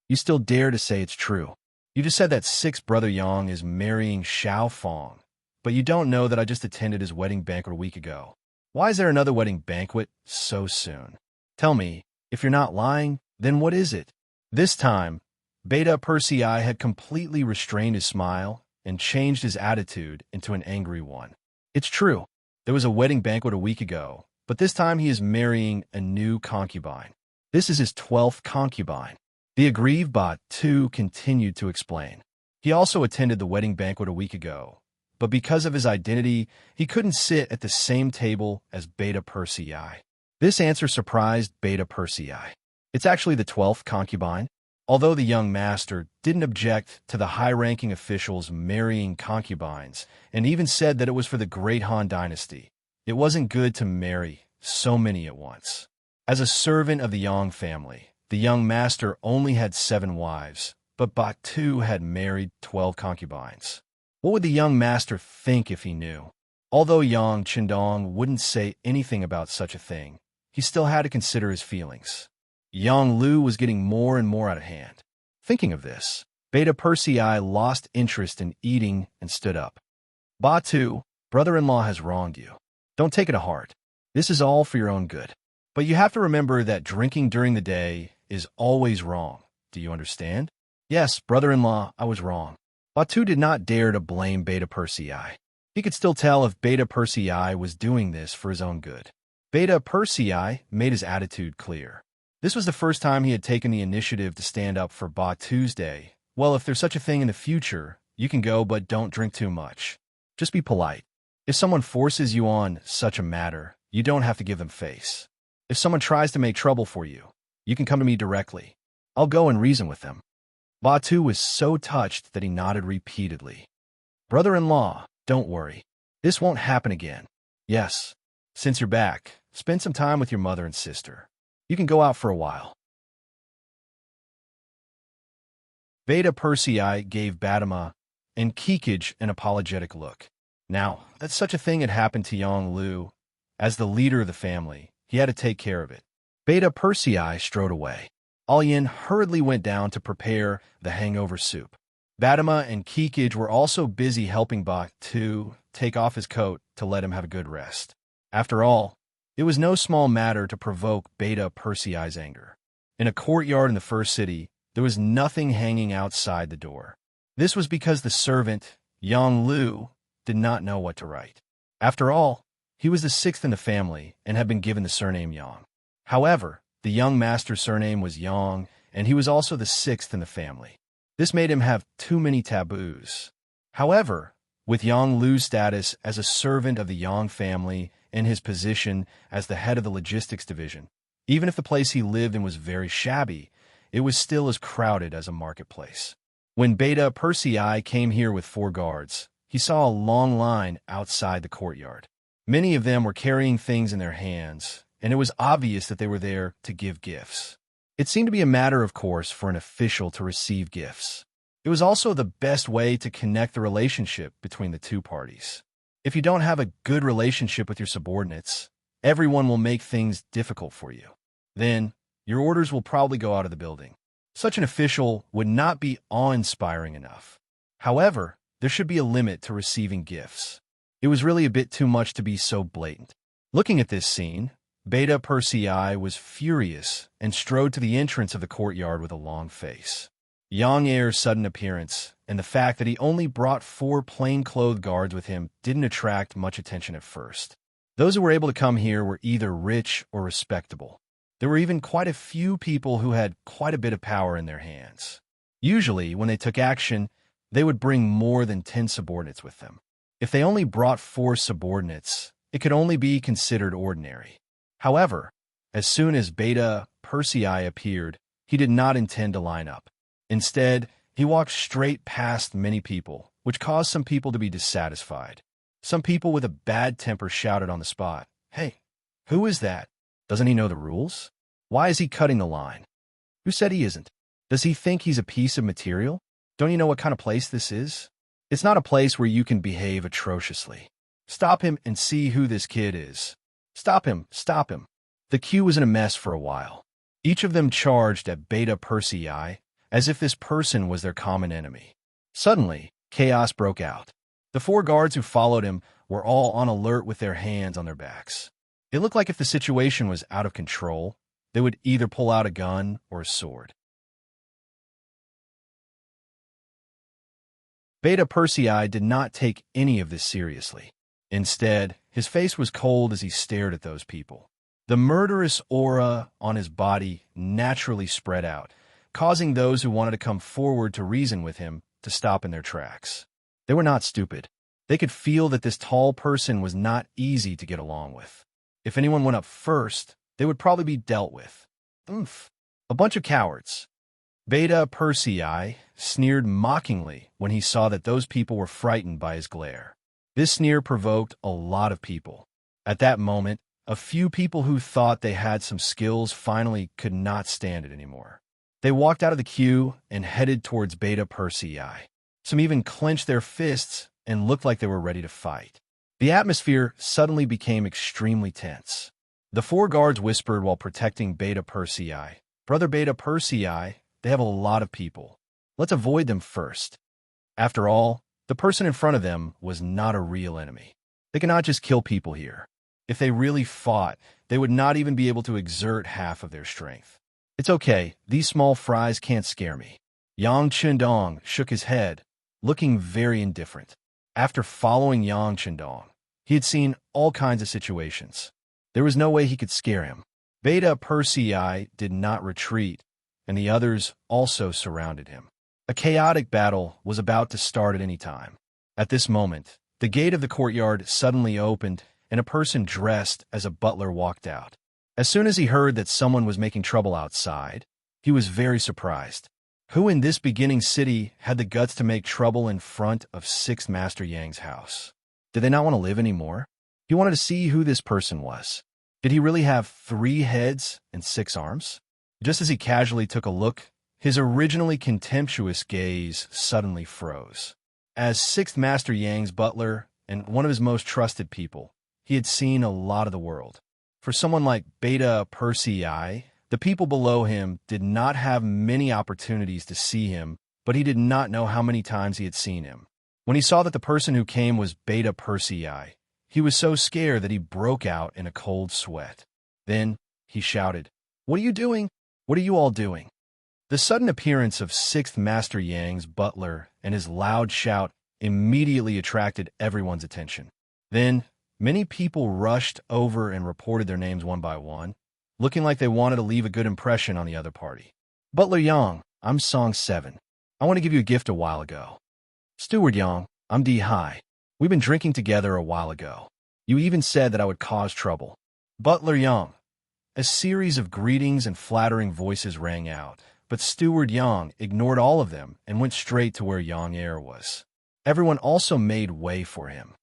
"You still dare to say it's true? You just said that Sixth Brother Yang is marrying Xiaofang, but you don't know that I just attended his wedding banquet a week ago. Why is there another wedding banquet so soon? Tell me, if you're not lying, then what is it?" This time, Beta Persei had completely restrained his smile and changed his attitude into an angry one. "It's true. There was a wedding banquet a week ago, but this time he is marrying a new concubine. This is his 12th concubine." The aggrieved Batu continued to explain. He also attended the wedding banquet a week ago, but because of his identity, he couldn't sit at the same table as Beta Persei. This answer surprised Beta Persei. "It's actually the 12th concubine." Although the young master didn't object to the high-ranking officials marrying concubines and even said that it was for the Great Han Dynasty, it wasn't good to marry so many at once. As a servant of the Yang family, the young master only had 7 wives, but Batu had married 12 concubines. What would the young master think if he knew? Although Yang Chundong wouldn't say anything about such a thing, he still had to consider his feelings. Yang Lu was getting more and more out of hand. Thinking of this, Beta Persei lost interest in eating and stood up. "Batu, brother-in-law has wronged you. Don't take it to heart. This is all for your own good. But you have to remember that drinking during the day is always wrong. Do you understand?" "Yes, brother-in-law, I was wrong." Batu did not dare to blame Beta Persei. He could still tell if Beta Persei was doing this for his own good. Beta Persei made his attitude clear. This was the first time he had taken the initiative to stand up for Batu's day. "Well, if there's such a thing in the future, you can go, but don't drink too much. Just be polite. If someone forces you on such a matter, you don't have to give them face. If someone tries to make trouble for you, you can come to me directly. I'll go and reason with them." Batu was so touched that he nodded repeatedly. "Brother-in-law, don't worry. This won't happen again. Yes, since you're back, spend some time with your mother and sister. You can go out for a while." Beta Persei gave Batama and Kikij an apologetic look. Now, that such a thing had happened to Yang Lu, as the leader of the family, he had to take care of it. Beta Persei strode away. Alyin hurriedly went down to prepare the hangover soup. Batama and Kikij were also busy helping Batu take off his coat to let him have a good rest. After all, it was no small matter to provoke Beta Persei's anger. In a courtyard in the first city, there was nothing hanging outside the door. This was because the servant, Yang Lu, did not know what to write. After all, he was the 6th in the family and had been given the surname Yang. However, the young master's surname was Yang, and he was also the 6th in the family. This made him have too many taboos. However, With Yang Lu's status as a servant of the Yang family and his position as the head of the logistics division, even if the place he lived in was very shabby, it was still as crowded as a marketplace. When Beta Persei came here with 4 guards, he saw a long line outside the courtyard. Many of them were carrying things in their hands, and it was obvious that they were there to give gifts. It seemed to be a matter of course for an official to receive gifts. It was also the best way to connect the relationship between the two parties. If you don't have a good relationship with your subordinates, everyone will make things difficult for you. Then, your orders will probably go out of the building. Such an official would not be awe-inspiring enough. However, there should be a limit to receiving gifts. It was really a bit too much to be so blatant. Looking at this scene, Beta Persei was furious and strode to the entrance of the courtyard with a long face. Yang Er's sudden appearance and the fact that he only brought 4 plain-clothed guards with him didn't attract much attention at first. Those who were able to come here were either rich or respectable. There were even quite a few people who had quite a bit of power in their hands. Usually, when they took action, they would bring more than 10 subordinates with them. If they only brought 4 subordinates, it could only be considered ordinary. However, as soon as Beta Persei appeared, he did not intend to line up. Instead, he walked straight past many people, which caused some people to be dissatisfied. Some people with a bad temper shouted on the spot, "Hey, who is that? Doesn't he know the rules? Why is he cutting the line? Who said he isn't? Does he think he's a piece of material? Don't you know what kind of place this is? It's not a place where you can behave atrociously. Stop him and see who this kid is. Stop him, stop him." The queue was in a mess for a while. Each of them charged at Beta Persei as if this person was their common enemy. Suddenly, chaos broke out. The 4 guards who followed him were all on alert with their hands on their backs. It looked like if the situation was out of control, they would either pull out a gun or a sword. Beta Persei did not take any of this seriously. Instead, his face was cold as he stared at those people. The murderous aura on his body naturally spread out, causing those who wanted to come forward to reason with him to stop in their tracks. They were not stupid. They could feel that this tall person was not easy to get along with. If anyone went up first, they would probably be dealt with. Oomph. A bunch of cowards. Beta Persei sneered mockingly when he saw that those people were frightened by his glare. This sneer provoked a lot of people. At that moment, a few people who thought they had some skills finally could not stand it anymore. They walked out of the queue and headed towards Beta Persei. Some even clenched their fists and looked like they were ready to fight. The atmosphere suddenly became extremely tense. The 4 guards whispered while protecting Beta Persei. "Brother Beta Persei, they have a lot of people. Let's avoid them first." After all, the person in front of them was not a real enemy. They cannot just kill people here. If they really fought, they would not even be able to exert half of their strength. "It's okay, these small fries can't scare me." Yang Chendong shook his head, looking very indifferent. After following Yang Chendong, he had seen all kinds of situations. There was no way he could scare him. Beta Persei did not retreat, and the others also surrounded him. A chaotic battle was about to start at any time. At this moment, the gate of the courtyard suddenly opened, and a person dressed as a butler walked out. As soon as he heard that someone was making trouble outside, he was very surprised. Who in this beginning city had the guts to make trouble in front of 6th Master Yang's house? Did they not want to live anymore? He wanted to see who this person was. Did he really have 3 heads and 6 arms? Just as he casually took a look, his originally contemptuous gaze suddenly froze. As 6th Master Yang's butler and one of his most trusted people, he had seen a lot of the world. For someone like Beta Persei, the people below him did not have many opportunities to see him, but he did not know how many times he had seen him. When he saw that the person who came was Beta Persei, he was so scared that he broke out in a cold sweat. Then he shouted, "What are you doing? What are you all doing?" The sudden appearance of 6th Master Yang's butler and his loud shout immediately attracted everyone's attention. Then, many people rushed over and reported their names one by one, looking like they wanted to leave a good impression on the other party. "Butler Yang, I'm Song 7. I want to give you a gift a while ago." "Steward Yang, I'm D Hai. We've been drinking together a while ago. You even said that I would cause trouble. Butler Yang. A series of greetings and flattering voices rang out, but Steward Yang ignored all of them and went straight to where Yang Air was. Everyone also made way for him.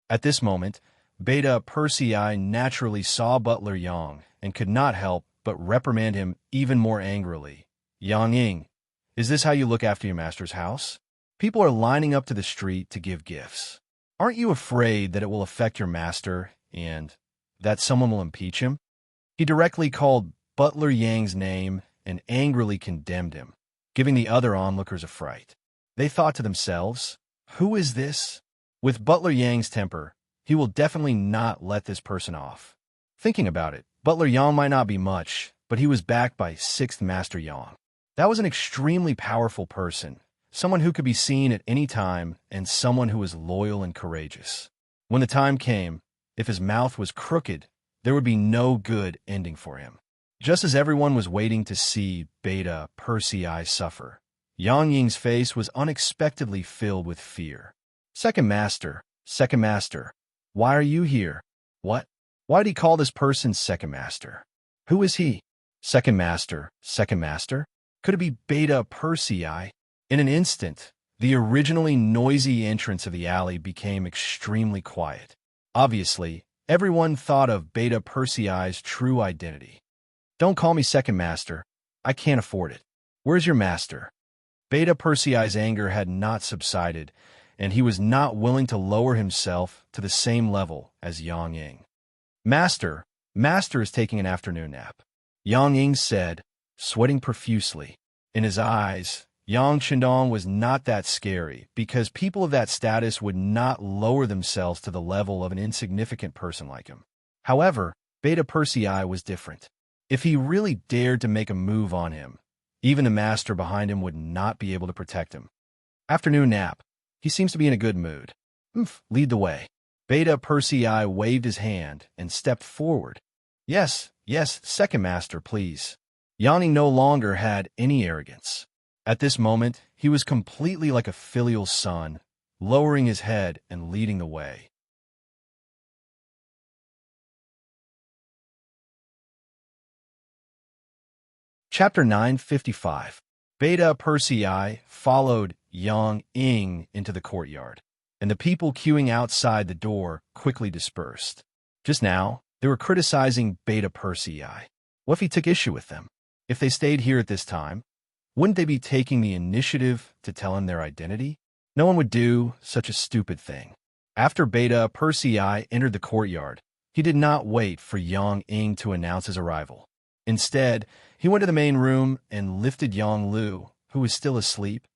At this moment, Beta Persei naturally saw Butler Yang and could not help but reprimand him even more angrily. Yang Ying, is this how you look after your master's house? People are lining up to the street to give gifts. Aren't you afraid that it will affect your master and that someone will impeach him? He directly called Butler Yang's name and angrily condemned him, giving the other onlookers a fright. They thought to themselves, who is this? With Butler Yang's temper, he will definitely not let this person off. Thinking about it, Butler Yang might not be much, but he was backed by 6th Master Yang. That was an extremely powerful person, someone who could be seen at any time and someone who was loyal and courageous. When the time came, if his mouth was crooked, there would be no good ending for him. Just as everyone was waiting to see Beta Persei suffer, Yang Ying's face was unexpectedly filled with fear. Second Master, why are you here? What? Why did he call this person Second Master? Who is he? Second Master? Could it be Beta Persei? In an instant, the originally noisy entrance of the alley became extremely quiet. Obviously, everyone thought of Beta Persei's true identity. Don't call me Second Master. I can't afford it. Where's your master? Beta Persei's anger had not subsided, and he was not willing to lower himself to the same level as Yang Ying. Master is taking an afternoon nap, Yang Ying said, sweating profusely. In his eyes, Yang Chendong was not that scary because people of that status would not lower themselves to the level of an insignificant person like him. However, Beta Persei was different. If he really dared to make a move on him, even the master behind him would not be able to protect him. Afternoon nap. He seems to be in a good mood. Lead the way. Beta Persei waved his hand and stepped forward. Yes, Second Master, please. Yanni no longer had any arrogance. At this moment, he was completely like a filial son, lowering his head and leading the way. Chapter 955. Beta Persei followed Yang Ying into the courtyard, and the people queuing outside the door quickly dispersed. Just now, they were criticizing Beta Persei. What if he took issue with them? If they stayed here at this time, wouldn't they be taking the initiative to tell him their identity? No one would do such a stupid thing. After Beta Persei entered the courtyard, he did not wait for Yang Ying to announce his arrival. Instead, he went to the main room and lifted Yang Lu, who was still asleep,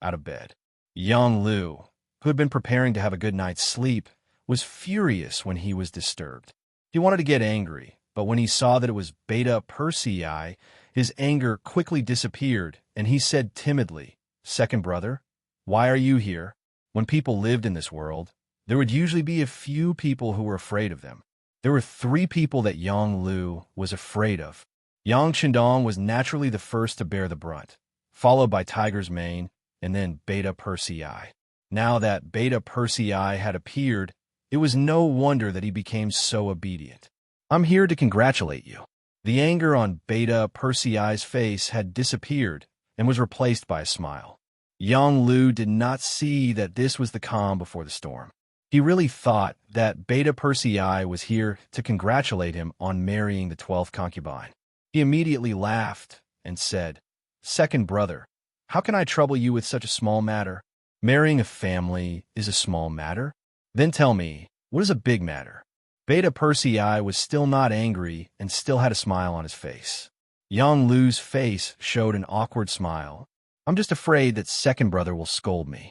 out of bed. Yang Lu, who had been preparing to have a good night's sleep, was furious when he was disturbed. He wanted to get angry, but when he saw that it was Beta Persei, his anger quickly disappeared, and he said timidly, Second brother, why are you here? When people lived in this world, there would usually be a few people who were afraid of them. There were 3 people that Yang Lu was afraid of. Yang Chendong was naturally the first to bear the brunt, followed by Tiger's Mane, and then Beta Persei. Now that Beta Persei had appeared, it was no wonder that he became so obedient. I'm here to congratulate you. The anger on Beta Persei's face had disappeared and was replaced by a smile. Yang Lu did not see that this was the calm before the storm. He really thought that Beta Persei was here to congratulate him on marrying the 12th concubine. He immediately laughed and said, Second brother, how can I trouble you with such a small matter? Marrying a family is a small matter? Then tell me, what is a big matter? Beta Persei was still not angry and still had a smile on his face. Yang Lu's face showed an awkward smile. I'm just afraid that Second brother will scold me.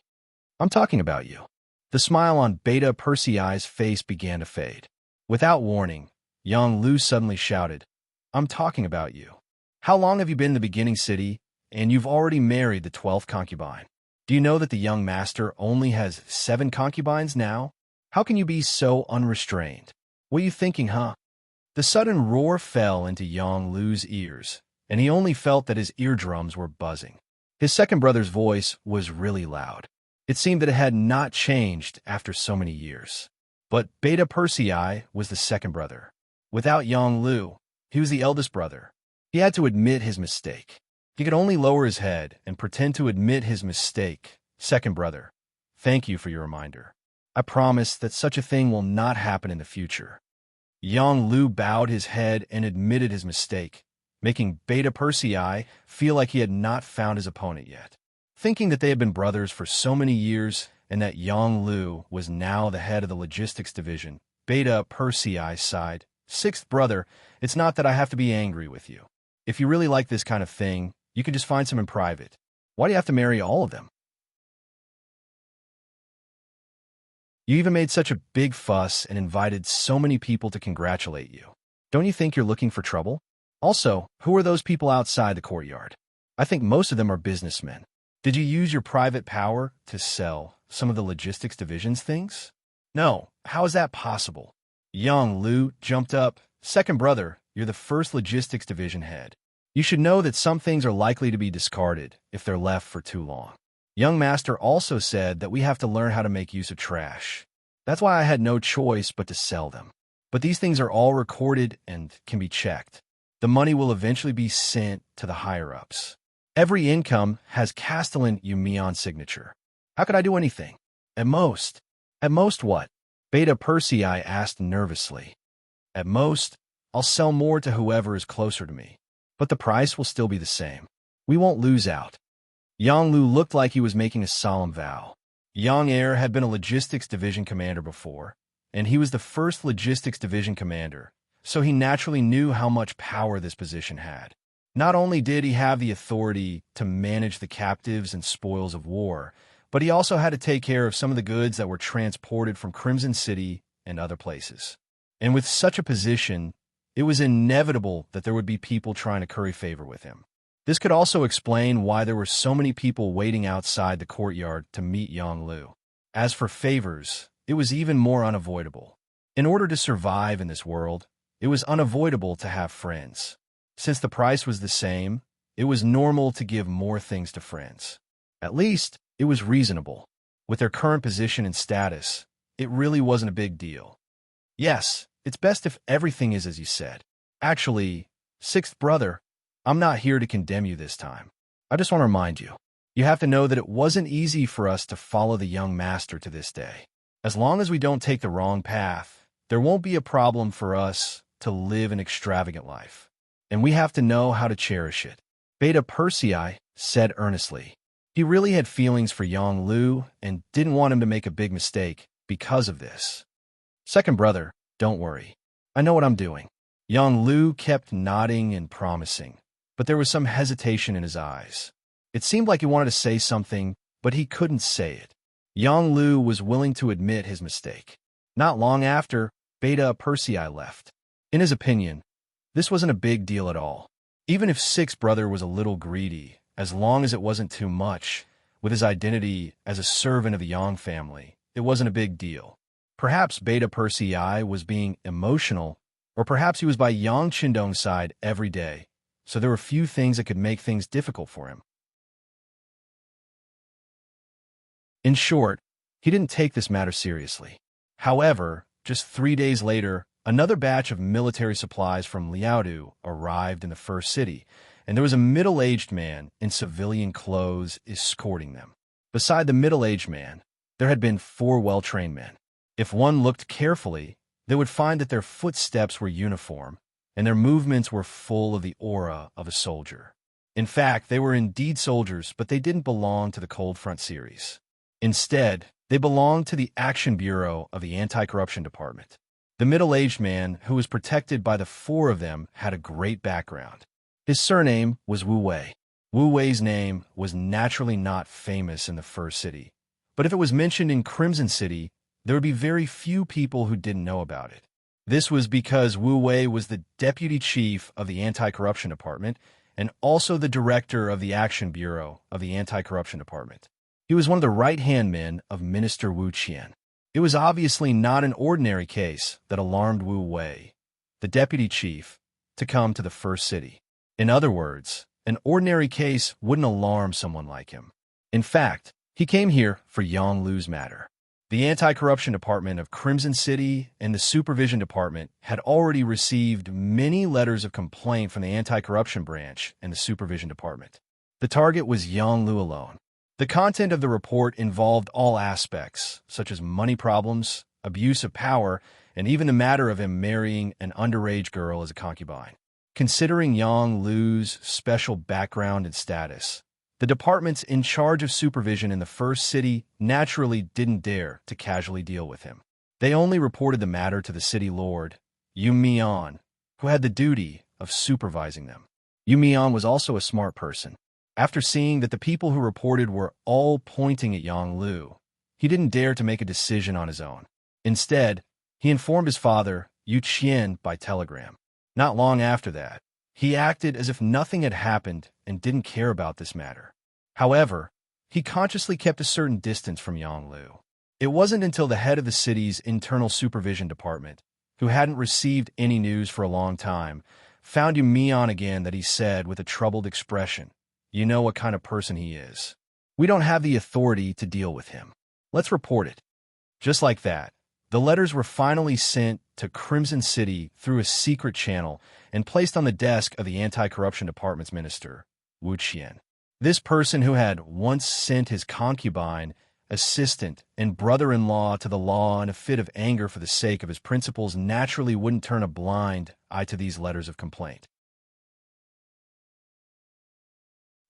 I'm talking about you. The smile on Beta Persei's face began to fade. Without warning, Yang Lu suddenly shouted, I'm talking about you. How long have you been in the beginning city, and you've already married the 12th concubine? Do you know that the young master only has 7 concubines now? How can you be so unrestrained? What are you thinking, huh? The sudden roar fell into Yang Lu's ears, and he only felt that his eardrums were buzzing. His second brother's voice was really loud. It seemed that it had not changed after so many years. But Beta Persei was the second brother. Without Yang Lu, he was the eldest brother. He had to admit his mistake. He could only lower his head and pretend to admit his mistake. Second brother, thank you for your reminder. I promise that such a thing will not happen in the future. Yang Lu bowed his head and admitted his mistake, making Beta Persei feel like he had not found his opponent yet. Thinking that they had been brothers for so many years and that Yang Lu was now the head of the logistics division, Beta Persei sighed. Sixth brother, it's not that I have to be angry with you. If you really like this kind of thing, you can just find some in private. Why do you have to marry all of them? You even made such a big fuss and invited so many people to congratulate you. Don't you think you're looking for trouble? Also, who are those people outside the courtyard? I think most of them are businessmen. Did you use your private power to sell some of the logistics division's things? No, how is that possible? Yang Lu jumped up. Second brother, you're the first logistics division head. You should know that some things are likely to be discarded if they're left for too long. Young Master also said that we have to learn how to make use of trash. That's why I had no choice but to sell them. But these things are all recorded and can be checked. The money will eventually be sent to the higher-ups. Every income has Castellan Yumian's signature. How could I do anything? At most what? Beta Persei asked nervously. At most, I'll sell more to whoever is closer to me. But the price will still be the same. We won't lose out. Yang Lu looked like he was making a solemn vow. Yang Er had been a logistics division commander before, and he was the first logistics division commander, so he naturally knew how much power this position had. Not only did he have the authority to manage the captives and spoils of war, but he also had to take care of some of the goods that were transported from Crimson City and other places. And with such a position, it was inevitable that there would be people trying to curry favor with him. This could also explain why there were so many people waiting outside the courtyard to meet Yang Lu. As for favors, it was even more unavoidable. In order to survive in this world, it was unavoidable to have friends. Since the price was the same, it was normal to give more things to friends. At least, it was reasonable. With their current position and status, it really wasn't a big deal. Yes, it's best if everything is as you said. Actually, sixth brother, I'm not here to condemn you this time. I just want to remind you. You have to know that it wasn't easy for us to follow the young master to this day. As long as we don't take the wrong path, there won't be a problem for us to live an extravagant life. And we have to know how to cherish it. Beta Persei said earnestly. He really had feelings for Yang Lu and didn't want him to make a big mistake because of this. Second brother, don't worry. I know what I'm doing. Yang Lu kept nodding and promising, but there was some hesitation in his eyes. It seemed like he wanted to say something, but he couldn't say it. Yang Lu was willing to admit his mistake. Not long after, Beta Persei left. In his opinion, this wasn't a big deal at all. Even if sixth brother was a little greedy, as long as it wasn't too much, with his identity as a servant of the Yang family, it wasn't a big deal. Perhaps Beta Persei was being emotional, or perhaps he was by Yang Qindong's side every day, so there were few things that could make things difficult for him. In short, he didn't take this matter seriously. However, just 3 days later, another batch of military supplies from Liaodu arrived in the first city, and there was a middle-aged man in civilian clothes escorting them. Beside the middle-aged man, there had been 4 well-trained men. If one looked carefully, they would find that their footsteps were uniform, and their movements were full of the aura of a soldier. In fact, they were indeed soldiers, but they didn't belong to the Cold Front series. Instead, they belonged to the Action Bureau of the Anti-Corruption Department. The middle-aged man, who was protected by the 4 of them, had a great background. His surname was Wu Wei. Wu Wei's name was naturally not famous in the First City, but if it was mentioned in Crimson City, there would be very few people who didn't know about it. This was because Wu Wei was the deputy chief of the Anti-Corruption Department and also the director of the Action Bureau of the Anti-Corruption Department. He was one of the right-hand men of Minister Wu Qian. It was obviously not an ordinary case that alarmed Wu Wei, the deputy chief, to come to the First City. In other words, An ordinary case wouldn't alarm someone like him. In fact, he came here for Yang Lu's matter. The Anti-Corruption Department of Crimson City and the Supervision Department had already received many letters of complaint from the Anti-Corruption Branch and the Supervision Department. The target was Yang Lu alone. The content of the report involved all aspects, such as money problems, abuse of power, and even the matter of him marrying an underage girl as a concubine. Considering Yang Lu's special background and status, the departments in charge of supervision in the first city naturally didn't dare to casually deal with him. They only reported the matter to the city lord, Yu Mian, who had the duty of supervising them. Yu Mian was also a smart person. After seeing that the people who reported were all pointing at Yang Lu, he didn't dare to make a decision on his own. Instead, he informed his father, Yu Qian, by telegram. Not long after that, he acted as if nothing had happened and didn't care about this matter. However, he consciously kept a certain distance from Yang Lu. It wasn't until the head of the city's internal supervision department, who hadn't received any news for a long time, found Yu Mian again that he said with a troubled expression, "You know what kind of person he is. We don't have the authority to deal with him. Let's report it." Just like that, the letters were finally sent to Crimson City through a secret channel and placed on the desk of the Anti-Corruption Department's minister, Wu Qian. This person who had once sent his concubine, assistant, and brother-in-law to the law in a fit of anger for the sake of his principles naturally wouldn't turn a blind eye to these letters of complaint.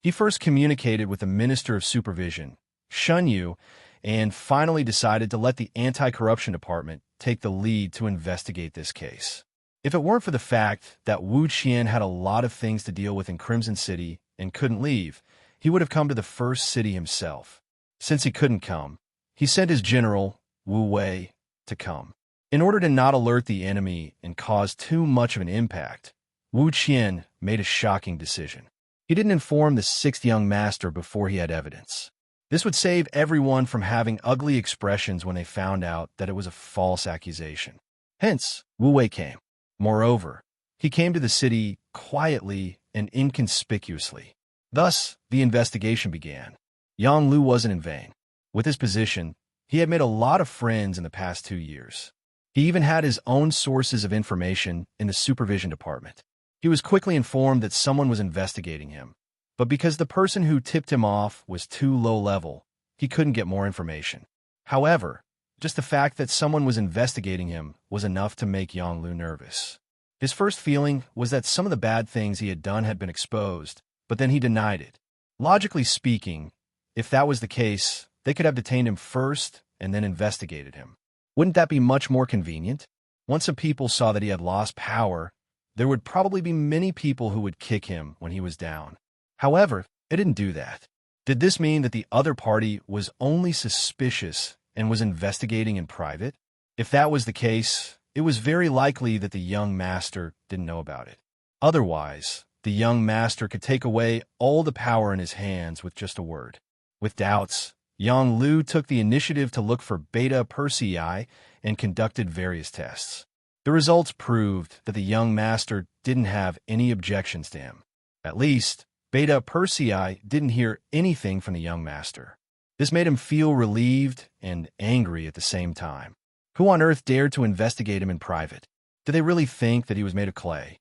He first communicated with the Minister of Supervision, Shun Yu, and finally decided to let the Anti-Corruption Department take the lead to investigate this case. If it weren't for the fact that Wu Qian had a lot of things to deal with in Crimson City and couldn't leave, he would have come to the first city himself. Since he couldn't come, he sent his general, Wu Wei, to come. In order to not alert the enemy and cause too much of an impact, Wu Qian made a shocking decision. He didn't inform the sixth young master before he had evidence. This would save everyone from having ugly expressions when they found out that it was a false accusation. Hence, Wu Wei came. Moreover, he came to the city quietly and inconspicuously. Thus, the investigation began. Yang Lu wasn't in vain. With his position, he had made a lot of friends in the past 2 years. He even had his own sources of information in the supervision department. He was quickly informed that someone was investigating him, but because the person who tipped him off was too low level, he couldn't get more information. However, just the fact that someone was investigating him was enough to make Yang Lu nervous. His first feeling was that some of the bad things he had done had been exposed, but then he denied it. Logically speaking, if that was the case, they could have detained him first and then investigated him. Wouldn't that be much more convenient? Once some people saw that he had lost power, there would probably be many people who would kick him when he was down. However, it didn't do that. Did this mean that the other party was only suspicious and was investigating in private? If that was the case, it was very likely that the young master didn't know about it. Otherwise, the young master could take away all the power in his hands with just a word. With doubts, Yang Lu took the initiative to look for Beta Persei and conducted various tests. The results proved that the young master didn't have any objections to him. At least, Beta Persei didn't hear anything from the young master. This made him feel relieved and angry at the same time. Who on earth dared to investigate him in private? Did they really think that he was made of clay?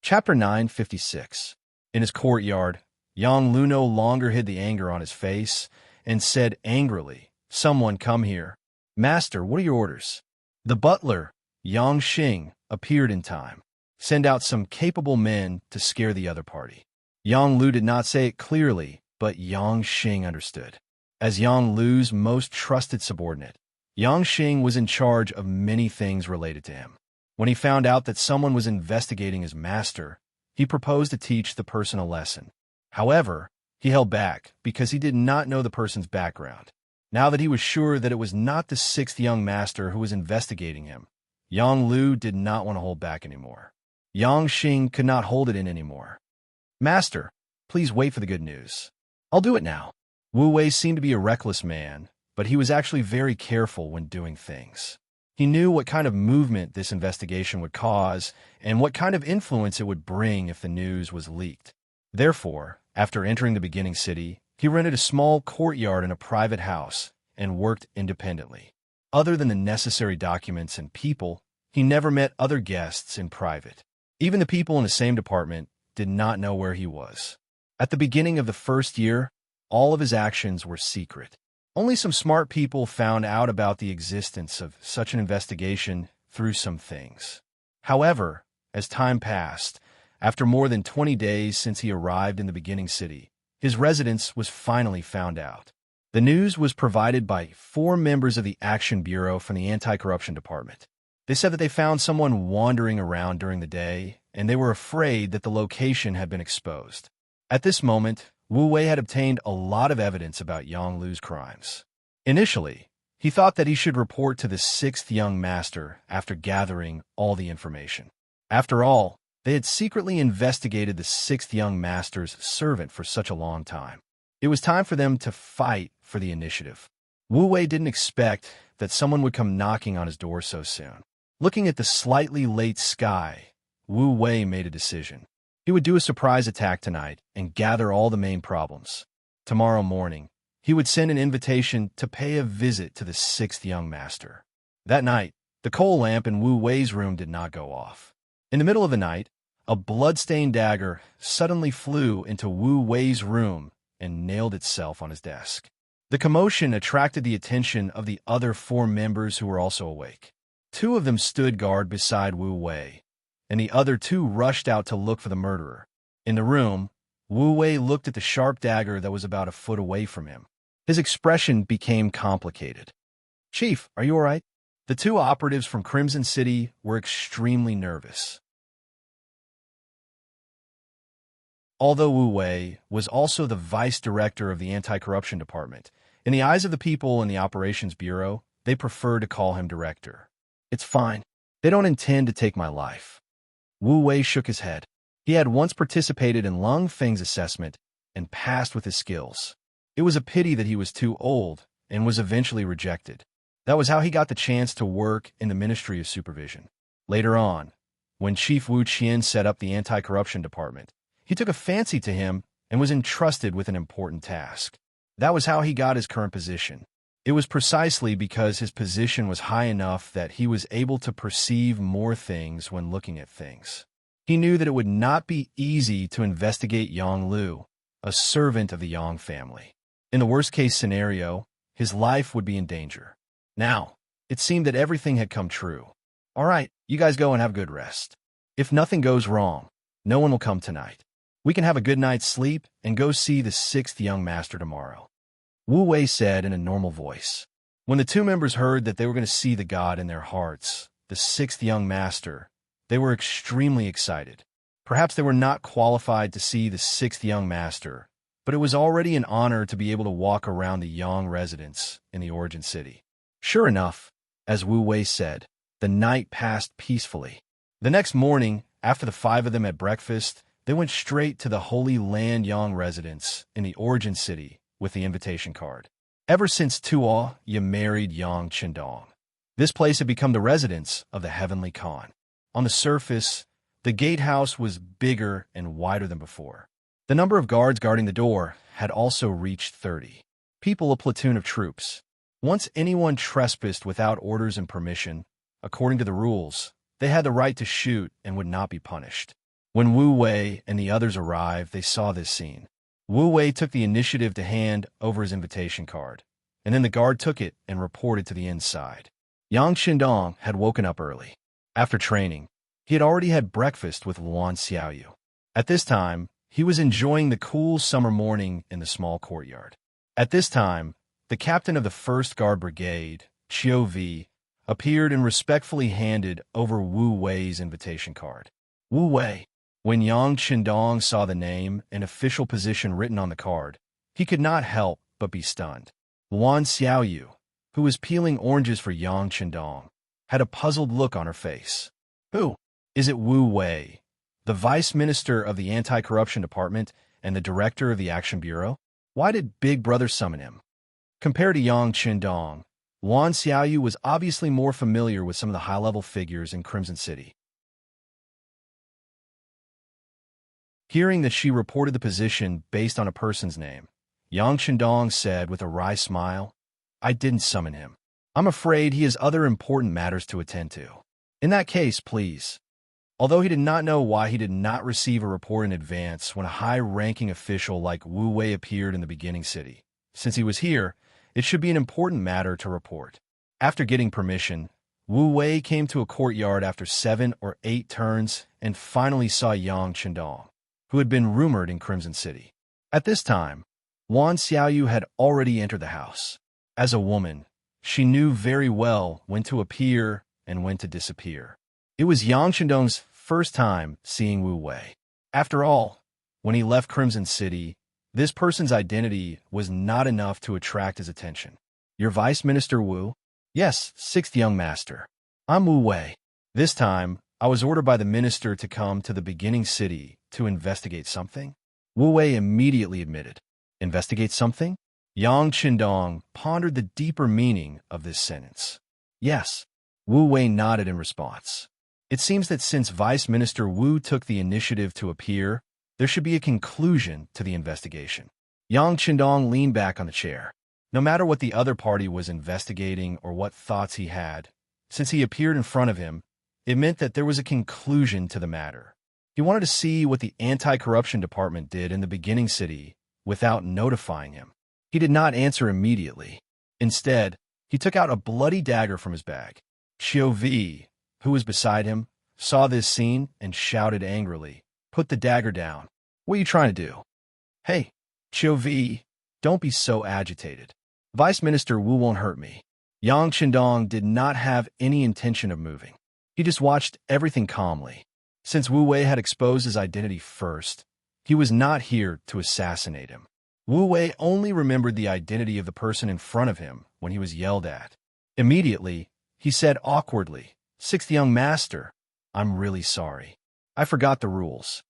Chapter 956. In his courtyard, Yang Lu no longer hid the anger on his face and said angrily, "Someone come here." "Master, what are your orders?" The butler, Yang Xing, appeared in time. "Send out some capable men to scare the other party." Yang Lu did not say it clearly, but Yang Xing understood. As Yang Lu's most trusted subordinate, Yang Xing was in charge of many things related to him. When he found out that someone was investigating his master, he proposed to teach the person a lesson. However, he held back because he did not know the person's background. Now that he was sure that it was not the sixth young master who was investigating him, Yang Lu did not want to hold back anymore. Yang Xing could not hold it in anymore. "Master, please wait for the good news." "I'll do it now." Wu Wei seemed to be a reckless man, but he was actually very careful when doing things. He knew what kind of movement this investigation would cause and what kind of influence it would bring if the news was leaked. Therefore, after entering the beginning city, he rented a small courtyard in a private house and worked independently. Other than the necessary documents and people, he never met other guests in private. Even the people in the same department did not know where he was. At the beginning of the first year, all of his actions were secret. Only some smart people found out about the existence of such an investigation through some things. However, as time passed, after more than 20 days since he arrived in the beginning city, his residence was finally found out. The news was provided by 4 members of the Action Bureau from the Anti-Corruption Department. They said that they found someone wandering around during the day, and they were afraid that the location had been exposed. At this moment, Wu Wei had obtained a lot of evidence about Yang Lu's crimes. Initially, he thought that he should report to the 6th young master after gathering all the information. After all, they had secretly investigated the 6th young master's servant for such a long time. It was time for them to fight for the initiative. Wu Wei didn't expect that someone would come knocking on his door so soon. Looking at the slightly late sky, Wu Wei made a decision. He would do a surprise attack tonight and gather all the main problems. Tomorrow morning, he would send an invitation to pay a visit to the 6th young master. That night, the coal lamp in Wu Wei's room did not go off. In the middle of the night, a blood-stained dagger suddenly flew into Wu Wei's room and nailed itself on his desk. The commotion attracted the attention of the other 4 members who were also awake. 2 of them stood guard beside Wu Wei, and the other 2 rushed out to look for the murderer. In the room, Wu Wei looked at the sharp dagger that was about a foot away from him. His expression became complicated. "Chief, are you all right?" The 2 operatives from Crimson City were extremely nervous. Although Wu Wei was also the vice director of the Anti-Corruption Department, in the eyes of the people in the Operations Bureau, they preferred to call him director. "It's fine. They don't intend to take my life." Wu Wei shook his head. He had once participated in Lung Feng's assessment and passed with his skills. It was a pity that he was too old and was eventually rejected. That was how he got the chance to work in the Ministry of Supervision. Later on, when Chief Wu Qian set up the Anti-Corruption Department, he took a fancy to him and was entrusted with an important task. That was how he got his current position. It was precisely because his position was high enough that he was able to perceive more things when looking at things. He knew that it would not be easy to investigate Yang Lu, a servant of the Yang family. In the worst-case scenario, his life would be in danger. Now, it seemed that everything had come true. "All right, you guys go and have a good rest. If nothing goes wrong, no one will come tonight. We can have a good night's sleep and go see the 6th young master tomorrow," Wu Wei said in a normal voice. When the 2 members heard that they were going to see the god in their hearts, the 6th young master, they were extremely excited. Perhaps they were not qualified to see the 6th young master, but it was already an honor to be able to walk around the Yang residence in the origin city. Sure enough, as Wu Wei said, the night passed peacefully. The next morning, after the 5 of them had breakfast, they went straight to the Holy Land Yang residence in the origin city with the invitation card. Ever since Tuo Ye married Yang Qindong, this place had become the residence of the Heavenly Khan. On the surface, the gatehouse was bigger and wider than before. The number of guards guarding the door had also reached 30. People, a platoon of troops. Once anyone trespassed without orders and permission, according to the rules, they had the right to shoot and would not be punished. When Wu Wei and the others arrived, they saw this scene. Wu Wei took the initiative to hand over his invitation card, and then the guard took it and reported to the inside. Yang Qindong had woken up early. After training, he had already had breakfast with Luan Xiaoyu. At this time, he was enjoying the cool summer morning in the small courtyard. At this time, the captain of the 1st Guard Brigade, Qiu Vi, appeared and respectfully handed over Wu Wei's invitation card. "Wu Wei." When Yang Qindong saw the name and official position written on the card, he could not help but be stunned. Luan Xiaoyu, who was peeling oranges for Yang Qindong, had a puzzled look on her face. "Who? Is it Wu Wei, the vice minister of the Anti-Corruption Department and the director of the Action Bureau? Why did Big Brother summon him?" Compared to Yang Qindong, Wan Xiaoyu was obviously more familiar with some of the high-level figures in Crimson City. Hearing that she reported the position based on a person's name, Yang Shandong said with a wry smile, "I didn't summon him. I'm afraid he has other important matters to attend to. In that case, please." Although he did not know why he did not receive a report in advance when a high-ranking official like Wu Wei appeared in the beginning city, since he was here, it should be an important matter to report. After getting permission, Wu Wei came to a courtyard after 7 or 8 turns and finally saw Yang Shandong, who had been rumored in Crimson City. At this time, Wan Xiaoyu had already entered the house. As a woman, she knew very well when to appear and when to disappear. It was Yang Shandong's first time seeing Wu Wei. After all, when he left Crimson City, this person's identity was not enough to attract his attention. "Your Vice Minister Wu?" "Yes, 6th young master. I'm Wu Wei. This time, I was ordered by the minister to come to the beginning city to investigate something." Wu Wei immediately admitted. "Investigate something?" Yang Shandong pondered the deeper meaning of this sentence. "Yes." Wu Wei nodded in response. It seems that since Vice Minister Wu took the initiative to appear, there should be a conclusion to the investigation. Yang Shandong leaned back on the chair. No matter what the other party was investigating or what thoughts he had, since he appeared in front of him, it meant that there was a conclusion to the matter. He wanted to see what the anti-corruption department did in the beginning city without notifying him. He did not answer immediately. Instead, he took out a bloody dagger from his bag. Xiao Vi, who was beside him, saw this scene and shouted angrily, "Put the dagger down. What are you trying to do?" "Hey, Xiao Vi, don't be so agitated. Vice Minister Wu won't hurt me." Yang Shandong did not have any intention of moving. He just watched everything calmly. Since Wu Wei had exposed his identity first, he was not here to assassinate him. Wu Wei only remembered the identity of the person in front of him when he was yelled at. Immediately, he said awkwardly, "6th young master, I'm really sorry. I forgot the rules."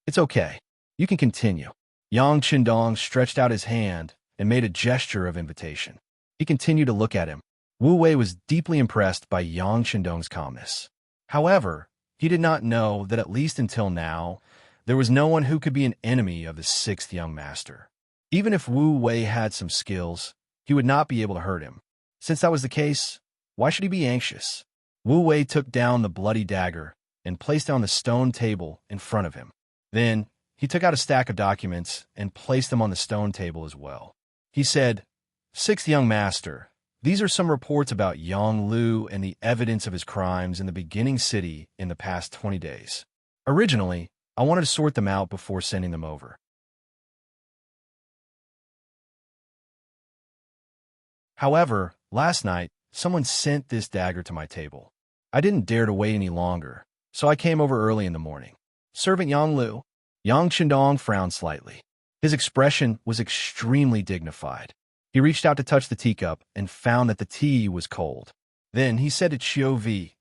"It's okay. You can continue." Yang Shandong stretched out his hand and made a gesture of invitation. He continued to look at him. Wu Wei was deeply impressed by Yang Shandong's calmness. However, he did not know that at least until now, there was no one who could be an enemy of the 6th young master. Even if Wu Wei had some skills, he would not be able to hurt him. Since that was the case, why should he be anxious? Wu Wei took down the bloody dagger and placed it on the stone table in front of him. Then, he took out a stack of documents and placed them on the stone table as well. He said, "6th young master, these are some reports about Yang Lu and the evidence of his crimes in the beginning city in the past 20 days. Originally, I wanted to sort them out before sending them over. However, last night, someone sent this dagger to my table. I didn't dare to wait any longer, so I came over early in the morning. Servant Yang Lu." Yang Shandong frowned slightly. His expression was extremely dignified. He reached out to touch the teacup and found that the tea was cold. Then he said to Xiao Vi,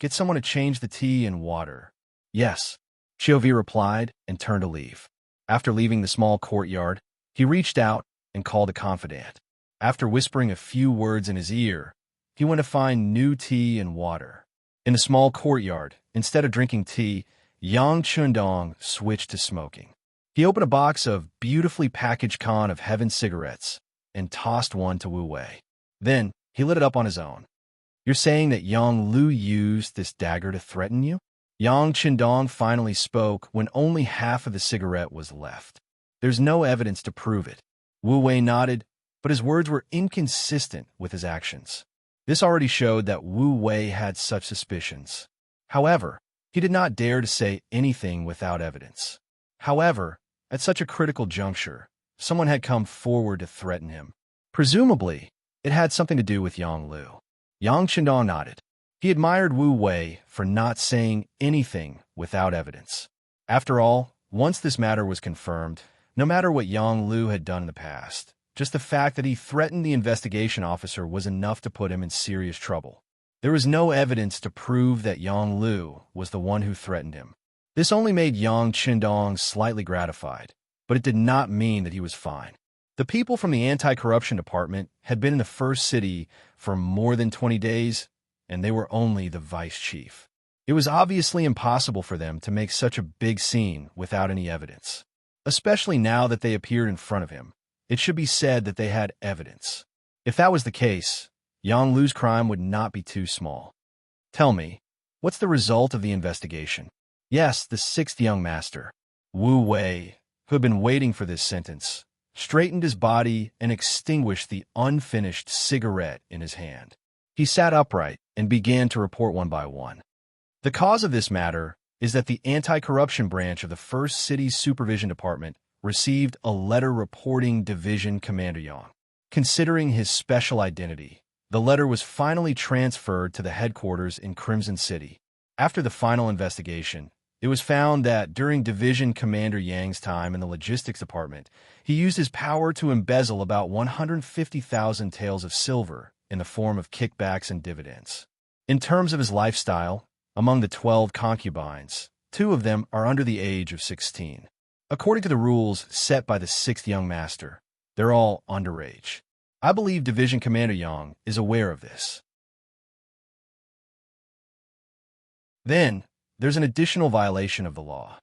"Get someone to change the tea in water." "Yes," Xiao Vi replied and turned to leave. After leaving the small courtyard, he reached out and called a confidant. After whispering a few words in his ear, he went to find new tea and water. In the small courtyard, instead of drinking tea, Yang Shandong switched to smoking. He opened a box of beautifully packaged Con of Heaven cigarettes and tossed one to Wu Wei. Then, he lit it up on his own. "You're saying that Yang Lu used this dagger to threaten you?" Yang Shandong finally spoke when only half of the cigarette was left. "There's no evidence to prove it." Wu Wei nodded, but his words were inconsistent with his actions. This already showed that Wu Wei had such suspicions. However, he did not dare to say anything without evidence. However, at such a critical juncture, someone had come forward to threaten him. Presumably, it had something to do with Yang Lu. Yang Shandong nodded. He admired Wu Wei for not saying anything without evidence. After all, once this matter was confirmed, no matter what Yang Lu had done in the past, just the fact that he threatened the investigation officer was enough to put him in serious trouble. There was no evidence to prove that Yang Lu was the one who threatened him. This only made Yang Shandong slightly gratified, but it did not mean that he was fine. The people from the anti-corruption department had been in the first city for more than 20 days, and they were only the vice chief. It was obviously impossible for them to make such a big scene without any evidence. Especially now that they appeared in front of him, it should be said that they had evidence. If that was the case, Yang Lu's crime would not be too small. Tell me, what's the result of the investigation? Yes, the sixth young master, Wu Wei, who had been waiting for this sentence, straightened his body and extinguished the unfinished cigarette in his hand. He sat upright and began to report one by one. The cause of this matter is that the anti-corruption branch of the First City's Supervision Department received a letter reporting Division Commander Yang. Considering his special identity, the letter was finally transferred to the headquarters in Crimson City. After the final investigation, it was found that during Division Commander Yang's time in the Logistics Department, he used his power to embezzle about 150,000 taels of silver in the form of kickbacks and dividends. In terms of his lifestyle, among the 12 concubines, 2 of them are under the age of 16. According to the rules set by the sixth young master, they're all underage. I believe Division Commander Yang is aware of this. Then, there's an additional violation of the law.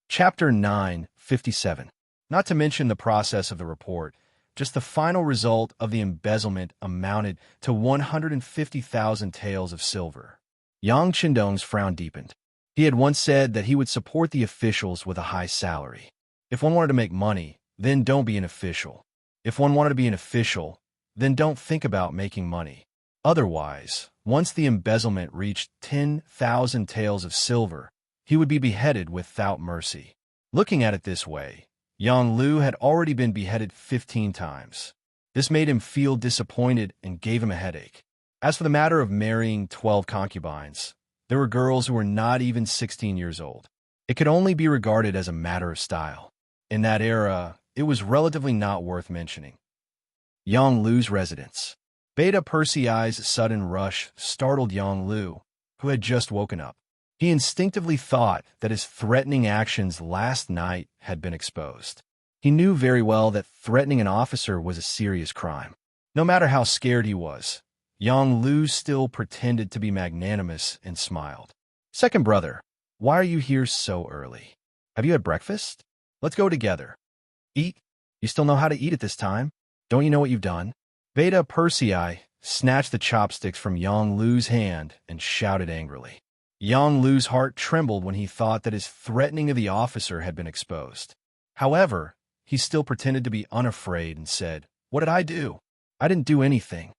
Chapter 9:57. Not to mention the process of the report, just the final result of the embezzlement amounted to 150,000 taels of silver. Yang Qindong's frown deepened. He had once said that he would support the officials with a high salary. If one wanted to make money, then don't be an official. If one wanted to be an official, then don't think about making money. Otherwise, once the embezzlement reached 10,000 taels of silver, he would be beheaded without mercy. Looking at it this way, Yang Lu had already been beheaded 15 times. This made him feel disappointed and gave him a headache. As for the matter of marrying 12 concubines, there were girls who were not even 16 years old. It could only be regarded as a matter of style. In that era, it was relatively not worth mentioning. Yang Lu's residence. Beta Persei's sudden rush startled Yang Lu, who had just woken up. He instinctively thought that his threatening actions last night had been exposed. He knew very well that threatening an officer was a serious crime. No matter how scared he was, Yang Lu still pretended to be magnanimous and smiled. Second brother, why are you here so early? Have you had breakfast? Let's go together. Eat? You still know how to eat at this time? Don't you know what you've done? Beta Persei snatched the chopsticks from Yang Lu's hand and shouted angrily. Yang Lu's heart trembled when he thought that his threatening of the officer had been exposed. However, he still pretended to be unafraid and said, "What did I do? I didn't do anything.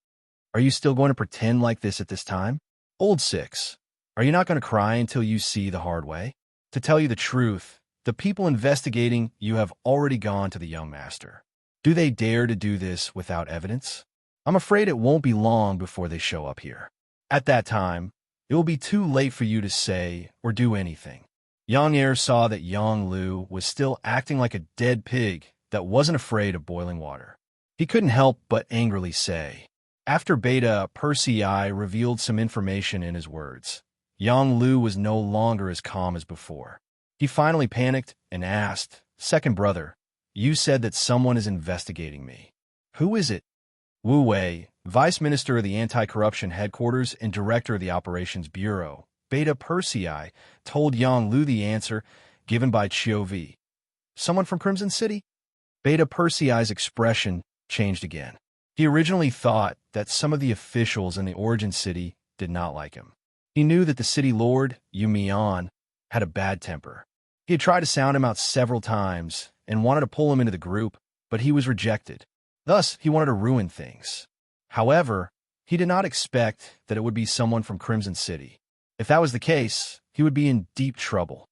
Are you still going to pretend like this at this time? Old Six, are you not going to cry until you see the hard way? To tell you the truth, the people investigating you have already gone to the young master. Do they dare to do this without evidence? I'm afraid it won't be long before they show up here. At that time, it will be too late for you to say or do anything." Yang Er saw that Yang Lu was still acting like a dead pig that wasn't afraid of boiling water. He couldn't help but angrily say. After Beta Persei revealed some information in his words, Yang Lu was no longer as calm as before. He finally panicked and asked, "Second brother, you said that someone is investigating me. Who is it?" Wu Wei, Vice Minister of the Anti-Corruption Headquarters and Director of the Operations Bureau, Beta Persei, told Yang Lu the answer given by Chiu Vi. "Someone from Crimson City?" Beta Persei's expression changed again. He originally thought that some of the officials in the origin city did not like him. He knew that the city lord, Yu Mian, had a bad temper. He had tried to sound him out several times and wanted to pull him into the group, but he was rejected. Thus, he wanted to ruin things. However, he did not expect that it would be someone from Crimson City. If that was the case, he would be in deep trouble.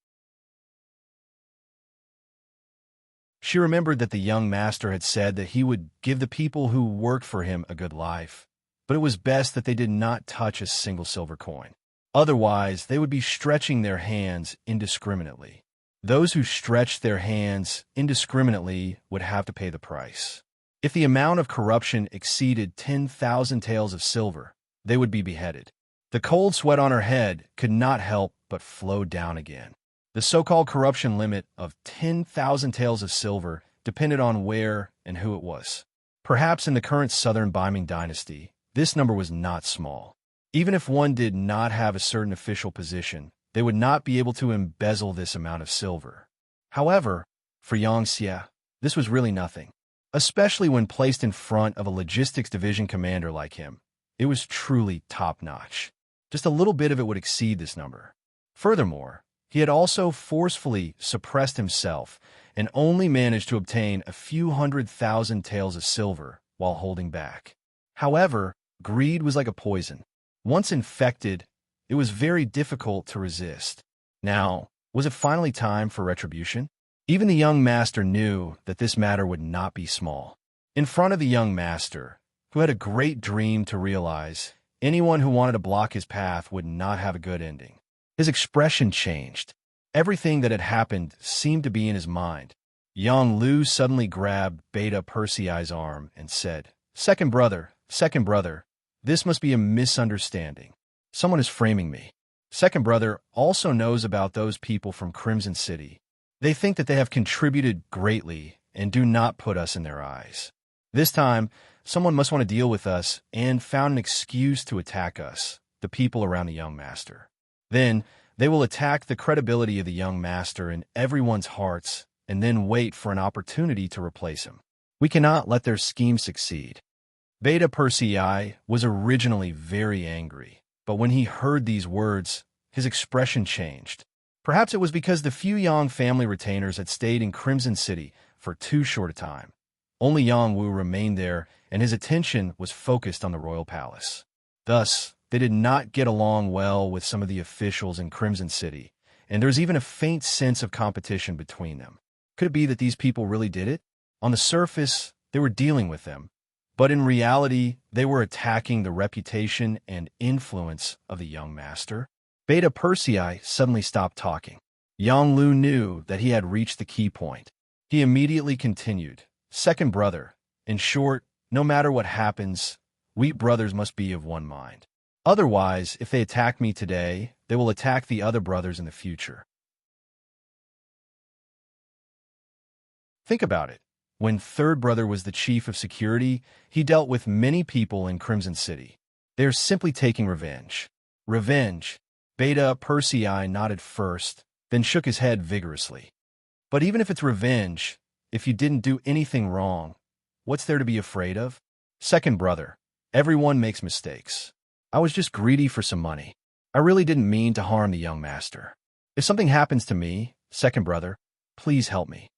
She remembered that the young master had said that he would give the people who worked for him a good life, but it was best that they did not touch a single silver coin. Otherwise, they would be stretching their hands indiscriminately. Those who stretched their hands indiscriminately would have to pay the price. If the amount of corruption exceeded 10,000 taels of silver, they would be beheaded. The cold sweat on her head could not help but flow down again. The so-called corruption limit of 10,000 taels of silver depended on where and who it was. Perhaps in the current southern Biming dynasty, this number was not small. Even if one did not have a certain official position, they would not be able to embezzle this amount of silver. However, for Yang Xie, this was really nothing. Especially when placed in front of a logistics division commander like him, it was truly top-notch. Just a little bit of it would exceed this number. Furthermore, he had also forcefully suppressed himself and only managed to obtain a few 100,000 taels of silver while holding back. However, greed was like a poison. Once infected, it was very difficult to resist. Now, was it finally time for retribution? Even the young master knew that this matter would not be small. In front of the young master, who had a great dream to realize, anyone who wanted to block his path would not have a good ending. His expression changed. Everything that had happened seemed to be in his mind. Yang Lu suddenly grabbed Beta Persei's arm and said, second brother, this must be a misunderstanding. Someone is framing me. Second brother also knows about those people from Crimson City. They think that they have contributed greatly and do not put us in their eyes. This time, someone must want to deal with us and found an excuse to attack us, the people around the young master. Then, they will attack the credibility of the young master in everyone's hearts and then wait for an opportunity to replace him. We cannot let their scheme succeed. Beta Persei was originally very angry, but when he heard these words, his expression changed. Perhaps it was because the few Yang family retainers had stayed in Crimson City for too short a time. Only Yang Wu remained there, and his attention was focused on the royal palace. Thus, they did not get along well with some of the officials in Crimson City, and there was even a faint sense of competition between them. Could it be that these people really did it? On the surface, they were dealing with them, but in reality, they were attacking the reputation and influence of the young master. Beta Persei suddenly stopped talking. Yang Lu knew that he had reached the key point. He immediately continued, second brother, in short, no matter what happens, we brothers must be of one mind. Otherwise, if they attack me today, they will attack the other brothers in the future. Think about it. When third brother was the chief of security, he dealt with many people in Crimson City. They are simply taking revenge. Revenge. Beta Persei nodded first, then shook his head vigorously. But even if it's revenge, if you didn't do anything wrong, what's there to be afraid of? Second brother, everyone makes mistakes. I was just greedy for some money. I really didn't mean to harm the young master. If something happens to me, second brother, please help me.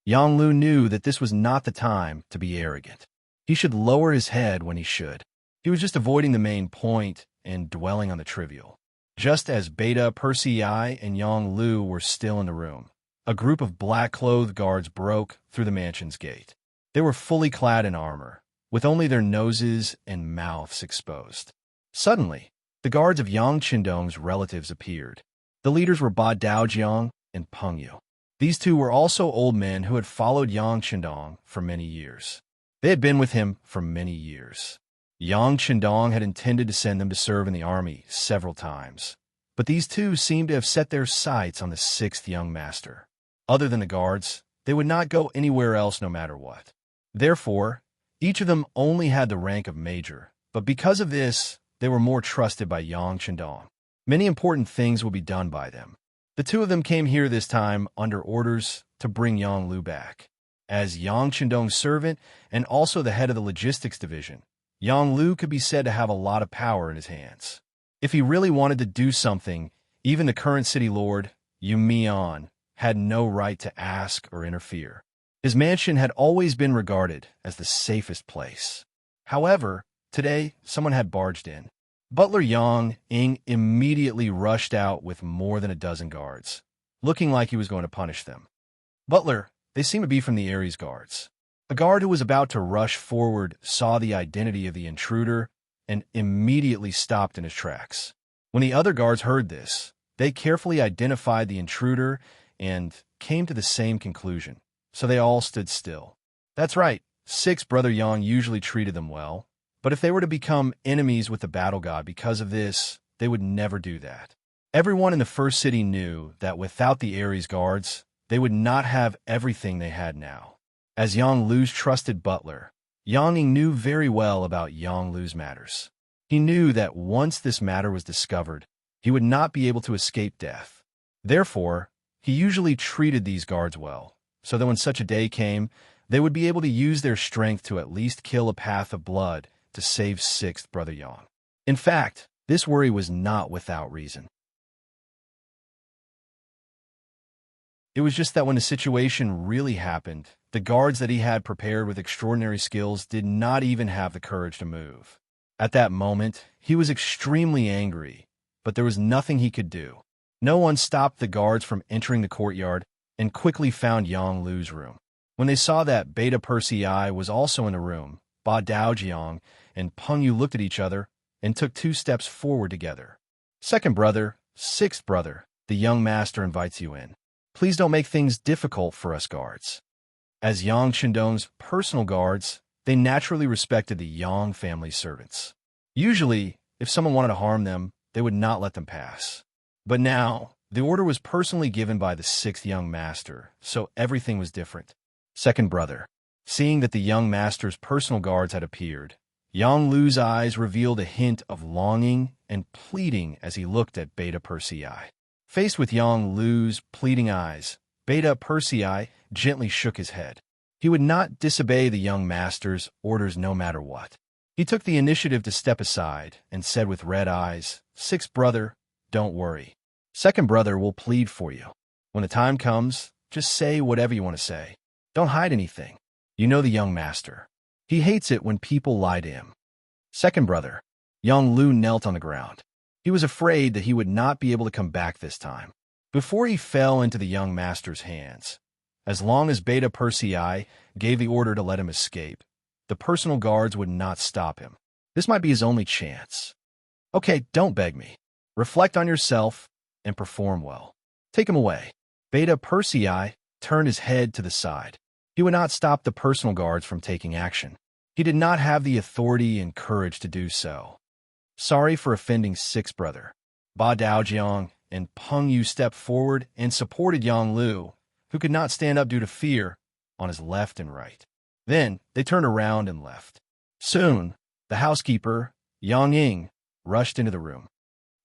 Yang Lu knew that this was not the time to be arrogant. He should lower his head when he should. He was just avoiding the main point and dwelling on the trivial. Just as Beta Persei and Yang Lu were still in the room, a group of black-clothed guards broke through the mansion's gate. They were fully clad in armor, with only their noses and mouths exposed. Suddenly, the guards of Yang Qindong's relatives appeared. The leaders were Ba Daojiang and Peng Yu. These two were also old men who had followed Yang Qindong for many years. They had been with him for many years. Yang Qindong had intended to send them to serve in the army several times, but these two seemed to have set their sights on the sixth young master. Other than the guards, they would not go anywhere else no matter what. Therefore, each of them only had the rank of major, but because of this, they were more trusted by Yang Qindong. Many important things would be done by them. The two of them came here this time under orders to bring Yang Lu back. As Yang Qindong's servant and also the head of the logistics division, Yang Lu could be said to have a lot of power in his hands. If he really wanted to do something, even the current city lord, Yu Mian, had no right to ask or interfere. His mansion had always been regarded as the safest place. However, today, someone had barged in. Butler Yang Ing immediately rushed out with more than a dozen guards, looking like he was going to punish them. Butler, they seem to be from the Ares guards. A guard who was about to rush forward saw the identity of the intruder and immediately stopped in his tracks. When the other guards heard this, they carefully identified the intruder and came to the same conclusion, so they all stood still. That's right, sixth brother Yang usually treated them well, but if they were to become enemies with the battle god because of this, they would never do that. Everyone in the first city knew that without the Ares guards, they would not have everything they had now. As Yang Lu's trusted butler, Yang Ying knew very well about Yang Lu's matters. He knew that once this matter was discovered, he would not be able to escape death. Therefore, he usually treated these guards well, so that when such a day came, they would be able to use their strength to at least kill a path of blood to save sixth brother Yang. In fact, this worry was not without reason. It was just that when the situation really happened, the guards that he had prepared with extraordinary skills did not even have the courage to move. At that moment, he was extremely angry, but there was nothing he could do. No one stopped the guards from entering the courtyard and quickly found Yang Lu's room. When they saw that Beta Persei was also in the room, Ba Daojiang and Peng Yu looked at each other and took 2 steps forward together. Second brother, sixth brother, the young master invites you in. Please don't make things difficult for us guards. As Yang Qindong's personal guards, they naturally respected the Yang family servants. Usually, if someone wanted to harm them, they would not let them pass. But now, the order was personally given by the 6th young master, so everything was different. Second brother. Seeing that the young master's personal guards had appeared, Yang Lu's eyes revealed a hint of longing and pleading as he looked at Beta Persei. Faced with Yang Lu's pleading eyes, Beta Persei gently shook his head. He would not disobey the young master's orders no matter what. He took the initiative to step aside and said with red eyes, "Sixth brother, don't worry. Second brother will plead for you. When the time comes, just say whatever you want to say. Don't hide anything. You know the young master. He hates it when people lie to him." Second brother. Yang Lu knelt on the ground. He was afraid that he would not be able to come back this time. Before he fell into the young master's hands, as long as Beta Persei gave the order to let him escape, the personal guards would not stop him. This might be his only chance. Okay, don't beg me. Reflect on yourself and perform well. Take him away. Beta Persei turned his head to the side. He would not stop the personal guards from taking action. He did not have the authority and courage to do so. Sorry for offending sixth brother. Ba Daojiang and Peng Yu stepped forward and supported Yang Lu, who could not stand up due to fear, on his left and right. Then they turned around and left. Soon, the housekeeper, Yang Ying, rushed into the room.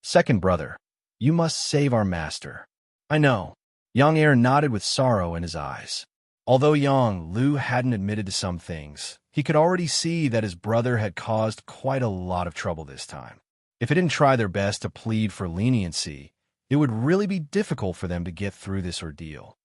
Second brother, you must save our master. I know. Yang Er nodded with sorrow in his eyes. Although Yang Lu hadn't admitted to some things, he could already see that his brother had caused quite a lot of trouble this time. If they didn't try their best to plead for leniency, it would really be difficult for them to get through this ordeal.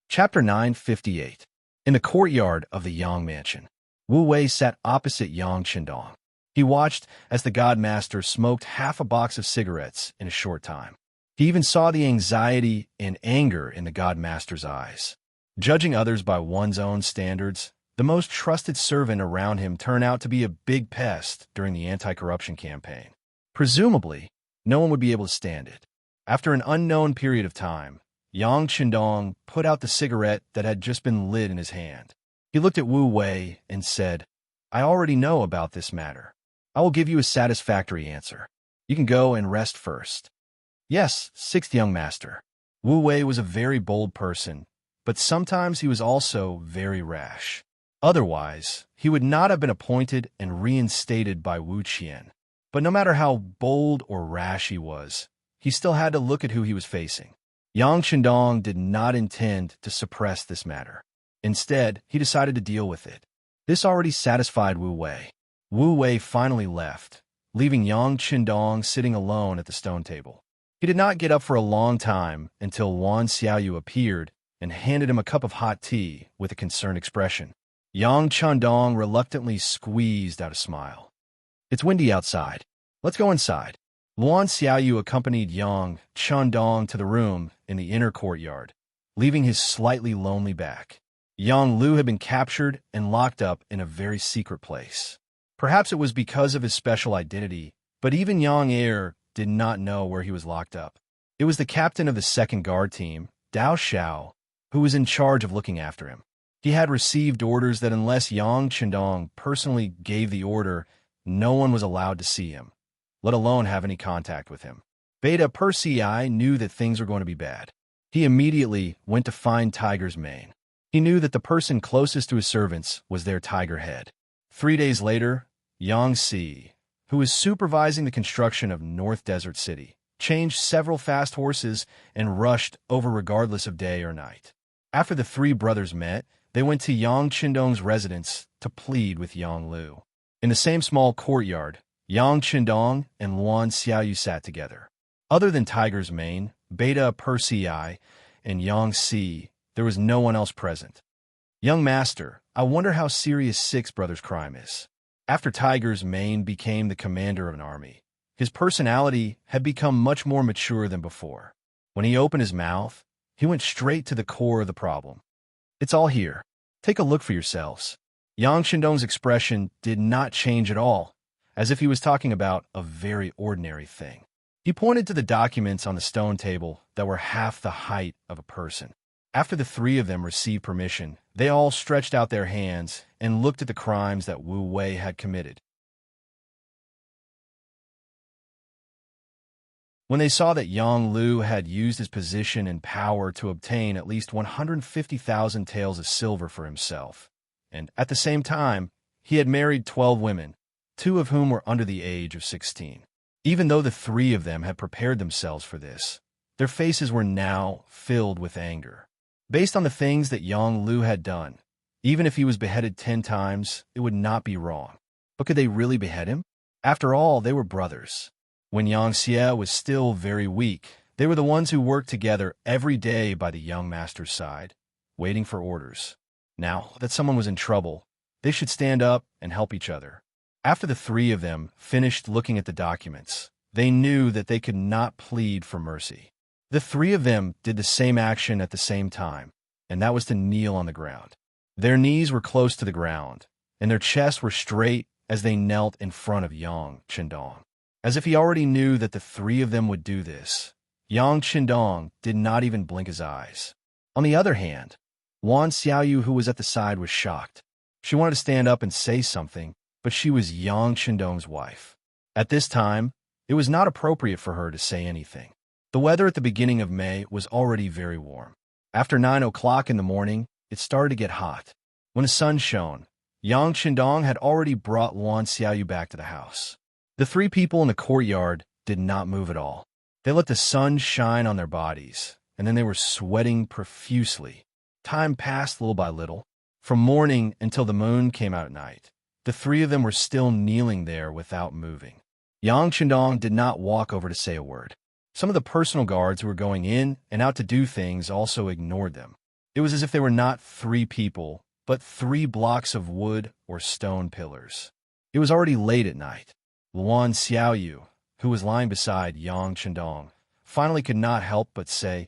Chapter 958. In the courtyard of the Yang mansion, Wu Wei sat opposite Yang Qindong. He watched as the God Master smoked half a box of cigarettes in a short time. He even saw the anxiety and anger in the God Master's eyes. Judging others by one's own standards, the most trusted servant around him turned out to be a big pest during the anti-corruption campaign. Presumably, no one would be able to stand it. After an unknown period of time, Yang Qindong put out the cigarette that had just been lit in his hand. He looked at Wu Wei and said, I already know about this matter. I will give you a satisfactory answer. You can go and rest first. Yes, sixth young master. Wu Wei was a very bold person, but sometimes he was also very rash. Otherwise, he would not have been appointed and reinstated by Wu Qian. But no matter how bold or rash he was, he still had to look at who he was facing. Yang Qindong did not intend to suppress this matter. Instead, he decided to deal with it. This already satisfied Wu Wei. Wu Wei finally left, leaving Yang Qindong sitting alone at the stone table. He did not get up for a long time until Wan Xiaoyu appeared and handed him a cup of hot tea with a concerned expression. Yang Qindong reluctantly squeezed out a smile. It's windy outside. Let's go inside. Luan Xiaoyu accompanied Yang Qindong to the room in the inner courtyard, leaving his slightly lonely back. Yang Lu had been captured and locked up in a very secret place. Perhaps it was because of his special identity, but even Yang Er did not know where he was locked up. It was the captain of the second guard team, Dao Xiao, who was in charge of looking after him. He had received orders that unless Yang Chendong personally gave the order, no one was allowed to see him, let alone have any contact with him. Beta Persei knew that things were going to be bad. He immediately went to find Tiger's mane. He knew that the person closest to his servants was their tiger head. 3 days later, Yang Si, who was supervising the construction of North Desert City, changed several fast horses and rushed over regardless of day or night. After the three brothers met, they went to Yang Chendong's residence to plead with Yang Lu. In the same small courtyard, Yang Chendong and Luan Xiaoyu sat together. Other than Tiger's mane, Beta Persei, and Yang Si, there was no one else present. Young master, I wonder how serious Six Brothers' crime is. After Tiger's mane became the commander of an army, his personality had become much more mature than before. When he opened his mouth, he went straight to the core of the problem. It's all here. Take a look for yourselves. Yang Chendong's expression did not change at all, as if he was talking about a very ordinary thing. He pointed to the documents on the stone table that were half the height of a person. After the three of them received permission, they all stretched out their hands and looked at the crimes that Wu Wei had committed. When they saw that Yang Lu had used his position and power to obtain at least 150,000 taels of silver for himself, and at the same time, he had married 12 women, 2 of whom were under the age of 16. Even though the 3 of them had prepared themselves for this, their faces were now filled with anger. Based on the things that Yang Lu had done, even if he was beheaded 10 times, it would not be wrong. But could they really behead him? After all, they were brothers. When Yang Xie was still very weak, they were the ones who worked together every day by the young master's side, waiting for orders. Now that someone was in trouble, they should stand up and help each other. After the 3 of them finished looking at the documents, they knew that they could not plead for mercy. The 3 of them did the same action at the same time, and that was to kneel on the ground. Their knees were close to the ground, and their chests were straight as they knelt in front of Yang Chendong. As if he already knew that the 3 of them would do this, Yang Chendong did not even blink his eyes. On the other hand, Luan Xiaoyu, who was at the side, was shocked. She wanted to stand up and say something, but she was Yang Chendong's wife. At this time, it was not appropriate for her to say anything. The weather at the beginning of May was already very warm. After 9 o'clock in the morning, it started to get hot. When the sun shone, Yang Chendong had already brought Luan Xiaoyu back to the house. The 3 people in the courtyard did not move at all. They let the sun shine on their bodies, and then they were sweating profusely. Time passed little by little. From morning until the moon came out at night, the 3 of them were still kneeling there without moving. Yang Chendong did not walk over to say a word. Some of the personal guards who were going in and out to do things also ignored them. It was as if they were not 3 people, but 3 blocks of wood or stone pillars. It was already late at night. Luan Xiaoyu, who was lying beside Yang Chendong, finally could not help but say,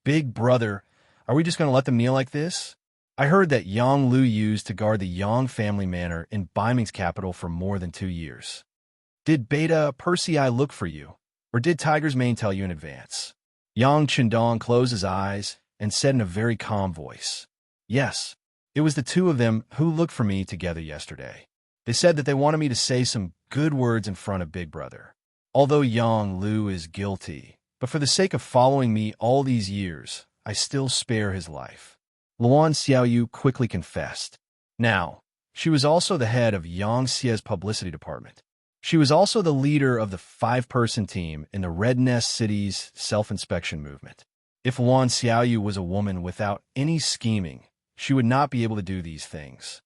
"Big brother, are we just going to let them kneel like this? I heard that Yang Lu used to guard the Yang family manor in Baiming's capital for more than 2 years. Did Beta Persei look for you, or did Tiger's mane tell you in advance?" Yang Chendong closed his eyes and said in a very calm voice, "Yes, it was the 2 of them who looked for me together yesterday. They said that they wanted me to say some good words in front of Big Brother. Although Yang Lu is guilty, but for the sake of following me all these years, I still spare his life." Luan Xiaoyu quickly confessed. Now, she was also the head of Yang Xie's publicity department. She was also the leader of the 5-person team in the Red Nest City's self-inspection movement. If Luan Xiaoyu was a woman without any scheming, she would not be able to do these things.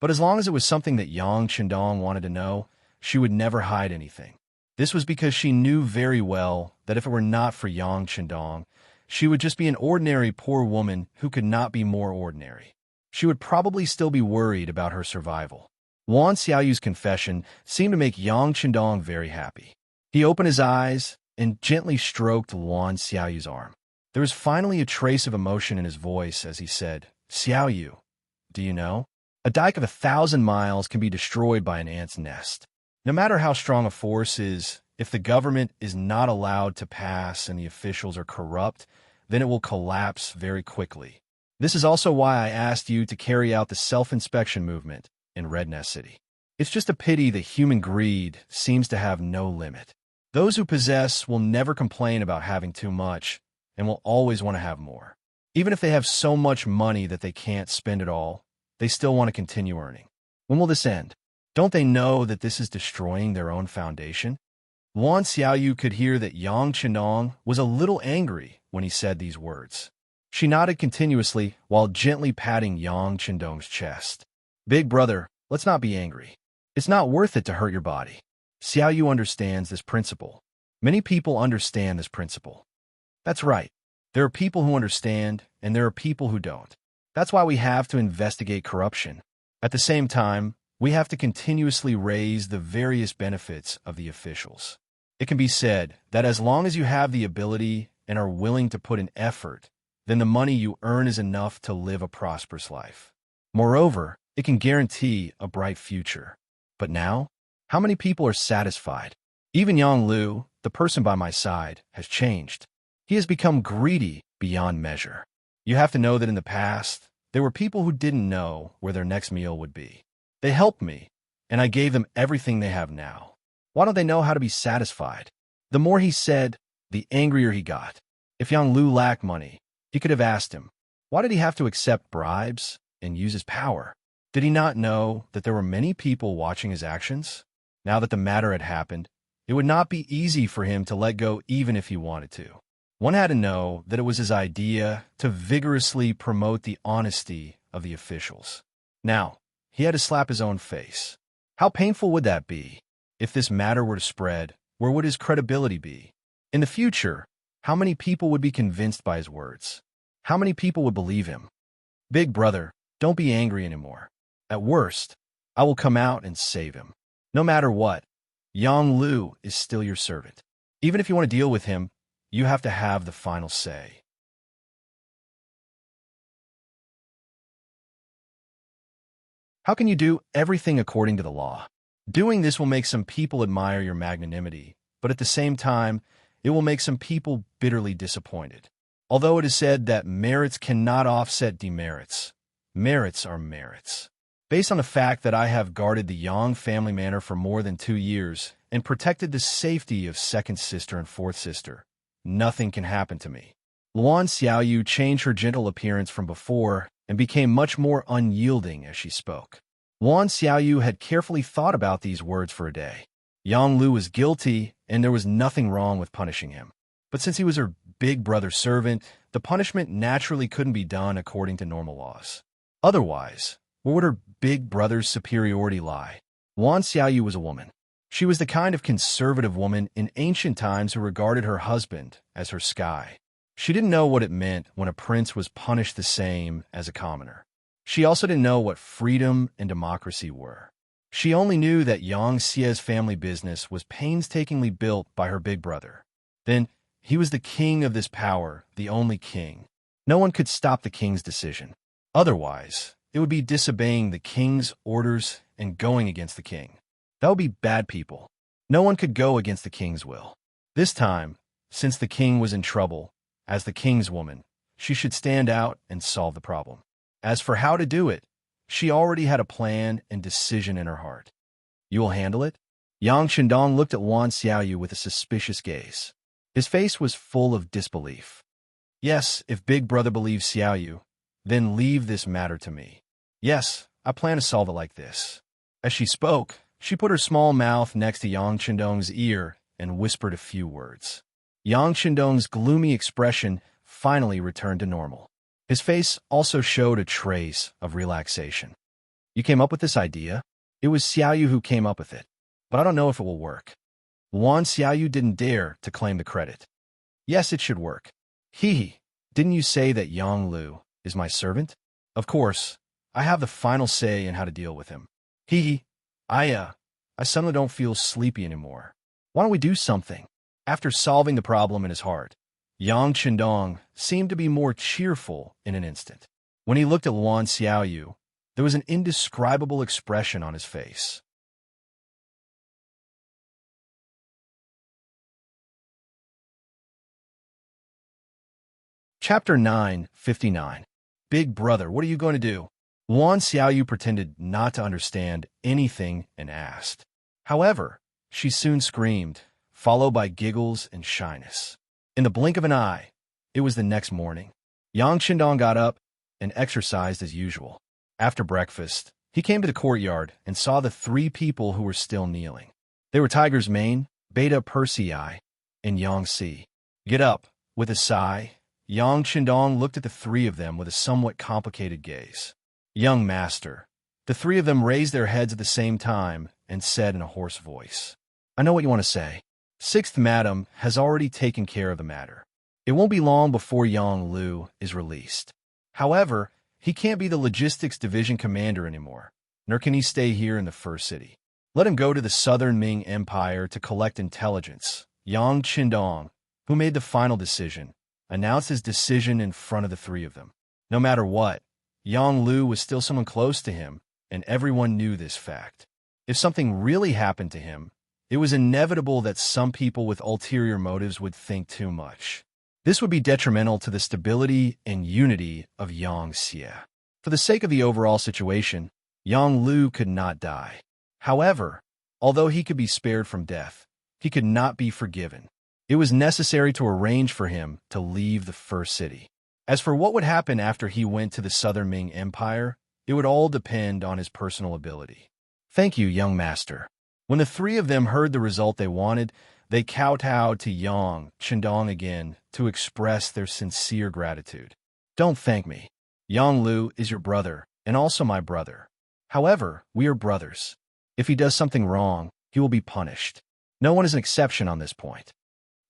But as long as it was something that Yang Chendong wanted to know, she would never hide anything. This was because she knew very well that if it were not for Yang Chendong, she would just be an ordinary poor woman who could not be more ordinary. She would probably still be worried about her survival. Luan Xiaoyu's confession seemed to make Yang Chendong very happy. He opened his eyes and gently stroked Luan Xiaoyu's arm. There was finally a trace of emotion in his voice as he said, "Xiaoyu, do you know? A dike of 1,000 miles can be destroyed by an ant's nest. No matter how strong a force is, if the government is not allowed to pass and the officials are corrupt, then it will collapse very quickly. This is also why I asked you to carry out the self-inspection movement in Red Nest City. It's just a pity that human greed seems to have no limit. Those who possess will never complain about having too much and will always want to have more. Even if they have so much money that they can't spend it all, they still want to continue earning. When will this end? Don't they know that this is destroying their own foundation? Luan Xiaoyu could hear that Yang Qindong was a little angry when he said these words. She nodded continuously while gently patting Yang Qindong's chest. Big brother, let's not be angry. It's not worth it to hurt your body. Xiaoyu understands this principle. Many people understand this principle. That's right. There are people who understand, and there are people who don't. That's why we have to investigate corruption. At the same time, we have to continuously raise the various benefits of the officials. It can be said that as long as you have the ability and are willing to put in effort, then the money you earn is enough to live a prosperous life. Moreover, it can guarantee a bright future. But now, how many people are satisfied? Even Yang Lu, the person by my side, has changed. He has become greedy beyond measure. You have to know that in the past, there were people who didn't know where their next meal would be. They helped me, and I gave them everything they have now. Why don't they know how to be satisfied? The more he said, the angrier he got. If Yang Lu lacked money, he could have asked him, why did he have to accept bribes and use his power? Did he not know that there were many people watching his actions? Now that the matter had happened, it would not be easy for him to let go even if he wanted to. One had to know that it was his idea to vigorously promote the honesty of the officials. Now, he had to slap his own face. How painful would that be? If this matter were to spread, where would his credibility be? In the future, how many people would be convinced by his words? How many people would believe him? Big brother, don't be angry anymore. At worst, I will come out and save him. No matter what, Yang Lu is still your servant. Even if you want to deal with him, you have to have the final say. How can you do everything according to the law? Doing this will make some people admire your magnanimity, but at the same time, it will make some people bitterly disappointed. Although it is said that merits cannot offset demerits, merits are merits. Based on the fact that I have guarded the Yang family manor for more than 2 years and protected the safety of second sister and fourth sister, nothing can happen to me. Luan Xiaoyu changed her gentle appearance from before and became much more unyielding as she spoke. Luan Xiaoyu had carefully thought about these words for a day. Yang Lu was guilty, and there was nothing wrong with punishing him. But since he was her big brother's servant, the punishment naturally couldn't be done according to normal laws. Otherwise, where would her big brother's superiority lie? Luan Xiaoyu was a woman. She was the kind of conservative woman in ancient times who regarded her husband as her sky. She didn't know what it meant when a prince was punished the same as a commoner. She also didn't know what freedom and democracy were. She only knew that Yang Xie's family business was painstakingly built by her big brother. Then, he was the king of this power, the only king. No one could stop the king's decision. Otherwise, it would be disobeying the king's orders and going against the king. That would be bad people. No one could go against the king's will. This time, since the king was in trouble, as the king's woman, she should stand out and solve the problem. As for how to do it, she already had a plan and decision in her heart. You will handle it? Yang Qindong looked at Luan Xiaoyu with a suspicious gaze. His face was full of disbelief. Yes, if Big Brother believes Xiaoyu, then leave this matter to me. Yes, I plan to solve it like this. As she spoke, she put her small mouth next to Yang Qindong's ear and whispered a few words. Yang Qindong's gloomy expression finally returned to normal. His face also showed a trace of relaxation. You came up with this idea? It was Xiaoyu who came up with it, but I don't know if it will work. Luan Xiaoyu didn't dare to claim the credit. Yes, it should work. Hee, didn't you say that Yang Lu is my servant? Of course, I have the final say in how to deal with him. I suddenly don't feel sleepy anymore. Why don't we do something? After solving the problem in his heart, Yang Qindong seemed to be more cheerful in an instant. When he looked at Luan Xiaoyu, there was an indescribable expression on his face. Chapter 9:59. Big Brother, what are you going to do? Wan Xiaoyu pretended not to understand anything and asked. However, she soon screamed, followed by giggles and shyness. In the blink of an eye, it was the next morning. Yang Qindong got up and exercised as usual. After breakfast, he came to the courtyard and saw the three people who were still kneeling. They were Tiger's Mane, Beta Persei, and Yang Si. Get up. With a sigh, Yang Qindong looked at the three of them with a somewhat complicated gaze. Young master. The three of them raised their heads at the same time and said in a hoarse voice, I know what you want to say. Sixth Madam has already taken care of the matter. It won't be long before Yang Lu is released. However, he can't be the logistics division commander anymore, nor can he stay here in the First City. Let him go to the Southern Ming Empire to collect intelligence. Yang Qindong, who made the final decision, announced his decision in front of the three of them. No matter what, Yang Lu was still someone close to him, and everyone knew this fact. If something really happened to him, it was inevitable that some people with ulterior motives would think too much. This would be detrimental to the stability and unity of Yang Xie. For the sake of the overall situation, Yang Lu could not die. However, although he could be spared from death, he could not be forgiven. It was necessary to arrange for him to leave the First City. As for what would happen after he went to the Southern Ming Empire, it would all depend on his personal ability. Thank you, young master. When the three of them heard the result they wanted, they kowtowed to Yang Qindong again to express their sincere gratitude. Don't thank me. Yang Lu is your brother, and also my brother. However, we are brothers. If he does something wrong, he will be punished. No one is an exception on this point.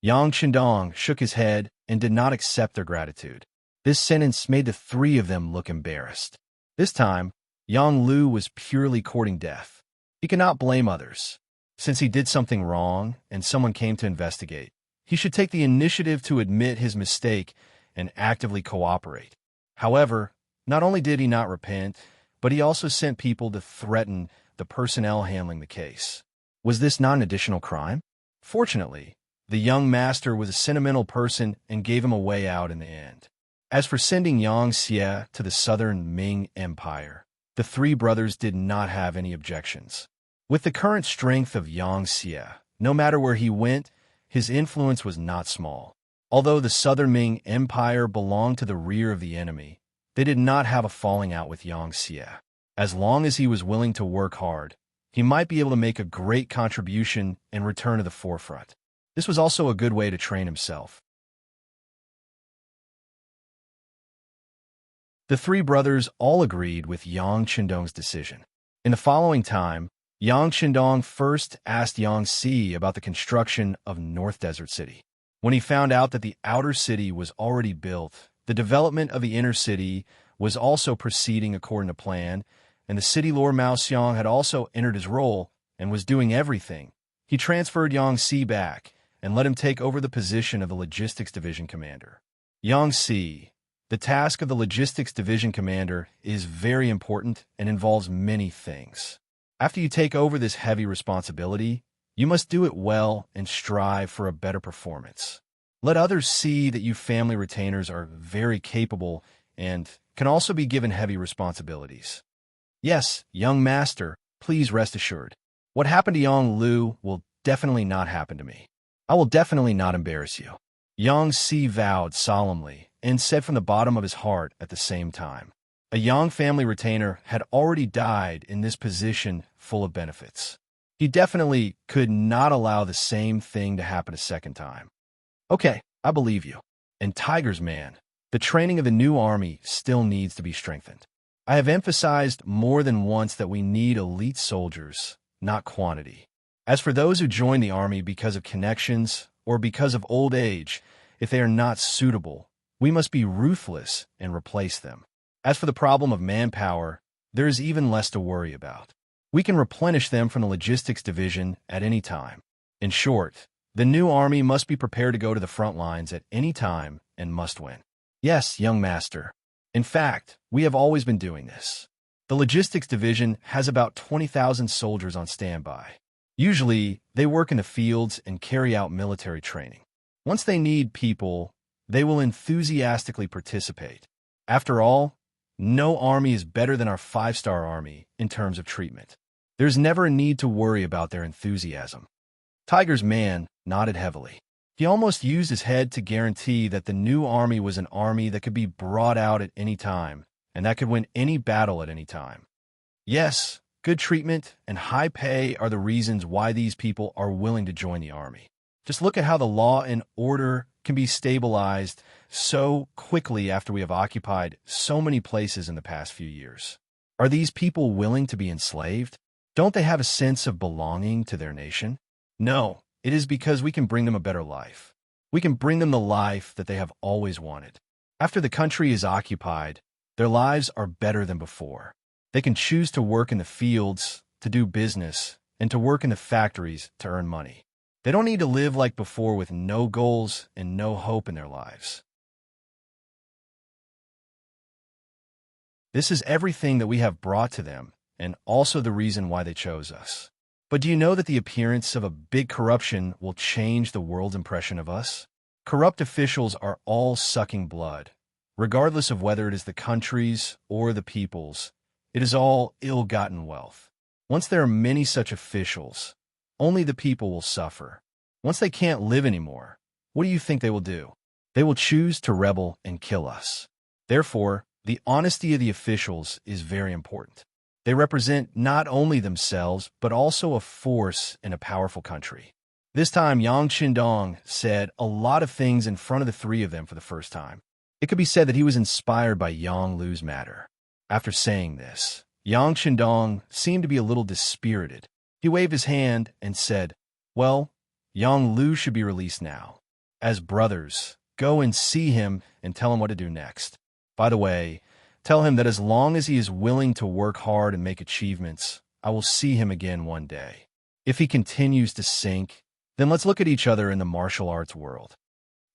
Yang Qindong shook his head and did not accept their gratitude. This sentence made the three of them look embarrassed. This time, Yang Lu was purely courting death. He could not blame others. Since he did something wrong and someone came to investigate, he should take the initiative to admit his mistake and actively cooperate. However, not only did he not repent, but he also sent people to threaten the personnel handling the case. Was this not an additional crime? Fortunately, the young master was a sentimental person and gave him a way out in the end. As for sending Yang Xie to the Southern Ming Empire, the three brothers did not have any objections. With the current strength of Yang Xie, no matter where he went, his influence was not small. Although the Southern Ming Empire belonged to the rear of the enemy, they did not have a falling out with Yang Xie. As long as he was willing to work hard, he might be able to make a great contribution and return to the forefront. This was also a good way to train himself. The three brothers all agreed with Yang Qindong's decision. In the following time, Yang Qindong first asked Yang Si about the construction of North Desert City. When he found out that the outer city was already built, the development of the inner city was also proceeding according to plan, and the city lord Mao Xiang had also entered his role and was doing everything. He transferred Yang Si back and let him take over the position of the Logistics Division Commander. Yang Si, the task of the Logistics Division Commander is very important and involves many things. After you take over this heavy responsibility, you must do it well and strive for a better performance. Let others see that you family retainers are very capable and can also be given heavy responsibilities. Yes, young master, please rest assured. What happened to Yang Lu will definitely not happen to me. I will definitely not embarrass you. Yang Si vowed solemnly and said from the bottom of his heart at the same time. A Yang family retainer had already died in this position full of benefits. He definitely could not allow the same thing to happen a second time. Okay, I believe you. And Tiger's Man, the training of the new army still needs to be strengthened. I have emphasized more than once that we need elite soldiers, not quantity. As for those who join the army because of connections or because of old age, if they are not suitable, we must be ruthless and replace them. As for the problem of manpower, there is even less to worry about. We can replenish them from the logistics division at any time. In short, the new army must be prepared to go to the front lines at any time and must win. Yes, young master. In fact, we have always been doing this. The logistics division has about 20,000 soldiers on standby. Usually, they work in the fields and carry out military training. Once they need people, They will enthusiastically participate. After all, no army is better than our 5-star army in terms of treatment. There's never a need to worry about their enthusiasm. Tiger's man nodded heavily. He almost used his head to guarantee that the new army was an army that could be brought out at any time, and that could win any battle at any time. Yes, good treatment and high pay are the reasons why these people are willing to join the army. Just look at how the law and order can be stabilized so quickly after we have occupied so many places in the past few years. Are these people willing to be enslaved? Don't they have a sense of belonging to their nation? No, it is because we can bring them a better life. We can bring them the life that they have always wanted. After the country is occupied, their lives are better than before. They can choose to work in the fields, to do business, and to work in the factories to earn money. They don't need to live like before with no goals and no hope in their lives. This is everything that we have brought to them, and also the reason why they chose us. But do you know that the appearance of a big corruption will change the world's impression of us? Corrupt officials are all sucking blood. Regardless of whether it is the countries or the peoples, it is all ill-gotten wealth. Once there are many such officials, only the people will suffer. Once they can't live anymore, what do you think they will do? They will choose to rebel and kill us. Therefore, the honesty of the officials is very important. They represent not only themselves, but also a force in a powerful country. This time, Yang Qindong said a lot of things in front of the three of them for the first time. It could be said that he was inspired by Yang Lu's matter. After saying this, Yang Qindong seemed to be a little dispirited. He waved his hand and said, "Well, Yang Lu should be released now. As brothers, go and see him and tell him what to do next. By the way, tell him that as long as he is willing to work hard and make achievements, I will see him again one day. If he continues to sink, then let's look at each other in the martial arts world."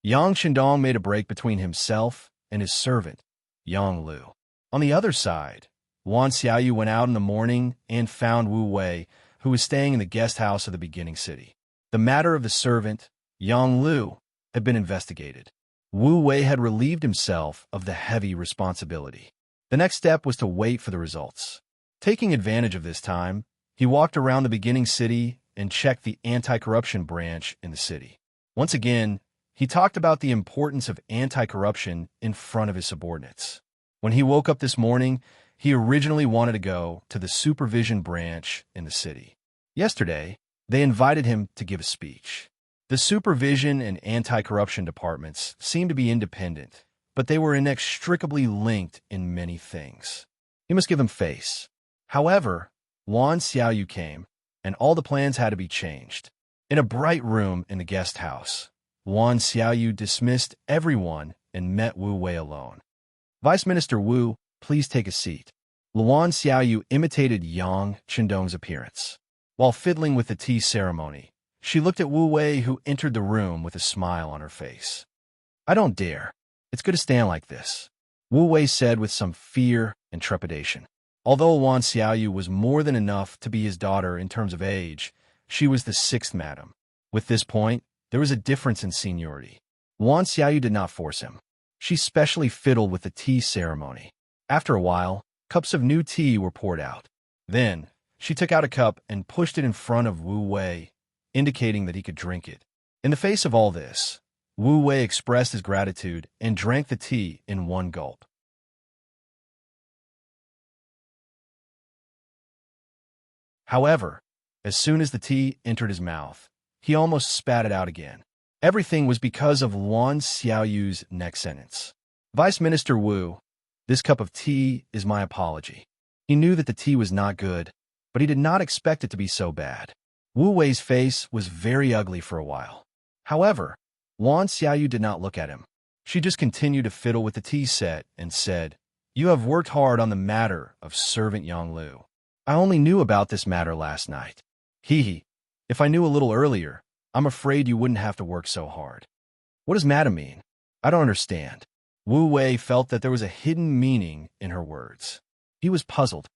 Yang Qindong made a break between himself and his servant, Yang Lu. On the other side, Wan Xiaoyu went out in the morning and found Wu Wei, who was staying in the guest house of the beginning city. The matter of the servant, Yang Lu, had been investigated. Wu Wei had relieved himself of the heavy responsibility. The next step was to wait for the results. Taking advantage of this time, he walked around the beginning city and checked the anti-corruption branch in the city. Once again, he talked about the importance of anti-corruption in front of his subordinates. When he woke up this morning, he originally wanted to go to the supervision branch in the city. Yesterday, they invited him to give a speech. The supervision and anti-corruption departments seemed to be independent, but they were inextricably linked in many things. He must give them face. However, Wan Xiaoyu came, and all the plans had to be changed. In a bright room in the guest house, Wan Xiaoyu dismissed everyone and met Wu Wei alone. "Vice Minister Wu, please take a seat." Wan Xiaoyu imitated Yang Qindong's appearance. While fiddling with the tea ceremony, she looked at Wu Wei, who entered the room with a smile on her face. "I don't dare. It's good to stand like this," Wu Wei said with some fear and trepidation. Although Wan Xiaoyu was more than enough to be his daughter in terms of age, she was the sixth madam. With this point, there was a difference in seniority. Wan Xiaoyu did not force him. She specially fiddled with the tea ceremony. After a while, cups of new tea were poured out. Then, she took out a cup and pushed it in front of Wu Wei, indicating that he could drink it. In the face of all this, Wu Wei expressed his gratitude and drank the tea in one gulp. However, as soon as the tea entered his mouth, he almost spat it out again. Everything was because of Wan Xiaoyu's next sentence. "Vice Minister Wu, this cup of tea is my apology." He knew that the tea was not good, but he did not expect it to be so bad. Wu Wei's face was very ugly for a while. However, Wan Xiaoyu did not look at him. She just continued to fiddle with the tea set and said, "You have worked hard on the matter of servant Yang Lu. I only knew about this matter last night. Hee. If I knew a little earlier, I'm afraid you wouldn't have to work so hard." "What does madam mean? I don't understand." Wu Wei felt that there was a hidden meaning in her words. He was puzzled.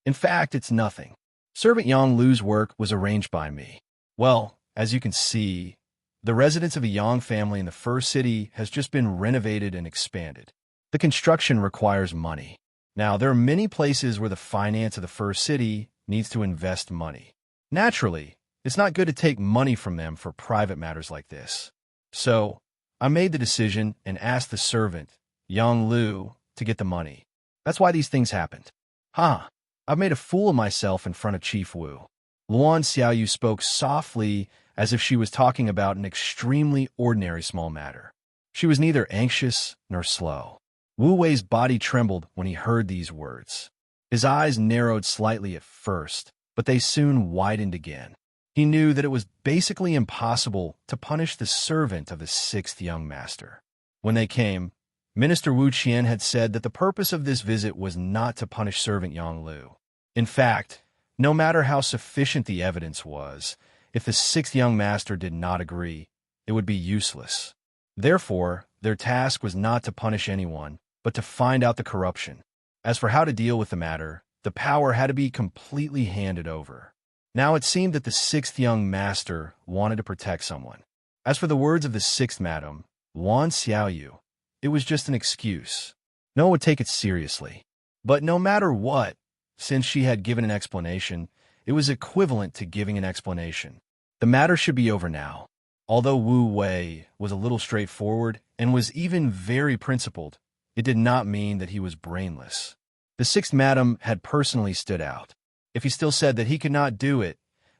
"In fact, it's nothing. Servant Yang Lu's work was arranged by me. Well, as you can see, The residence of a Yang family in the first city has just been renovated and expanded. The construction requires money. Now, there are many places where the finance of the first city needs to invest money. Naturally, it's not good to take money from them for private matters like this. So, I made the decision and asked the servant, Yang Lu, to get the money. That's why these things happened. I've made a fool of myself in front of Chief Wu. Luan Xiaoyu spoke softly as if she was talking about an extremely ordinary small matter. She was neither anxious nor slow. Wu Wei's body trembled when he heard these words. His eyes narrowed slightly at first, but they soon widened again. He knew that it was basically impossible to punish the servant of the sixth young master. When they came, Minister Wu Qian had said that the purpose of this visit was not to punish servant Yang Lu. In fact, no matter how sufficient the evidence was, if the sixth young master did not agree, it would be useless. Therefore, their task was not to punish anyone, but to find out the corruption. As for how to deal with the matter, the power had to be completely handed over. Now it seemed that the sixth young master wanted to protect someone. As for the words of the sixth madam, Luan Xiaoyu, it was just an excuse. No one would take it seriously. But no matter what, since she had given an explanation, it was equivalent to giving an explanation. The matter should be over now. Although Wu Wei was a little straightforward and was even very principled, it did not mean that he was brainless. The sixth madam had personally stood out. If he still said that he could not do it,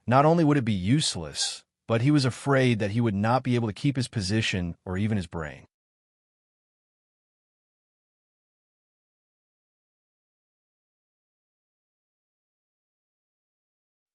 not only would it be useless, but he was afraid that he would not be able to keep his position or even his brain.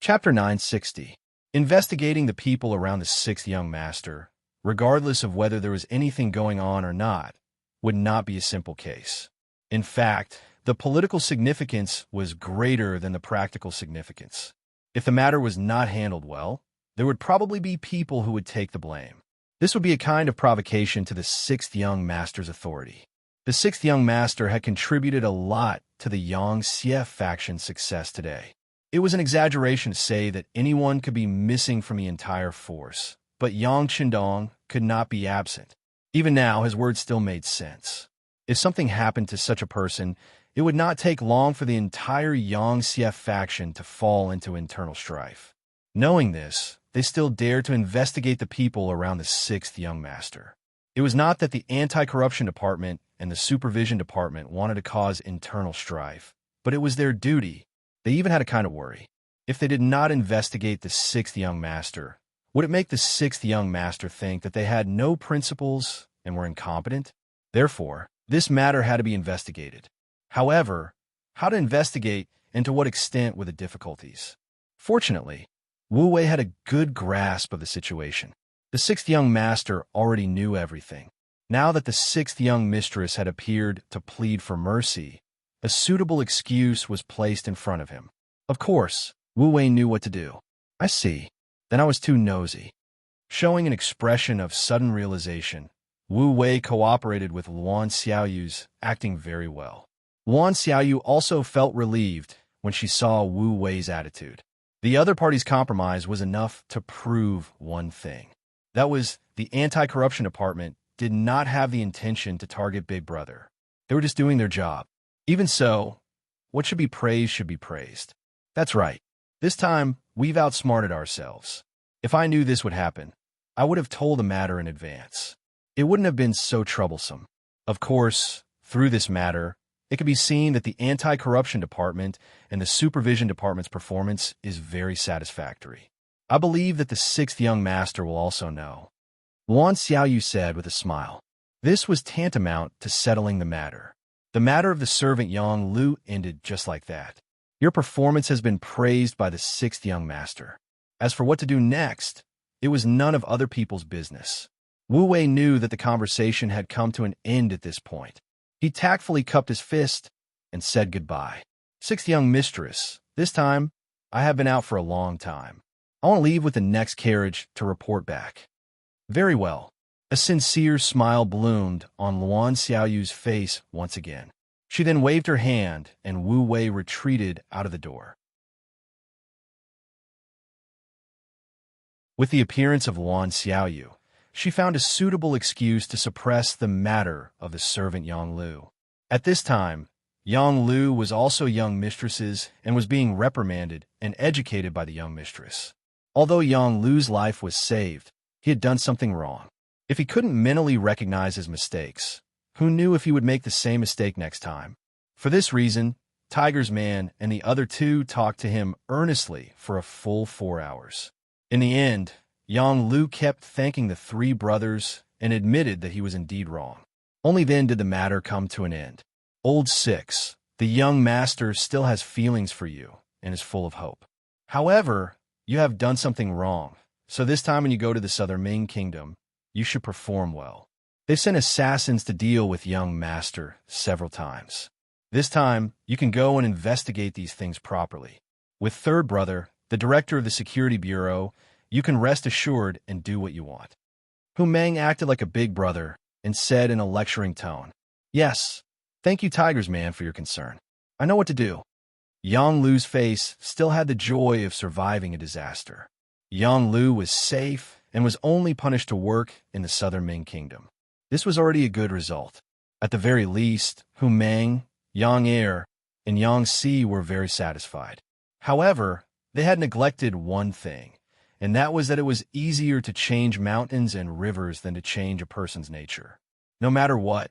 Chapter 960. Investigating the people around the sixth young master, regardless of whether there was anything going on or not, would not be a simple case. In fact, the political significance was greater than the practical significance. If the matter was not handled well, there would probably be people who would take the blame. This would be a kind of provocation to the sixth young master's authority. The sixth young master had contributed a lot to the Yang Xie faction's success today. It was an exaggeration to say that anyone could be missing from the entire force, but Yang Qindong could not be absent. Even now, his words still made sense. If something happened to such a person, it would not take long for the entire Yang Xie faction to fall into internal strife. Knowing this, they still dared to investigate the people around the sixth young master. It was not that the anti-corruption department and the supervision department wanted to cause internal strife, but it was their duty. They even had a kind of worry. If they did not investigate the sixth young master, would it make the sixth young master think that they had no principles and were incompetent? Therefore, this matter had to be investigated. However, how to investigate and to what extent were the difficulties? Fortunately, Wu Wei had a good grasp of the situation. The sixth young master already knew everything. Now that the sixth young mistress had appeared to plead for mercy, a suitable excuse was placed in front of him. Of course, Wu Wei knew what to do. I see. Then I was too nosy. Showing an expression of sudden realization, Wu Wei cooperated with Luan Xiaoyu's acting very well. Luan Xiaoyu also felt relieved when she saw Wu Wei's attitude. The other party's compromise was enough to prove one thing. That was, the anti-corruption department did not have the intention to target Big Brother. They were just doing their job. Even so, what should be praised should be praised. That's right. This time, we've outsmarted ourselves. If I knew this would happen, I would have told the matter in advance. It wouldn't have been so troublesome. Of course, through this matter, it could be seen that the anti-corruption department and the supervision department's performance is very satisfactory. I believe that the sixth young master will also know. Luan Xiaoyu said with a smile. This was tantamount to settling the matter. The matter of the servant Yang Lu ended just like that. Your performance has been praised by the sixth young master. As for what to do next, it was none of other people's business. Wu Wei knew that the conversation had come to an end at this point. He tactfully cupped his fist and said goodbye. Sixth young mistress, this time, I have been out for a long time. I want to leave with the next carriage to report back. Very well. A sincere smile bloomed on Luan Xiaoyu's face once again. She then waved her hand, and Wu Wei retreated out of the door. With the appearance of Luan Xiaoyu, she found a suitable excuse to suppress the matter of the servant Yang Lu. At this time, Yang Lu was also young mistresses and was being reprimanded and educated by the young mistress. Although Yang Lu's life was saved, he had done something wrong. If he couldn't mentally recognize his mistakes, who knew if he would make the same mistake next time? For this reason, Tiger's man and the other two talked to him earnestly for a full 4 hours. In the end, Yang Lu kept thanking the three brothers and admitted that he was indeed wrong. Only then did the matter come to an end. Old 6, the young master still has feelings for you and is full of hope. However, you have done something wrong, so this time when you go to the Southern Ming Kingdom, you should perform well. They've sent assassins to deal with young master several times. This time, you can go and investigate these things properly. With third brother, the director of the security bureau, you can rest assured and do what you want. Hu Meng acted like a big brother and said in a lecturing tone, "Yes, thank you, Tiger's man, for your concern. I know what to do." Yang Lu's face still had the joy of surviving a disaster. Yang Lu was safe and was only punished to work in the Southern Ming Kingdom. This was already a good result. At the very least, Hu Meng, Yang Er, and Yang Si were very satisfied. However, they had neglected one thing, and that was that it was easier to change mountains and rivers than to change a person's nature. No matter what,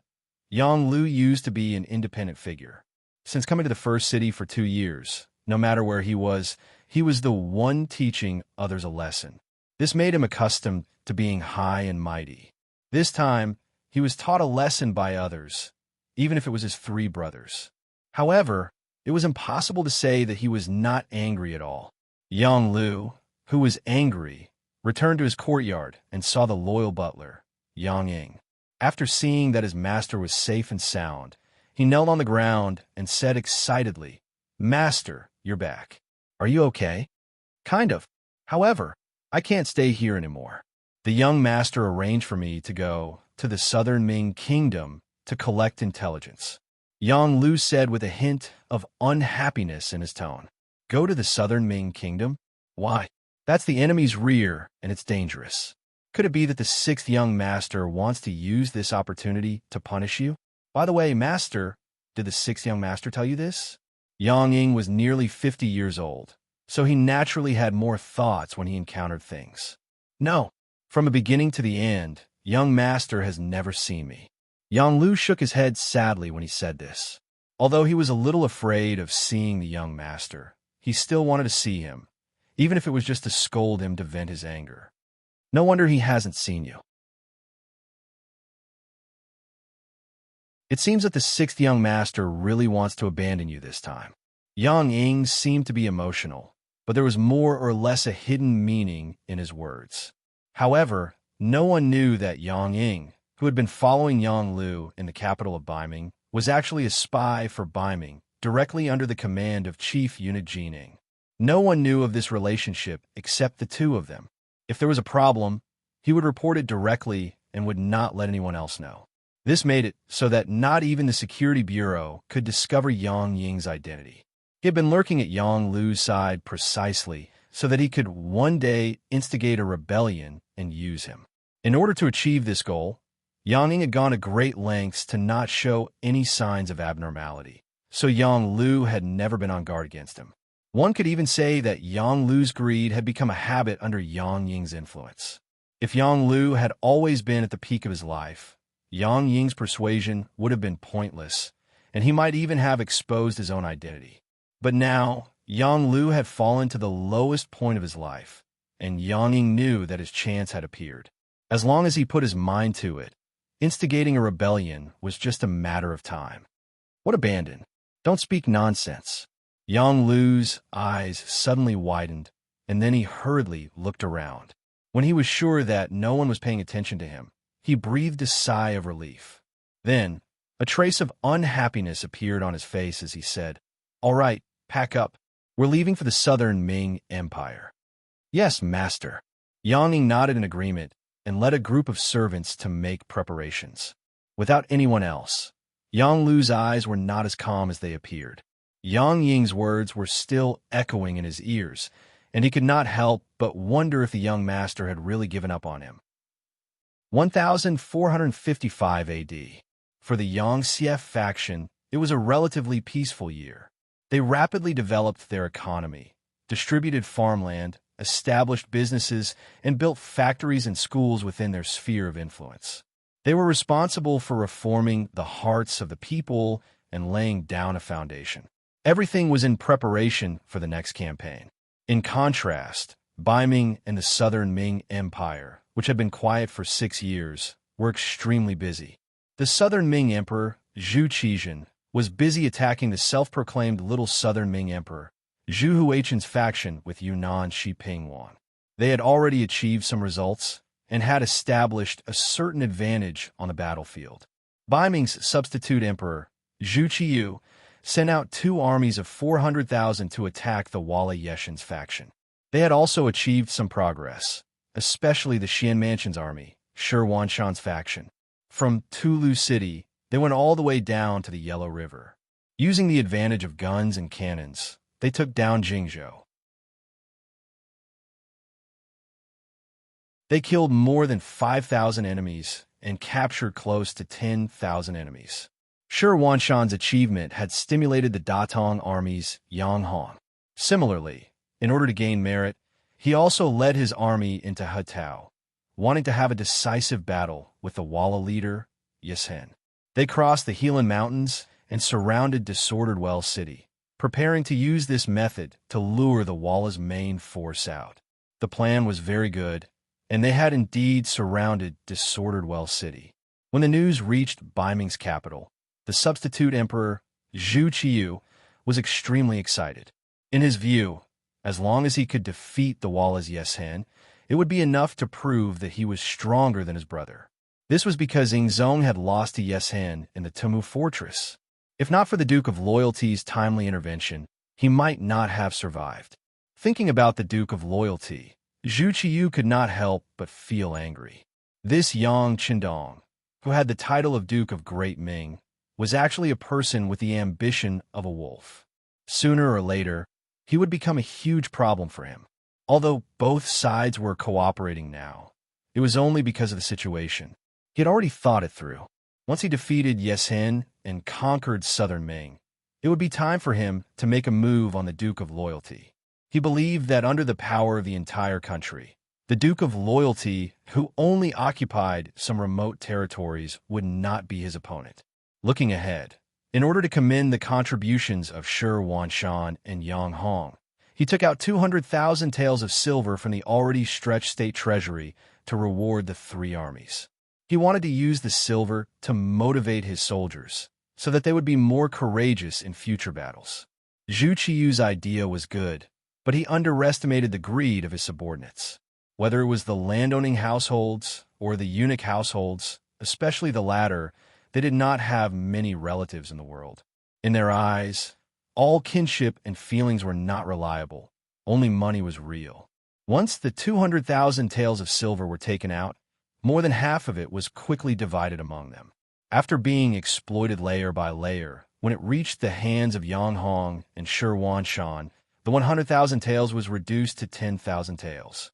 Yang Lu used to be an independent figure. Since coming to the first city for 2 years, no matter where he was the one teaching others a lesson. This made him accustomed to being high and mighty. This time, he was taught a lesson by others, even if it was his three brothers. However, it was impossible to say that he was not angry at all. Yang Lu, who was angry, returned to his courtyard and saw the loyal butler, Yang Ying. After seeing that his master was safe and sound, he knelt on the ground and said excitedly, "Master, you're back. Are you okay?" "Kind of. However, I can't stay here anymore. The young master arranged for me to go to the Southern Ming Kingdom to collect intelligence." Yang Lu said with a hint of unhappiness in his tone. "Go to the Southern Ming Kingdom? Why? That's the enemy's rear, and it's dangerous. Could it be that the sixth young master wants to use this opportunity to punish you? By the way, master, did the sixth young master tell you this?" Yang Ying was nearly 50 years old, so he naturally had more thoughts when he encountered things. "No. From the beginning to the end, young master has never seen me." Yang Lu shook his head sadly when he said this. Although he was a little afraid of seeing the young master, he still wanted to see him, even if it was just to scold him to vent his anger. "No wonder he hasn't seen you. It seems that the sixth young master really wants to abandon you this time." Yang Ying seemed to be emotional, but there was more or less a hidden meaning in his words. However, no one knew that Yang Ying, who had been following Yang Lu in the capital of Baiming, was actually a spy for Baiming, directly under the command of Chief Eunuch Jining. No one knew of this relationship except the two of them. If there was a problem, he would report it directly and would not let anyone else know. This made it so that not even the security bureau could discover Yang Ying's identity. He had been lurking at Yang Lu's side precisely so that he could one day instigate a rebellion and use him. In order to achieve this goal, Yang Ying had gone to great lengths to not show any signs of abnormality, so Yang Lu had never been on guard against him. One could even say that Yang Lu's greed had become a habit under Yang Ying's influence. If Yang Lu had always been at the peak of his life, Yang Ying's persuasion would have been pointless, and he might even have exposed his own identity. But now, Yang Lu had fallen to the lowest point of his life, and Yang Ying knew that his chance had appeared. As long as he put his mind to it, instigating a rebellion was just a matter of time. "What abandon? Don't speak nonsense." Yang Lu's eyes suddenly widened, and then he hurriedly looked around. When he was sure that no one was paying attention to him, he breathed a sigh of relief. Then, a trace of unhappiness appeared on his face as he said, "All right, pack up. We're leaving for the Southern Ming Empire." "Yes, master." Yang Ying nodded in agreement and led a group of servants to make preparations. Without anyone else, Yang Lu's eyes were not as calm as they appeared. Yang Ying's words were still echoing in his ears, and he could not help but wonder if the young master had really given up on him. 1455 AD. For the Yangtze faction, it was a relatively peaceful year. They rapidly developed their economy, distributed farmland, established businesses, and built factories and schools within their sphere of influence. They were responsible for reforming the hearts of the people and laying down a foundation. Everything was in preparation for the next campaign. In contrast, Beiming and the Southern Ming Empire, which had been quiet for 6 years, were extremely busy. The Southern Ming Emperor, Zhu Qizhen, was busy attacking the self-proclaimed Little Southern Ming Emperor, Zhu Huichen's faction with Yunnan Shi Pingwan. They had already achieved some results and had established a certain advantage on the battlefield. Beiming's substitute emperor, Zhu Qiyu, sent out 2 armies of 400,000 to attack the Wala Yeshin's faction. They had also achieved some progress, especially the Xian Mansion's army, Shi Wanshan's faction. From Tulu City, they went all the way down to the Yellow River. Using the advantage of guns and cannons, they took down Jingzhou. They killed more than 5,000 enemies and captured close to 10,000 enemies. Shi Wanshan's achievement had stimulated the Datong army's Yanghong. Similarly, in order to gain merit, he also led his army into Hetao, wanting to have a decisive battle with the Wala leader, Yishen. They crossed the Helan Mountains and surrounded Disordered Well City, preparing to use this method to lure the Wala's main force out. The plan was very good, and they had indeed surrounded Disordered Well City. When the news reached Beiming's capital, the substitute emperor, Zhu Qiyu, was extremely excited. In his view, as long as he could defeat the Wala's Yeshen, it would be enough to prove that he was stronger than his brother. This was because Yingzong had lost to Yeshen in the Temu fortress. If not for the Duke of Loyalty's timely intervention, he might not have survived. Thinking about the Duke of Loyalty, Zhu Qiyu could not help but feel angry. This Yang Qindong, who had the title of Duke of Great Ming, was actually a person with the ambition of a wolf. Sooner or later, he would become a huge problem for him. Although both sides were cooperating now, it was only because of the situation. He had already thought it through. Once he defeated Yeshen and conquered Southern Ming, it would be time for him to make a move on the Duke of Loyalty. He believed that under the power of the entire country, the Duke of Loyalty, who only occupied some remote territories, would not be his opponent. Looking ahead, in order to commend the contributions of Shi Wanshan and Yang Hong, he took out 200,000 taels of silver from the already stretched state treasury to reward the 3 armies. He wanted to use the silver to motivate his soldiers so that they would be more courageous in future battles. Zhu Qiyu's idea was good, but he underestimated the greed of his subordinates. Whether it was the landowning households or the eunuch households, especially the latter, they did not have many relatives in the world. In their eyes, all kinship and feelings were not reliable. Only money was real. Once the 200,000 taels of silver were taken out, more than half of it was quickly divided among them. After being exploited layer by layer, when it reached the hands of Yang Hong and Shi Wanshan, the 100,000 taels was reduced to 10,000 taels.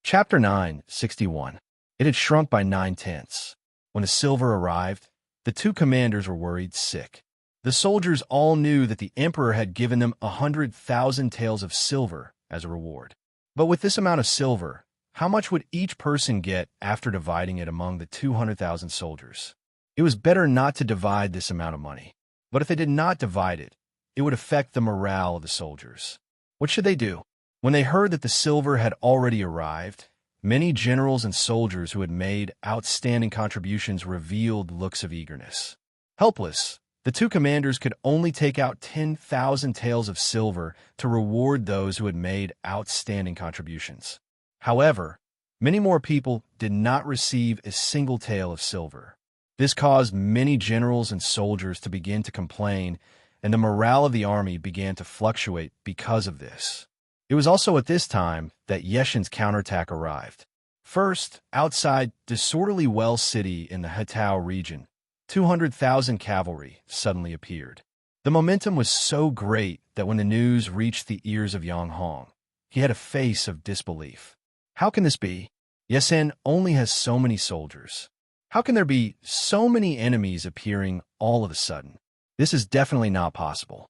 Chapter 9:61. It had shrunk by 9/10. When the silver arrived, the 2 commanders were worried sick. The soldiers all knew that the emperor had given them 100,000 taels of silver as a reward. But with this amount of silver, how much would each person get after dividing it among the 200,000 soldiers? It was better not to divide this amount of money. But if they did not divide it, it would affect the morale of the soldiers. What should they do? When they heard that the silver had already arrived, many generals and soldiers who had made outstanding contributions revealed looks of eagerness. Helpless, the 2 commanders could only take out 10,000 taels of silver to reward those who had made outstanding contributions. However, many more people did not receive a single tael of silver. This caused many generals and soldiers to begin to complain, and the morale of the army began to fluctuate because of this. It was also at this time that Yeshen's counterattack arrived. First, outside Disorderly Well City in the Hetao region, 200,000 cavalry suddenly appeared. The momentum was so great that when the news reached the ears of Yang Hong, he had a face of disbelief. How can this be? Yesen only has so many soldiers. How can there be so many enemies appearing all of a sudden? This is definitely not possible.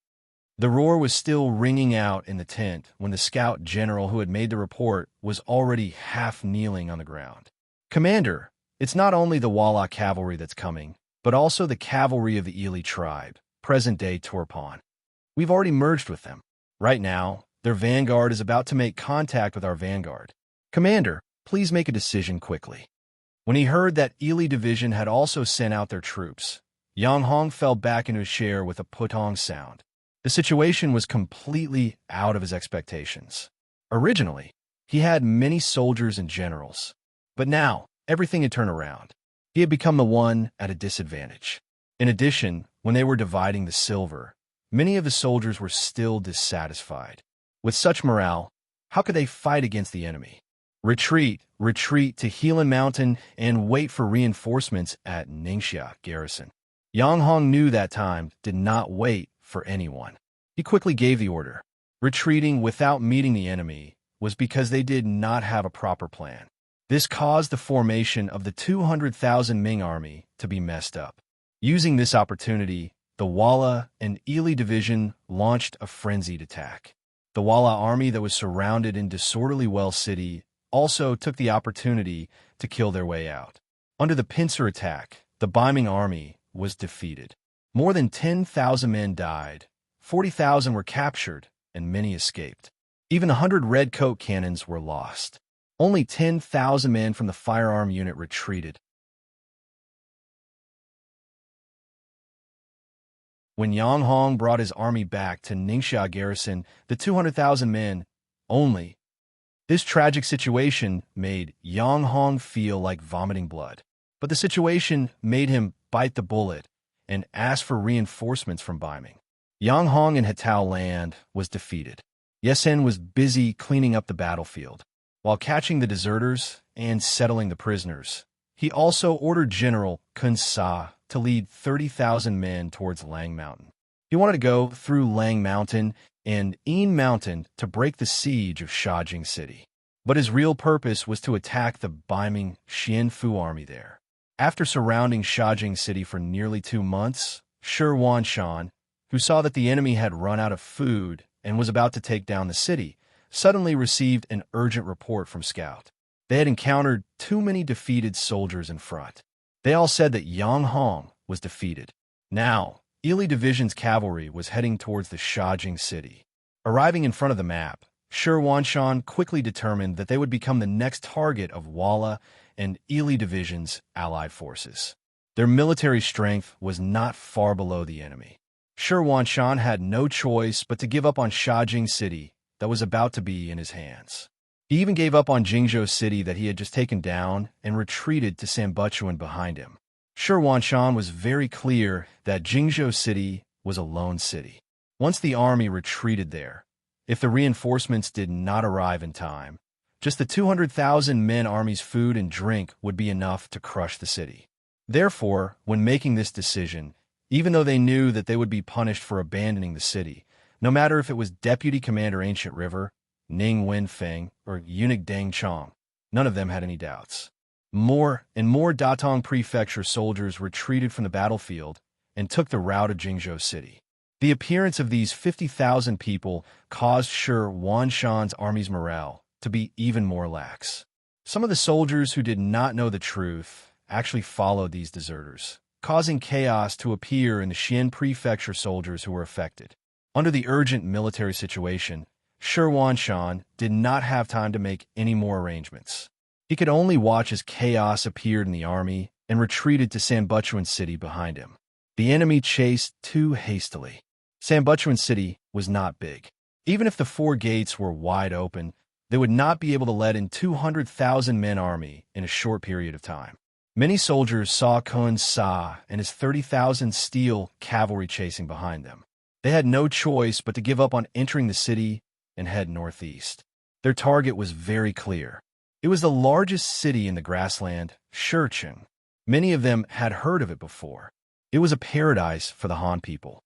The roar was still ringing out in the tent when the scout general who had made the report was already half kneeling on the ground. Commander, it's not only the Walla cavalry that's coming, but also the cavalry of the Ely tribe, present-day Torpon. We've already merged with them. Right now, their vanguard is about to make contact with our vanguard. Commander, please make a decision quickly. When he heard that Ely division had also sent out their troops, Yang Hong fell back into his chair with a putong sound. The situation was completely out of his expectations. Originally, he had many soldiers and generals, but now everything had turned around. He had become the one at a disadvantage. In addition, when they were dividing the silver, many of the soldiers were still dissatisfied. With such morale, how could they fight against the enemy? Retreat, retreat to Heelan Mountain and wait for reinforcements at Ningxia garrison. Yang Hong knew that time did not wait for anyone. He quickly gave the order. Retreating without meeting the enemy was because they did not have a proper plan. This caused the formation of the 200,000 Ming army to be messed up. Using this opportunity, the Walla and Ely division launched a frenzied attack. The Walla army that was surrounded in disorderly Well City also took the opportunity to kill their way out. Under the pincer attack, the Biming army was defeated. More than 10,000 men died, 40,000 were captured, and many escaped. Even 100 redcoat cannons were lost. Only 10,000 men from the firearm unit retreated. When Yang Hong brought his army back to Ningxia garrison, the 200,000 men only. This tragic situation made Yang Hong feel like vomiting blood. But the situation made him bite the bullet and ask for reinforcements from Biming. Yang Hong in Hatao land was defeated. Yesen was busy cleaning up the battlefield. While catching the deserters and settling the prisoners, he also ordered General Kun Sa to lead 30,000 men towards Lang Mountain. He wanted to go through Lang Mountain and En Mountain to break the siege of Shajing City. But his real purpose was to attack the Biming Xianfu army there. After surrounding Shajing City for nearly 2 months, Shi Wanshan, who saw that the enemy had run out of food and was about to take down the city, suddenly received an urgent report from Scout. They had encountered too many defeated soldiers in front. They all said that Yang Hong was defeated. Now, Ely Division's cavalry was heading towards the Shajing City. Arriving in front of the map, Shi Wanshan quickly determined that they would become the next target of Walla and Ely Division's allied forces. Their military strength was not far below the enemy. Shi Wanshan had no choice but to give up on Shajing City that was about to be in his hands. He even gave up on Jingzhou City that he had just taken down and retreated to Sanbuchuan behind him. Shi Wanshan was very clear that Jingzhou City was a lone city. Once the army retreated there, if the reinforcements did not arrive in time, just the 200,000 men army's food and drink would be enough to crush the city. Therefore, when making this decision, even though they knew that they would be punished for abandoning the city, no matter if it was Deputy Commander Ancient River, Ning Wenfeng, or Eunuch Deng Chong, none of them had any doubts. More and more Datong Prefecture soldiers retreated from the battlefield and took the route of Jingzhou City. The appearance of these 50,000 people caused Shi Wanshan's army's morale to be even more lax. Some of the soldiers who did not know the truth actually followed these deserters, causing chaos to appear in the Xian Prefecture soldiers who were affected. Under the urgent military situation, Shi Wanshan did not have time to make any more arrangements. He could only watch as chaos appeared in the army and retreated to Sanbuchuan City behind him. The enemy chased too hastily. Sanbuchuan City was not big. Even if the 4 gates were wide open, they would not be able to let in 200,000 men army in a short period of time. Many soldiers saw Kun Sa and his 30,000 steel cavalry chasing behind them. They had no choice but to give up on entering the city and head northeast. Their target was very clear. It was the largest city in the grassland, Shurchen. Many of them had heard of it before. It was a paradise for the Han people.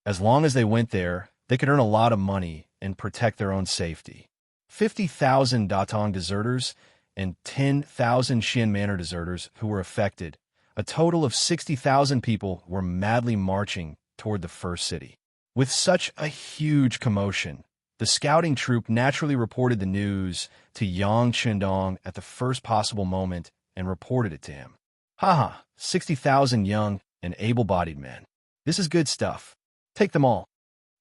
As long as they went there, they could earn a lot of money and protect their own safety. 50,000 Datong deserters and 10,000 Xian Manor deserters who were affected. A total of 60,000 people were madly marching toward the first city. With such a huge commotion, the scouting troop naturally reported the news to Yang Chendong at the first possible moment and reported it to him. Haha, 60,000 young and able-bodied men. This is good stuff. Take them all.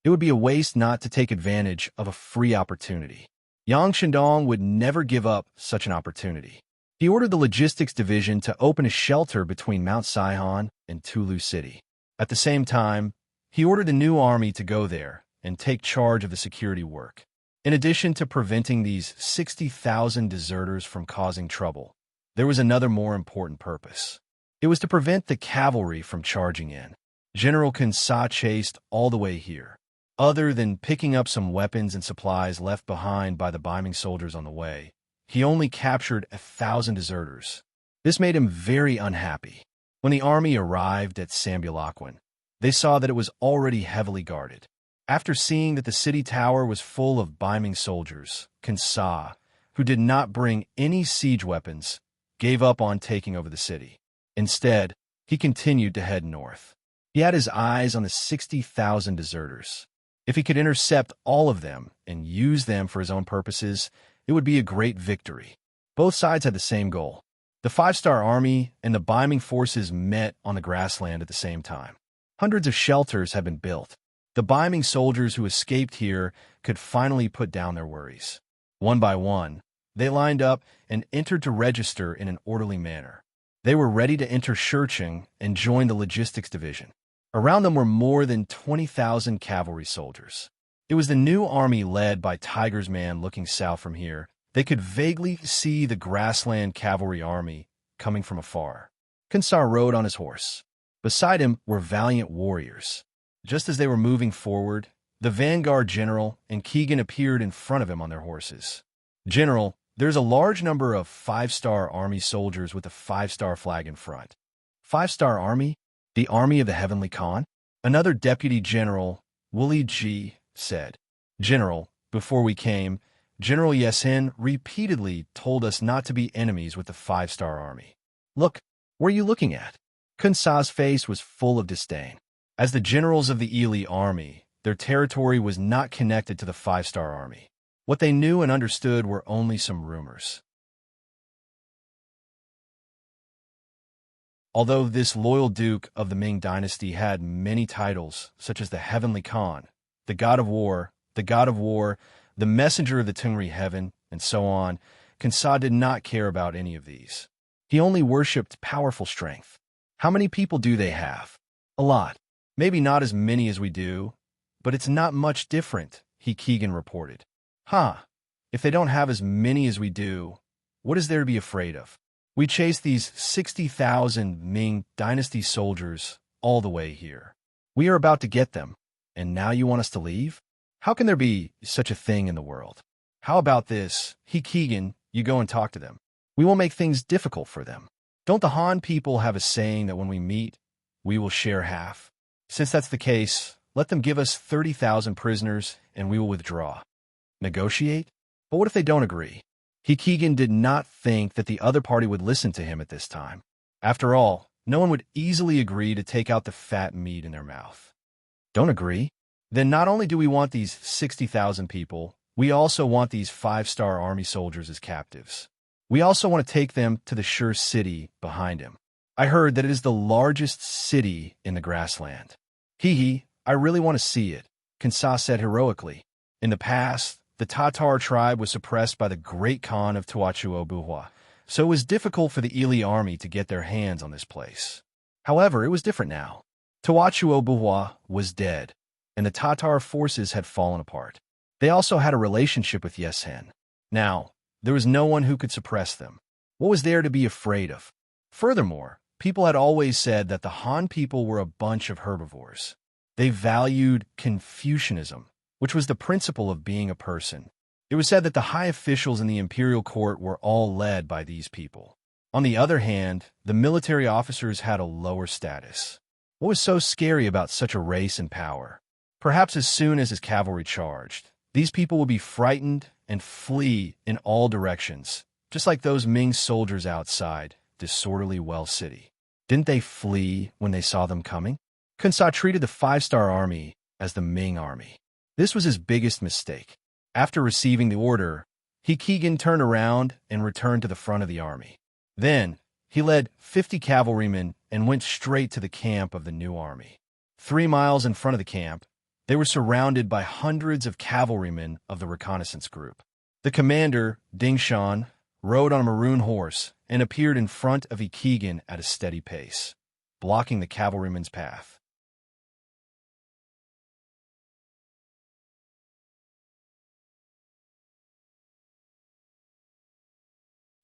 It would be a waste not to take advantage of a free opportunity. Yang Chendong would never give up such an opportunity. He ordered the logistics division to open a shelter between Mount Saihan and Tulu City. At the same time, he ordered the new army to go there and take charge of the security work. In addition to preventing these 60,000 deserters from causing trouble, there was another more important purpose. It was to prevent the cavalry from charging in. General Kun Sa chased all the way here. Other than picking up some weapons and supplies left behind by the Biming soldiers on the way, he only captured 1,000 deserters. This made him very unhappy. When the army arrived at Sambulakwin, they saw that it was already heavily guarded. After seeing that the city tower was full of Biming soldiers, Kun Sa, who did not bring any siege weapons, gave up on taking over the city. Instead, he continued to head north. He had his eyes on the 60,000 deserters. If he could intercept all of them and use them for his own purposes, it would be a great victory. Both sides had the same goal. The 5-star army and the Biming forces met on the grassland at the same time. Hundreds of shelters had been built. The Biming soldiers who escaped here could finally put down their worries. One by one, they lined up and entered to register in an orderly manner. They were ready to enter Shurcheng and join the logistics division. Around them were more than 20,000 cavalry soldiers. It was the new army led by Tiger's Man. Looking south from here, they could vaguely see the grassland cavalry army coming from afar. Kun Sa rode on his horse. Beside him were valiant warriors. Just as they were moving forward, the vanguard general and Keegan appeared in front of him on their horses. "General, there's a large number of 5-star army soldiers with a 5-star flag in front." 5-star army? The army of the Heavenly Khan? Another deputy general, Wooly Ji, said. "General, before we came, General Yesen repeatedly told us not to be enemies with the 5-star army." "Look, what are you looking at?" Kun Sa's face was full of disdain. As the generals of the Ili army, their territory was not connected to the 5-star army. What they knew and understood were only some rumors. Although this loyal duke of the Ming dynasty had many titles, such as the Heavenly Khan, the God of War, the Messenger of the Tungri Heaven, and so on, Kun Sa did not care about any of these. He only worshipped powerful strength. How many people do they have? A lot. Maybe not as many as we do, but it's not much different, Keegan reported. If they don't have as many as we do, what is there to be afraid of? We chased these 60,000 Ming dynasty soldiers all the way here. We are about to get them, and now you want us to leave? How can there be such a thing in the world? How about this, Keegan, you go and talk to them. We will make things difficult for them. Don't the Han people have a saying that when we meet, we will share half? Since that's the case, let them give us 30,000 prisoners, and we will withdraw. Negotiate? But what if they don't agree? Keegan did not think that the other party would listen to him at this time. After all, no one would easily agree to take out the fat meat in their mouth. Don't agree? Then not only do we want these 60,000 people, we also want these 5-star army soldiers as captives. We also want to take them to the Shur city behind him. I heard that it is the largest city in the grassland. I really want to see it, Kun Sa said heroically. In the past, the Tatar tribe was suppressed by the great Khan of Tuachuo-Buhua, so it was difficult for the Ili army to get their hands on this place. However, it was different now. Tuachuo-Buhua was dead, and the Tatar forces had fallen apart. They also had a relationship with Yesen. Now, there was no one who could suppress them. What was there to be afraid of? Furthermore, people had always said that the Han people were a bunch of herbivores. They valued Confucianism, which was the principle of being a person. It was said that the high officials in the imperial court were all led by these people. On the other hand, the military officers had a lower status. What was so scary about such a race and power? Perhaps as soon as his cavalry charged, these people would be frightened and flee in all directions, just like those Ming soldiers outside disorderly Well City. Didn't they flee when they saw them coming? Kun Sa treated the five-star army as the Ming army. This was his biggest mistake. After receiving the order, Keegan turned around and returned to the front of the army. Then, he led 50 cavalrymen and went straight to the camp of the new army. 3 miles in front of the camp, they were surrounded by hundreds of cavalrymen of the reconnaissance group. The commander, Ding Shan, rode on a maroon horse and appeared in front of Keegan at a steady pace, blocking the cavalryman's path.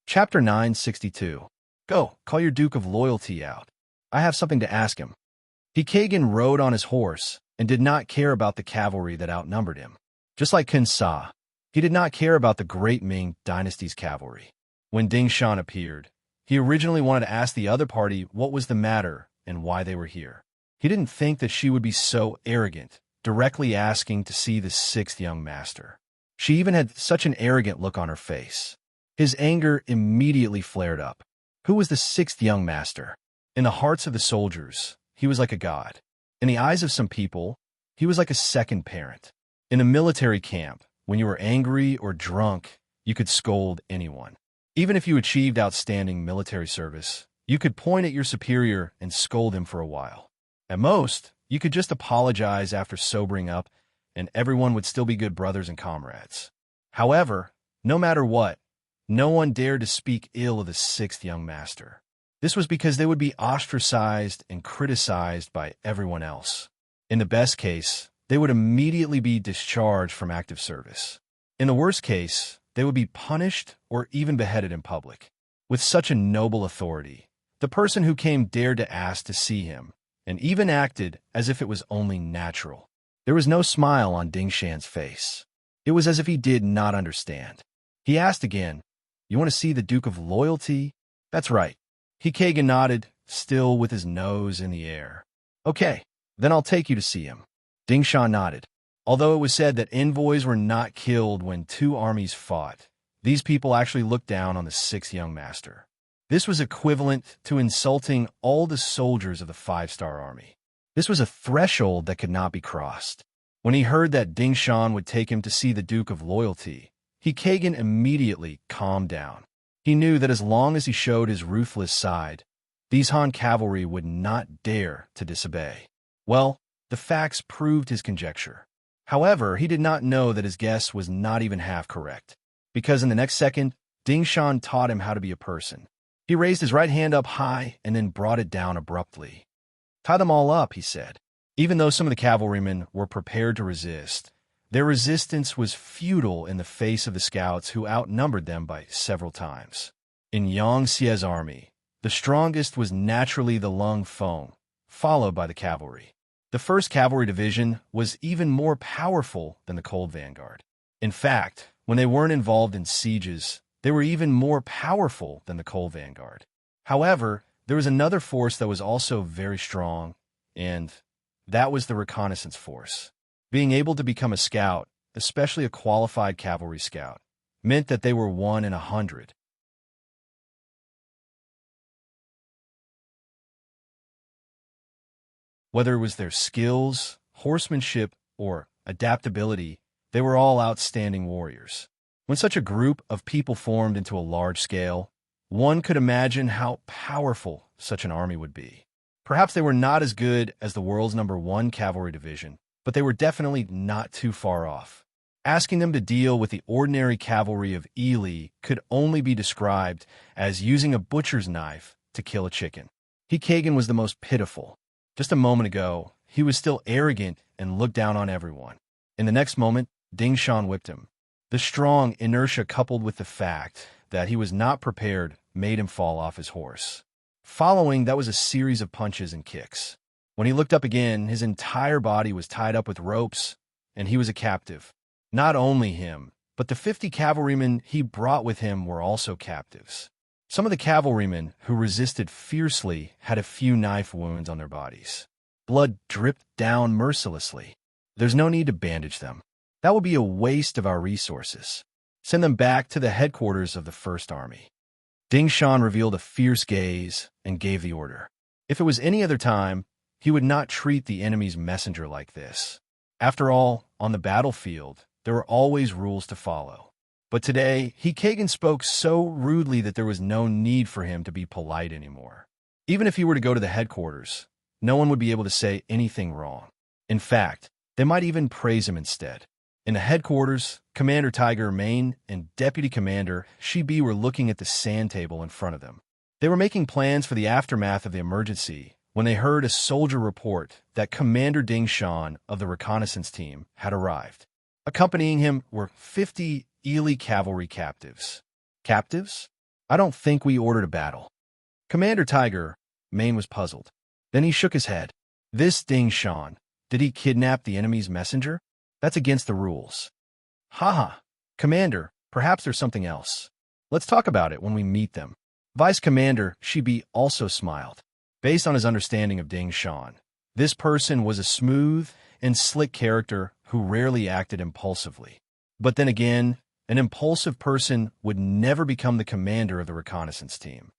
Chapter 962. Go, call your Duke of Loyalty out. I have something to ask him. Keegan rode on his horse and did not care about the cavalry that outnumbered him. Just like Kun Sa, he did not care about the great Ming dynasty's cavalry. When Ding Shan appeared, he originally wanted to ask the other party what was the matter and why they were here. He didn't think that she would be so arrogant, directly asking to see the sixth young master. She even had such an arrogant look on her face. His anger immediately flared up. Who was the sixth young master? In the hearts of the soldiers, he was like a god. In the eyes of some people, he was like a second parent. In a military camp, when you were angry or drunk, you could scold anyone. Even if you achieved outstanding military service, you could point at your superior and scold him for a while. At most, you could just apologize after sobering up, and everyone would still be good brothers and comrades. However, no matter what, no one dared to speak ill of the sixth young master. This was because they would be ostracized and criticized by everyone else. In the best case, they would immediately be discharged from active service. In the worst case, they would be punished or even beheaded in public. With such a noble authority, the person who came dared to ask to see him, and even acted as if it was only natural. There was no smile on Ding Shan's face. It was as if he did not understand. He asked again, "You want to see the Duke of Loyalty?" "That's right." Keegan nodded, still with his nose in the air. "Okay, then I'll take you to see him." Ding Shan nodded. Although it was said that envoys were not killed when two armies fought, these people actually looked down on the sixth young master. This was equivalent to insulting all the soldiers of the five-star army. This was a threshold that could not be crossed. When he heard that Ding Shan would take him to see the Duke of Loyalty, Keegan immediately calmed down. He knew that as long as he showed his ruthless side, these Han cavalry would not dare to disobey. Well, the facts proved his conjecture. However, he did not know that his guess was not even half correct, because in the next second, Ding Shan taught him how to be a person. He raised his right hand up high and then brought it down abruptly. "Tie them all up," he said. Even though some of the cavalrymen were prepared to resist, their resistance was futile in the face of the scouts who outnumbered them by several times. In Yang Xie's army, the strongest was naturally the Lung Feng, followed by the cavalry. The 1st Cavalry Division was even more powerful than the Cold Vanguard. In fact, when they weren't involved in sieges, they were even more powerful than the Cold Vanguard. However, there was another force that was also very strong, and that was the reconnaissance force. Being able to become a scout, especially a qualified cavalry scout, meant that they were 1 in 100. Whether it was their skills, horsemanship, or adaptability, they were all outstanding warriors. When such a group of people formed into a large scale, one could imagine how powerful such an army would be. Perhaps they were not as good as the world's #1 cavalry division, but they were definitely not too far off. Asking them to deal with the ordinary cavalry of Ely could only be described as using a butcher's knife to kill a chicken. Keegan was the most pitiful. Just a moment ago, he was still arrogant and looked down on everyone. In the next moment, Ding Shan whipped him. The strong inertia coupled with the fact that he was not prepared made him fall off his horse. Following, that was a series of punches and kicks. When he looked up again, his entire body was tied up with ropes, and he was a captive. Not only him, but the 50 cavalrymen he brought with him were also captives. Some of the cavalrymen who resisted fiercely had a few knife wounds on their bodies. Blood dripped down mercilessly. There's no need to bandage them. That would be a waste of our resources. Send them back to the headquarters of the First Army. Ding Shan revealed a fierce gaze and gave the order. If it was any other time, he would not treat the enemy's messenger like this. After all, on the battlefield, there were always rules to follow. But today, Kagan spoke so rudely that there was no need for him to be polite anymore. Even if he were to go to the headquarters, no one would be able to say anything wrong. In fact, they might even praise him instead. In the headquarters, Commander Tiger Mane and Deputy Commander Shibi were looking at the sand table in front of them. They were making plans for the aftermath of the emergency when they heard a soldier report that Commander Ding Shan of the reconnaissance team had arrived. Accompanying him were 50 Ely cavalry captives. Captives? I don't think we ordered a battle. Commander Tiger Mane was puzzled. Then he shook his head. This Ding Shan, did he kidnap the enemy's messenger? That's against the rules. Haha, Commander, perhaps there's something else. Let's talk about it when we meet them. Vice Commander Shibi also smiled. Based on his understanding of Ding Shan, this person was a smooth and slick character who rarely acted impulsively. But then again, an impulsive person would never become the commander of the reconnaissance team.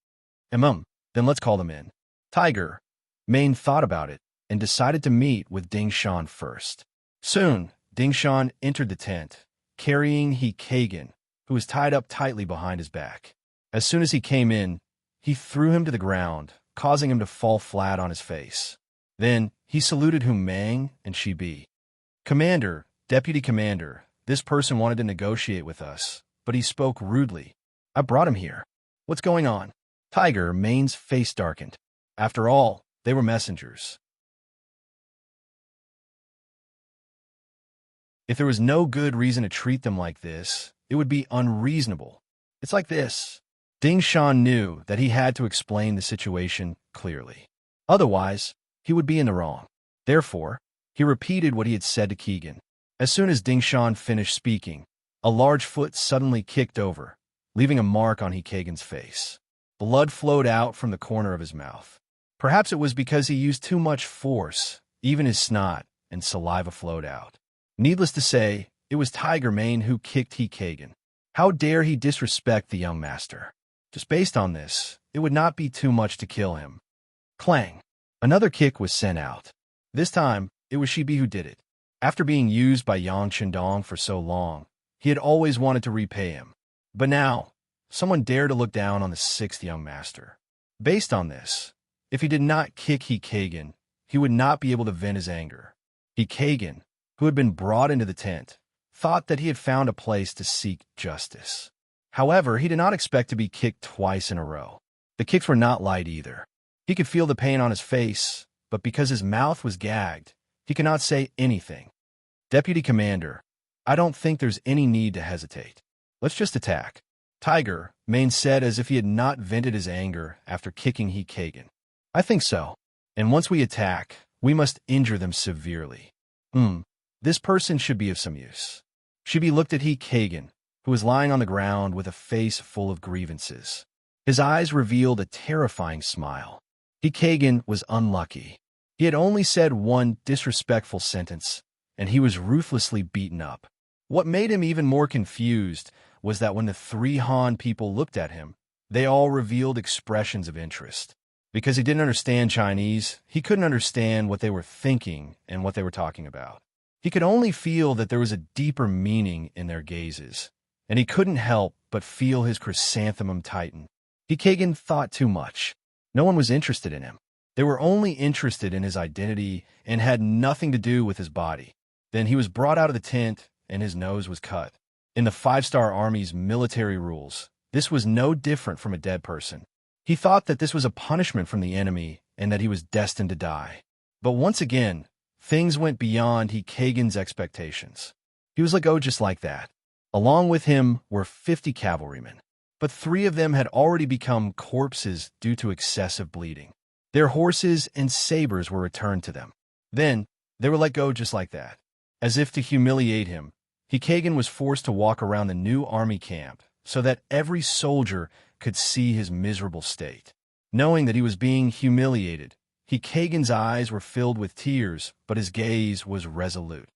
Then let's call them in. Tiger Mane thought about it and decided to meet with Ding Shan first. Soon, Ding Shan entered the tent, carrying Kagan, who was tied up tightly behind his back. As soon as he came in, he threw him to the ground, causing him to fall flat on his face. Then, he saluted Hu Mang and Shibi. Commander, Deputy Commander, this person wanted to negotiate with us, but he spoke rudely. I brought him here. What's going on? Tiger Mane's face darkened. After all, they were messengers. If there was no good reason to treat them like this, it would be unreasonable. It's like this. Ding Shan knew that he had to explain the situation clearly. Otherwise, he would be in the wrong. Therefore, he repeated what he had said to Keegan. As soon as Ding Shan finished speaking, a large foot suddenly kicked over, leaving a mark on Kagan's face. Blood flowed out from the corner of his mouth. Perhaps it was because he used too much force, even his snot and saliva flowed out. Needless to say, it was Tiger Mane who kicked Kagan. How dare he disrespect the young master? Just based on this, it would not be too much to kill him. Clang! Another kick was sent out. This time, it was Shibi who did it. After being used by Yang Chendong for so long, he had always wanted to repay him. But now, someone dared to look down on the sixth young master. Based on this, if he did not kick Kagan, he would not be able to vent his anger. Kagan, who had been brought into the tent, thought that he had found a place to seek justice. However, he did not expect to be kicked twice in a row. The kicks were not light either. He could feel the pain on his face, but because his mouth was gagged, he could not say anything. Deputy Commander, I don't think there's any need to hesitate. Let's just attack. Tiger Mane said as if he had not vented his anger after kicking Kagan. I think so. And once we attack, we must injure them severely. This person should be of some use. Shibi looked at Kagan, who was lying on the ground with a face full of grievances. His eyes revealed a terrifying smile. Kagan was unlucky. He had only said one disrespectful sentence, and he was ruthlessly beaten up. What made him even more confused was that when the three Han people looked at him, they all revealed expressions of interest. Because he didn't understand Chinese, he couldn't understand what they were thinking and what they were talking about. He could only feel that there was a deeper meaning in their gazes, and he couldn't help but feel his chrysanthemum tighten. Kagan thought too much. No one was interested in him. They were only interested in his identity and had nothing to do with his body. Then he was brought out of the tent and his nose was cut. In the 5-star Army's military rules, this was no different from a dead person. He thought that this was a punishment from the enemy and that he was destined to die. But once again, things went beyond Kagan's expectations. He was let go just like that. Along with him were 50 cavalrymen, but 3 of them had already become corpses due to excessive bleeding. Their horses and sabers were returned to them. Then, they were let go just like that. As if to humiliate him, Kagan was forced to walk around the new army camp so that every soldier could see his miserable state. Knowing that he was being humiliated, Kagan's eyes were filled with tears, but his gaze was resolute.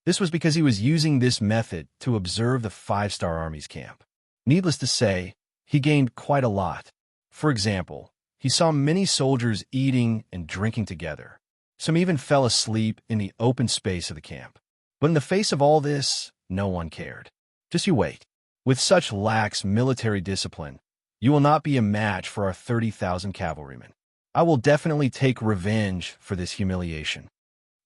This was because he was using this method to observe the five-star army's camp. Needless to say, he gained quite a lot. For example, he saw many soldiers eating and drinking together. Some even fell asleep in the open space of the camp. But in the face of all this, no one cared. Just you wait. With such lax military discipline, you will not be a match for our 30,000 cavalrymen. I will definitely take revenge for this humiliation.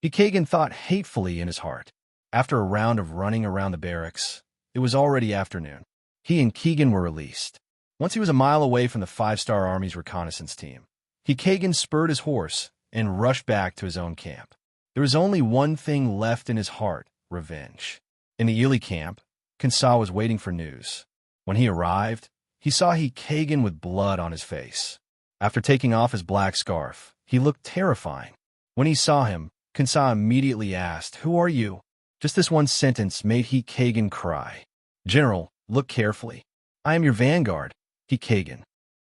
Kagan thought hatefully in his heart. After a round of running around the barracks, it was already afternoon. He and Keegan were released. Once he was a mile away from the five-star army's reconnaissance team, Kagan spurred his horse and rushed back to his own camp. There was only one thing left in his heart: revenge. In the Ely camp, Kinsa was waiting for news. When he arrived, he saw Kagan with blood on his face. After taking off his black scarf, he looked terrifying. When he saw him, Kinsa immediately asked, "Who are you?" Just this one sentence made Kagan cry. "General, look carefully. I am your vanguard, Kagan."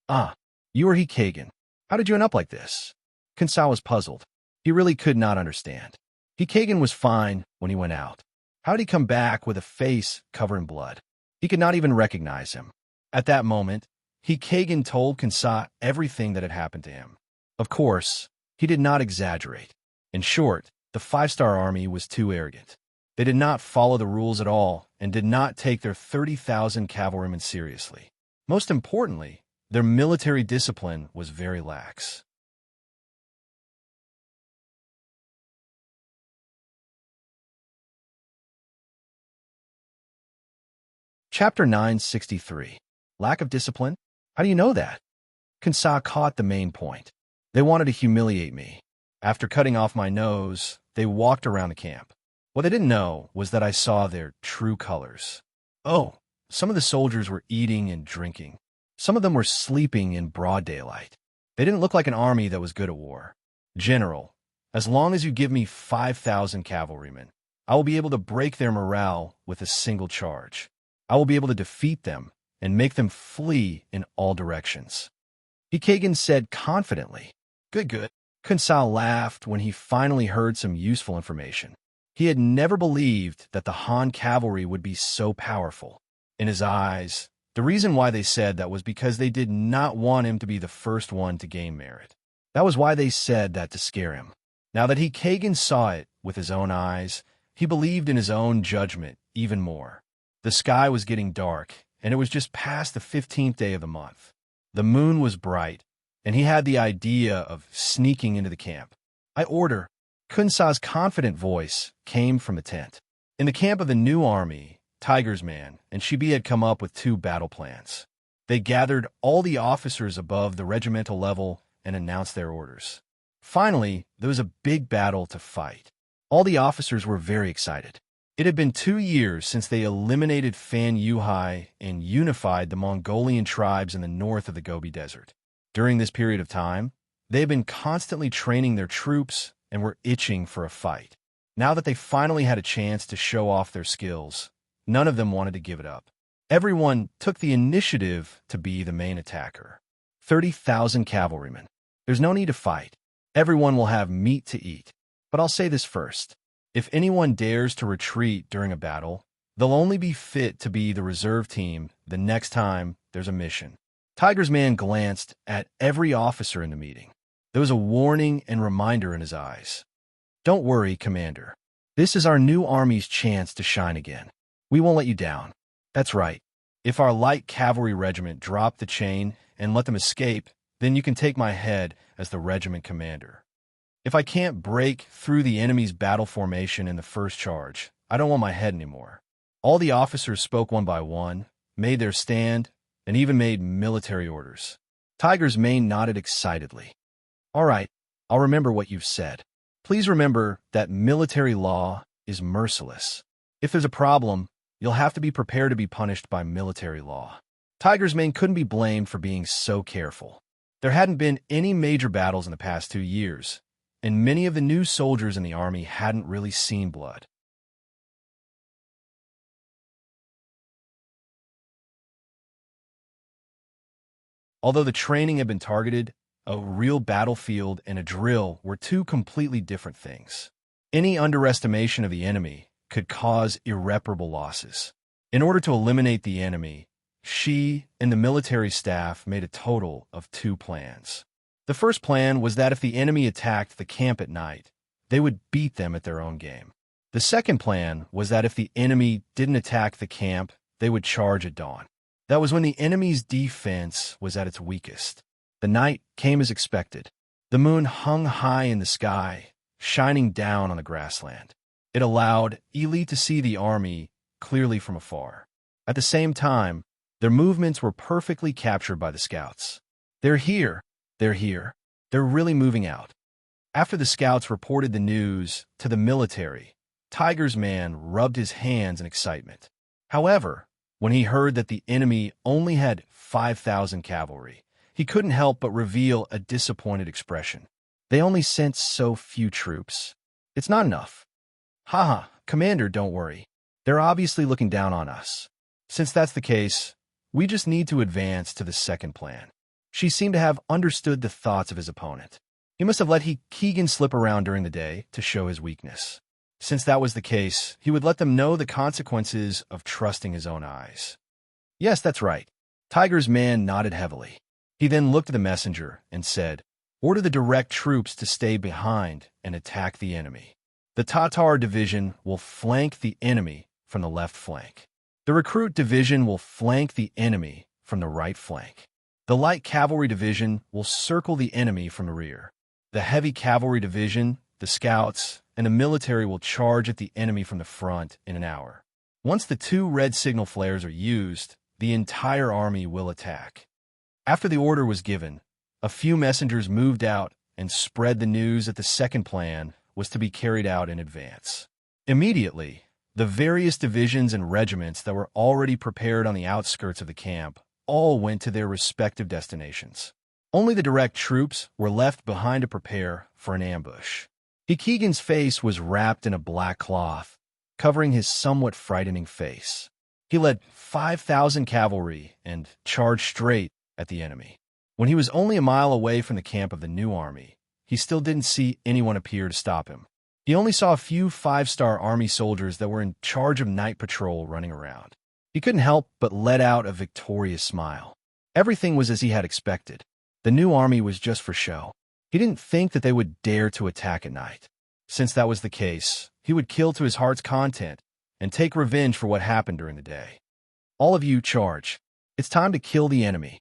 "Ah, you are Kagan. How did you end up like this?" Kinsa was puzzled. He really could not understand. Kagan was fine when he went out. How did he come back with a face covered in blood? He could not even recognize him. At that moment, Kagan told Kinsa everything that had happened to him. Of course, he did not exaggerate. In short, the five-star army was too arrogant. They did not follow the rules at all and did not take their 30,000 cavalrymen seriously. Most importantly, their military discipline was very lax. Chapter 963. Lack of discipline? How do you know that? Kinsa caught the main point. They wanted to humiliate me. After cutting off my nose, they walked around the camp. What they didn't know was that I saw their true colors. Oh, some of the soldiers were eating and drinking. Some of them were sleeping in broad daylight. They didn't look like an army that was good at war. "General, as long as you give me 5,000 cavalrymen, I will be able to break their morale with a single charge. I will be able to defeat them and make them flee in all directions." Kagan said confidently. Good, good. Kinsa laughed when he finally heard some useful information. He had never believed that the Han cavalry would be so powerful. In his eyes, the reason why they said that was because they did not want him to be the first one to gain merit. That was why they said that, to scare him. Now that Kagan saw it with his own eyes, he believed in his own judgment even more. The sky was getting dark, and it was just past the 15th day of the month. The moon was bright, and he had the idea of sneaking into the camp. "I order." Kinsa's confident voice came from the tent. In the camp of the new army, Tiger's Man and Shibi had come up with two battle plans. They gathered all the officers above the regimental level and announced their orders. Finally, there was a big battle to fight. All the officers were very excited. It had been 2 years since they eliminated Fan Yuhai and unified the Mongolian tribes in the north of the Gobi Desert. During this period of time, they had been constantly training their troops and were itching for a fight. Now that they finally had a chance to show off their skills, none of them wanted to give it up. Everyone took the initiative to be the main attacker. 30,000 cavalrymen. There's no need to fight. Everyone will have meat to eat. But I'll say this first. If anyone dares to retreat during a battle, they'll only be fit to be the reserve team the next time there's a mission. Tiger's Man glanced at every officer in the meeting. There was a warning and reminder in his eyes. "Don't worry, Commander. This is our new army's chance to shine again. We won't let you down. That's right. If our light cavalry regiment dropped the chain and let them escape, then you can take my head as the regiment commander. If I can't break through the enemy's battle formation in the first charge, I don't want my head anymore." All the officers spoke one by one, made their stand, and even made military orders. Tiger's Mane nodded excitedly. "All right, I'll remember what you've said. Please remember that military law is merciless. If there's a problem, you'll have to be prepared to be punished by military law." Tiger's Mane couldn't be blamed for being so careful. There hadn't been any major battles in the past 2 years, and many of the new soldiers in the army hadn't really seen blood. Although the training had been targeted, a real battlefield and a drill were two completely different things. Any underestimation of the enemy could cause irreparable losses. In order to eliminate the enemy, she and the military staff made a total of 2 plans. The first plan was that if the enemy attacked the camp at night, they would beat them at their own game. The second plan was that if the enemy didn't attack the camp, they would charge at dawn. That was when the enemy's defense was at its weakest. The night came as expected. The moon hung high in the sky, shining down on the grassland. It allowed Ely to see the army clearly from afar. At the same time, their movements were perfectly captured by the scouts. They're here. They're here. They're really moving out. After the scouts reported the news to the military, Tiger's man rubbed his hands in excitement. However, when he heard that the enemy only had 5,000 cavalry, he couldn't help but reveal a disappointed expression. They only sent so few troops. It's not enough. Haha, Commander, don't worry. They're obviously looking down on us. Since that's the case, we just need to advance to the second plan. She seemed to have understood the thoughts of his opponent. He must have let Keegan slip around during the day to show his weakness. Since that was the case, he would let them know the consequences of trusting his own eyes. Yes, that's right. Tiger's man nodded heavily. He then looked at the messenger and said, "Order the direct troops to stay behind and attack the enemy. The Tatar division will flank the enemy from the left flank. The recruit division will flank the enemy from the right flank. The light cavalry division will circle the enemy from the rear. The heavy cavalry division, the scouts, and the military will charge at the enemy from the front in an hour. Once the 2 red signal flares are used, the entire army will attack." After the order was given, a few messengers moved out and spread the news that the second plan was to be carried out in advance. Immediately, the various divisions and regiments that were already prepared on the outskirts of the camp all went to their respective destinations. Only the direct troops were left behind to prepare for an ambush. Keegan's face was wrapped in a black cloth, covering his somewhat frightening face. He led 5,000 cavalry and charged straight at the enemy. When he was only a mile away from the camp of the new army, he still didn't see anyone appear to stop him. He only saw a few 5-star army soldiers that were in charge of night patrol running around. He couldn't help but let out a victorious smile. Everything was as he had expected. The new army was just for show. He didn't think that they would dare to attack at night. Since that was the case, he would kill to his heart's content and take revenge for what happened during the day. All of you, charge. It's time to kill the enemy.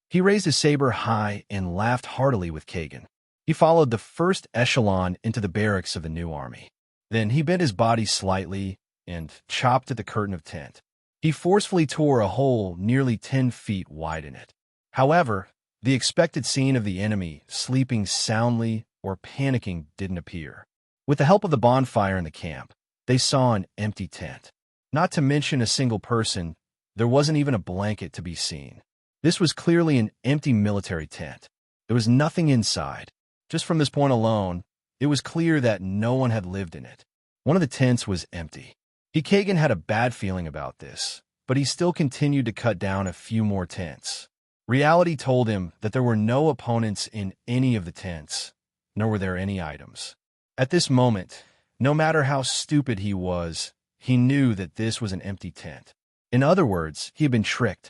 He raised his saber high and laughed heartily with Kagan. He followed the first echelon into the barracks of the new army. Then he bent his body slightly and chopped at the curtain of tent. He forcefully tore a hole nearly 10 feet wide in it. However, the expected scene of the enemy sleeping soundly or panicking didn't appear. With the help of the bonfire in the camp, they saw an empty tent. Not to mention a single person, there wasn't even a blanket to be seen. This was clearly an empty military tent. There was nothing inside. Just from this point alone, it was clear that no one had lived in it. One of the tents was empty. Kagan had a bad feeling about this, but he still continued to cut down a few more tents. Reality told him that there were no opponents in any of the tents, nor were there any items. At this moment, no matter how stupid he was, he knew that this was an empty tent. In other words, he had been tricked.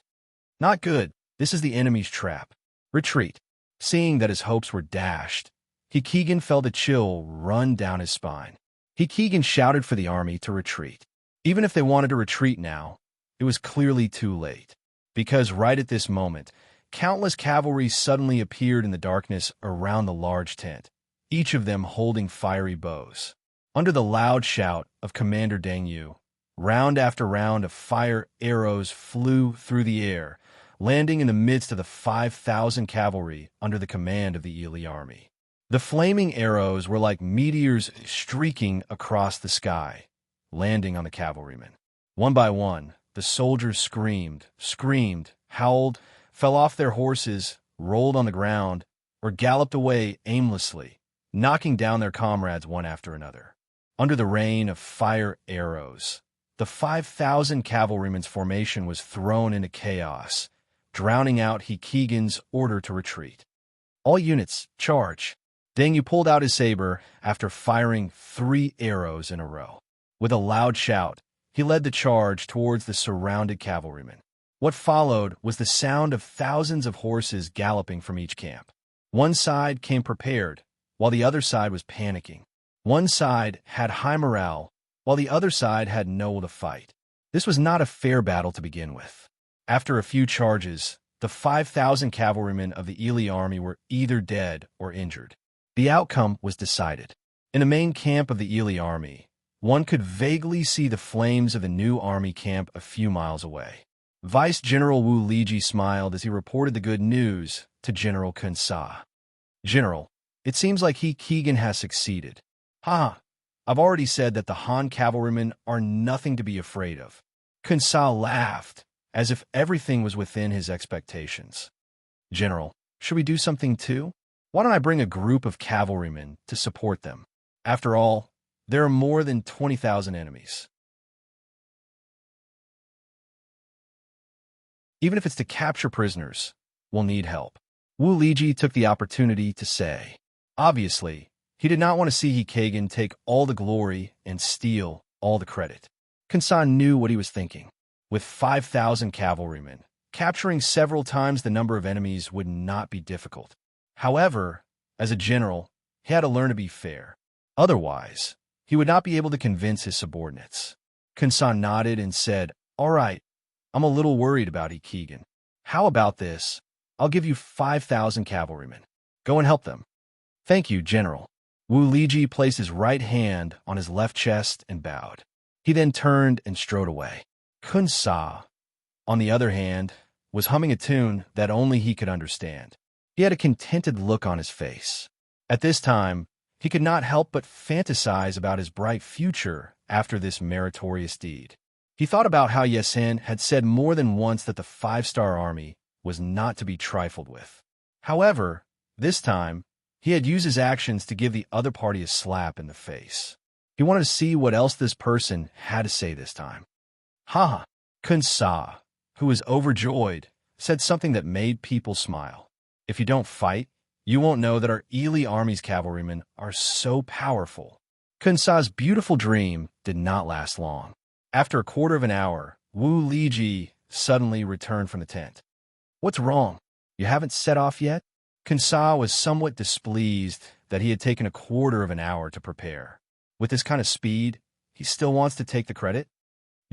Not good. This is the enemy's trap. Retreat. Seeing that his hopes were dashed, Keegan felt a chill run down his spine. Keegan shouted for the army to retreat. Even if they wanted to retreat now, it was clearly too late. Because right at this moment, countless cavalry suddenly appeared in the darkness around the large tent, each of them holding fiery bows. Under the loud shout of Commander Deng Yu, round after round of fire arrows flew through the air, landing in the midst of the 5,000 cavalry under the command of the Ely army. The flaming arrows were like meteors streaking across the sky, landing on the cavalrymen. One by one, the soldiers screamed, howled, fell off their horses, rolled on the ground, or galloped away aimlessly, knocking down their comrades one after another. Under the rain of fire arrows, the 5,000 cavalrymen's formation was thrown into chaos, drowning out Keegan's order to retreat. All units, charge. Deng Yu pulled out his saber after firing 3 arrows in a row. With a loud shout, he led the charge towards the surrounded cavalrymen. What followed was the sound of thousands of horses galloping from each camp. One side came prepared, while the other side was panicking. One side had high morale, while the other side had no will to fight. This was not a fair battle to begin with. After a few charges, the 5,000 cavalrymen of the Ely army were either dead or injured. The outcome was decided. In the main camp of the Ely army, one could vaguely see the flames of the new army camp a few miles away. Vice General Wu Liji smiled as he reported the good news to General Kun Sa. General, it seems like Keegan has succeeded. Ha! I've already said that the Han cavalrymen are nothing to be afraid of. Kun Sa laughed, as if everything was within his expectations. General, should we do something too? Why don't I bring a group of cavalrymen to support them? After all, there are more than 20,000 enemies. Even if it's to capture prisoners, we'll need help. Wu Liji took the opportunity to say. Obviously, he did not want to see Kagan take all the glory and steal all the credit. Kunsan knew what he was thinking. With 5,000 cavalrymen, capturing several times the number of enemies would not be difficult. However, as a general, he had to learn to be fair. Otherwise, he would not be able to convince his subordinates. Kunsan nodded and said, "All right, I'm a little worried about Keegan. How about this? I'll give you 5,000 cavalrymen. Go and help them." "Thank you, General." Wu Liji placed his right hand on his left chest and bowed. He then turned and strode away. Kun Sa, on the other hand, was humming a tune that only he could understand. He had a contented look on his face. At this time, he could not help but fantasize about his bright future after this meritorious deed. He thought about how Yesen had said more than once that the 5-star army was not to be trifled with. However, this time, he had used his actions to give the other party a slap in the face. He wanted to see what else this person had to say this time. Ha! Kun Sa, who was overjoyed, said something that made people smile. "If you don't fight, you won't know that our Ely army's cavalrymen are so powerful." Kun Sa's beautiful dream did not last long. After a quarter of an hour, Wu Liji suddenly returned from the tent. "What's wrong? You haven't set off yet?" Kun Sa was somewhat displeased that he had taken a quarter of an hour to prepare. With this kind of speed, he still wants to take the credit?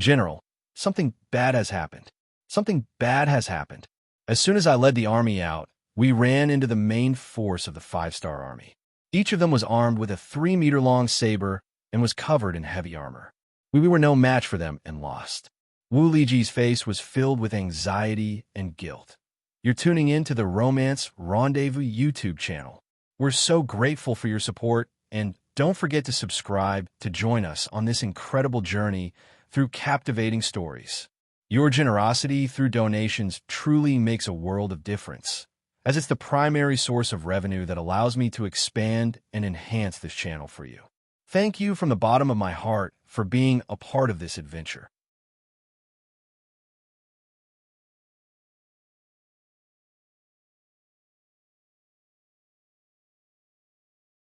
"General, something bad has happened. Something bad has happened. As soon as I led the army out, we ran into the main force of the 5-star army. Each of them was armed with a 3-meter-long saber and was covered in heavy armor. We were no match for them and lost." Wu Liji's face was filled with anxiety and guilt. "You're tuning in to the Romance Rendezvous YouTube channel. We're so grateful for your support, and don't forget to subscribe to join us on this incredible journey through captivating stories. Your generosity through donations truly makes a world of difference, as it's the primary source of revenue that allows me to expand and enhance this channel for you. Thank you from the bottom of my heart for being a part of this adventure.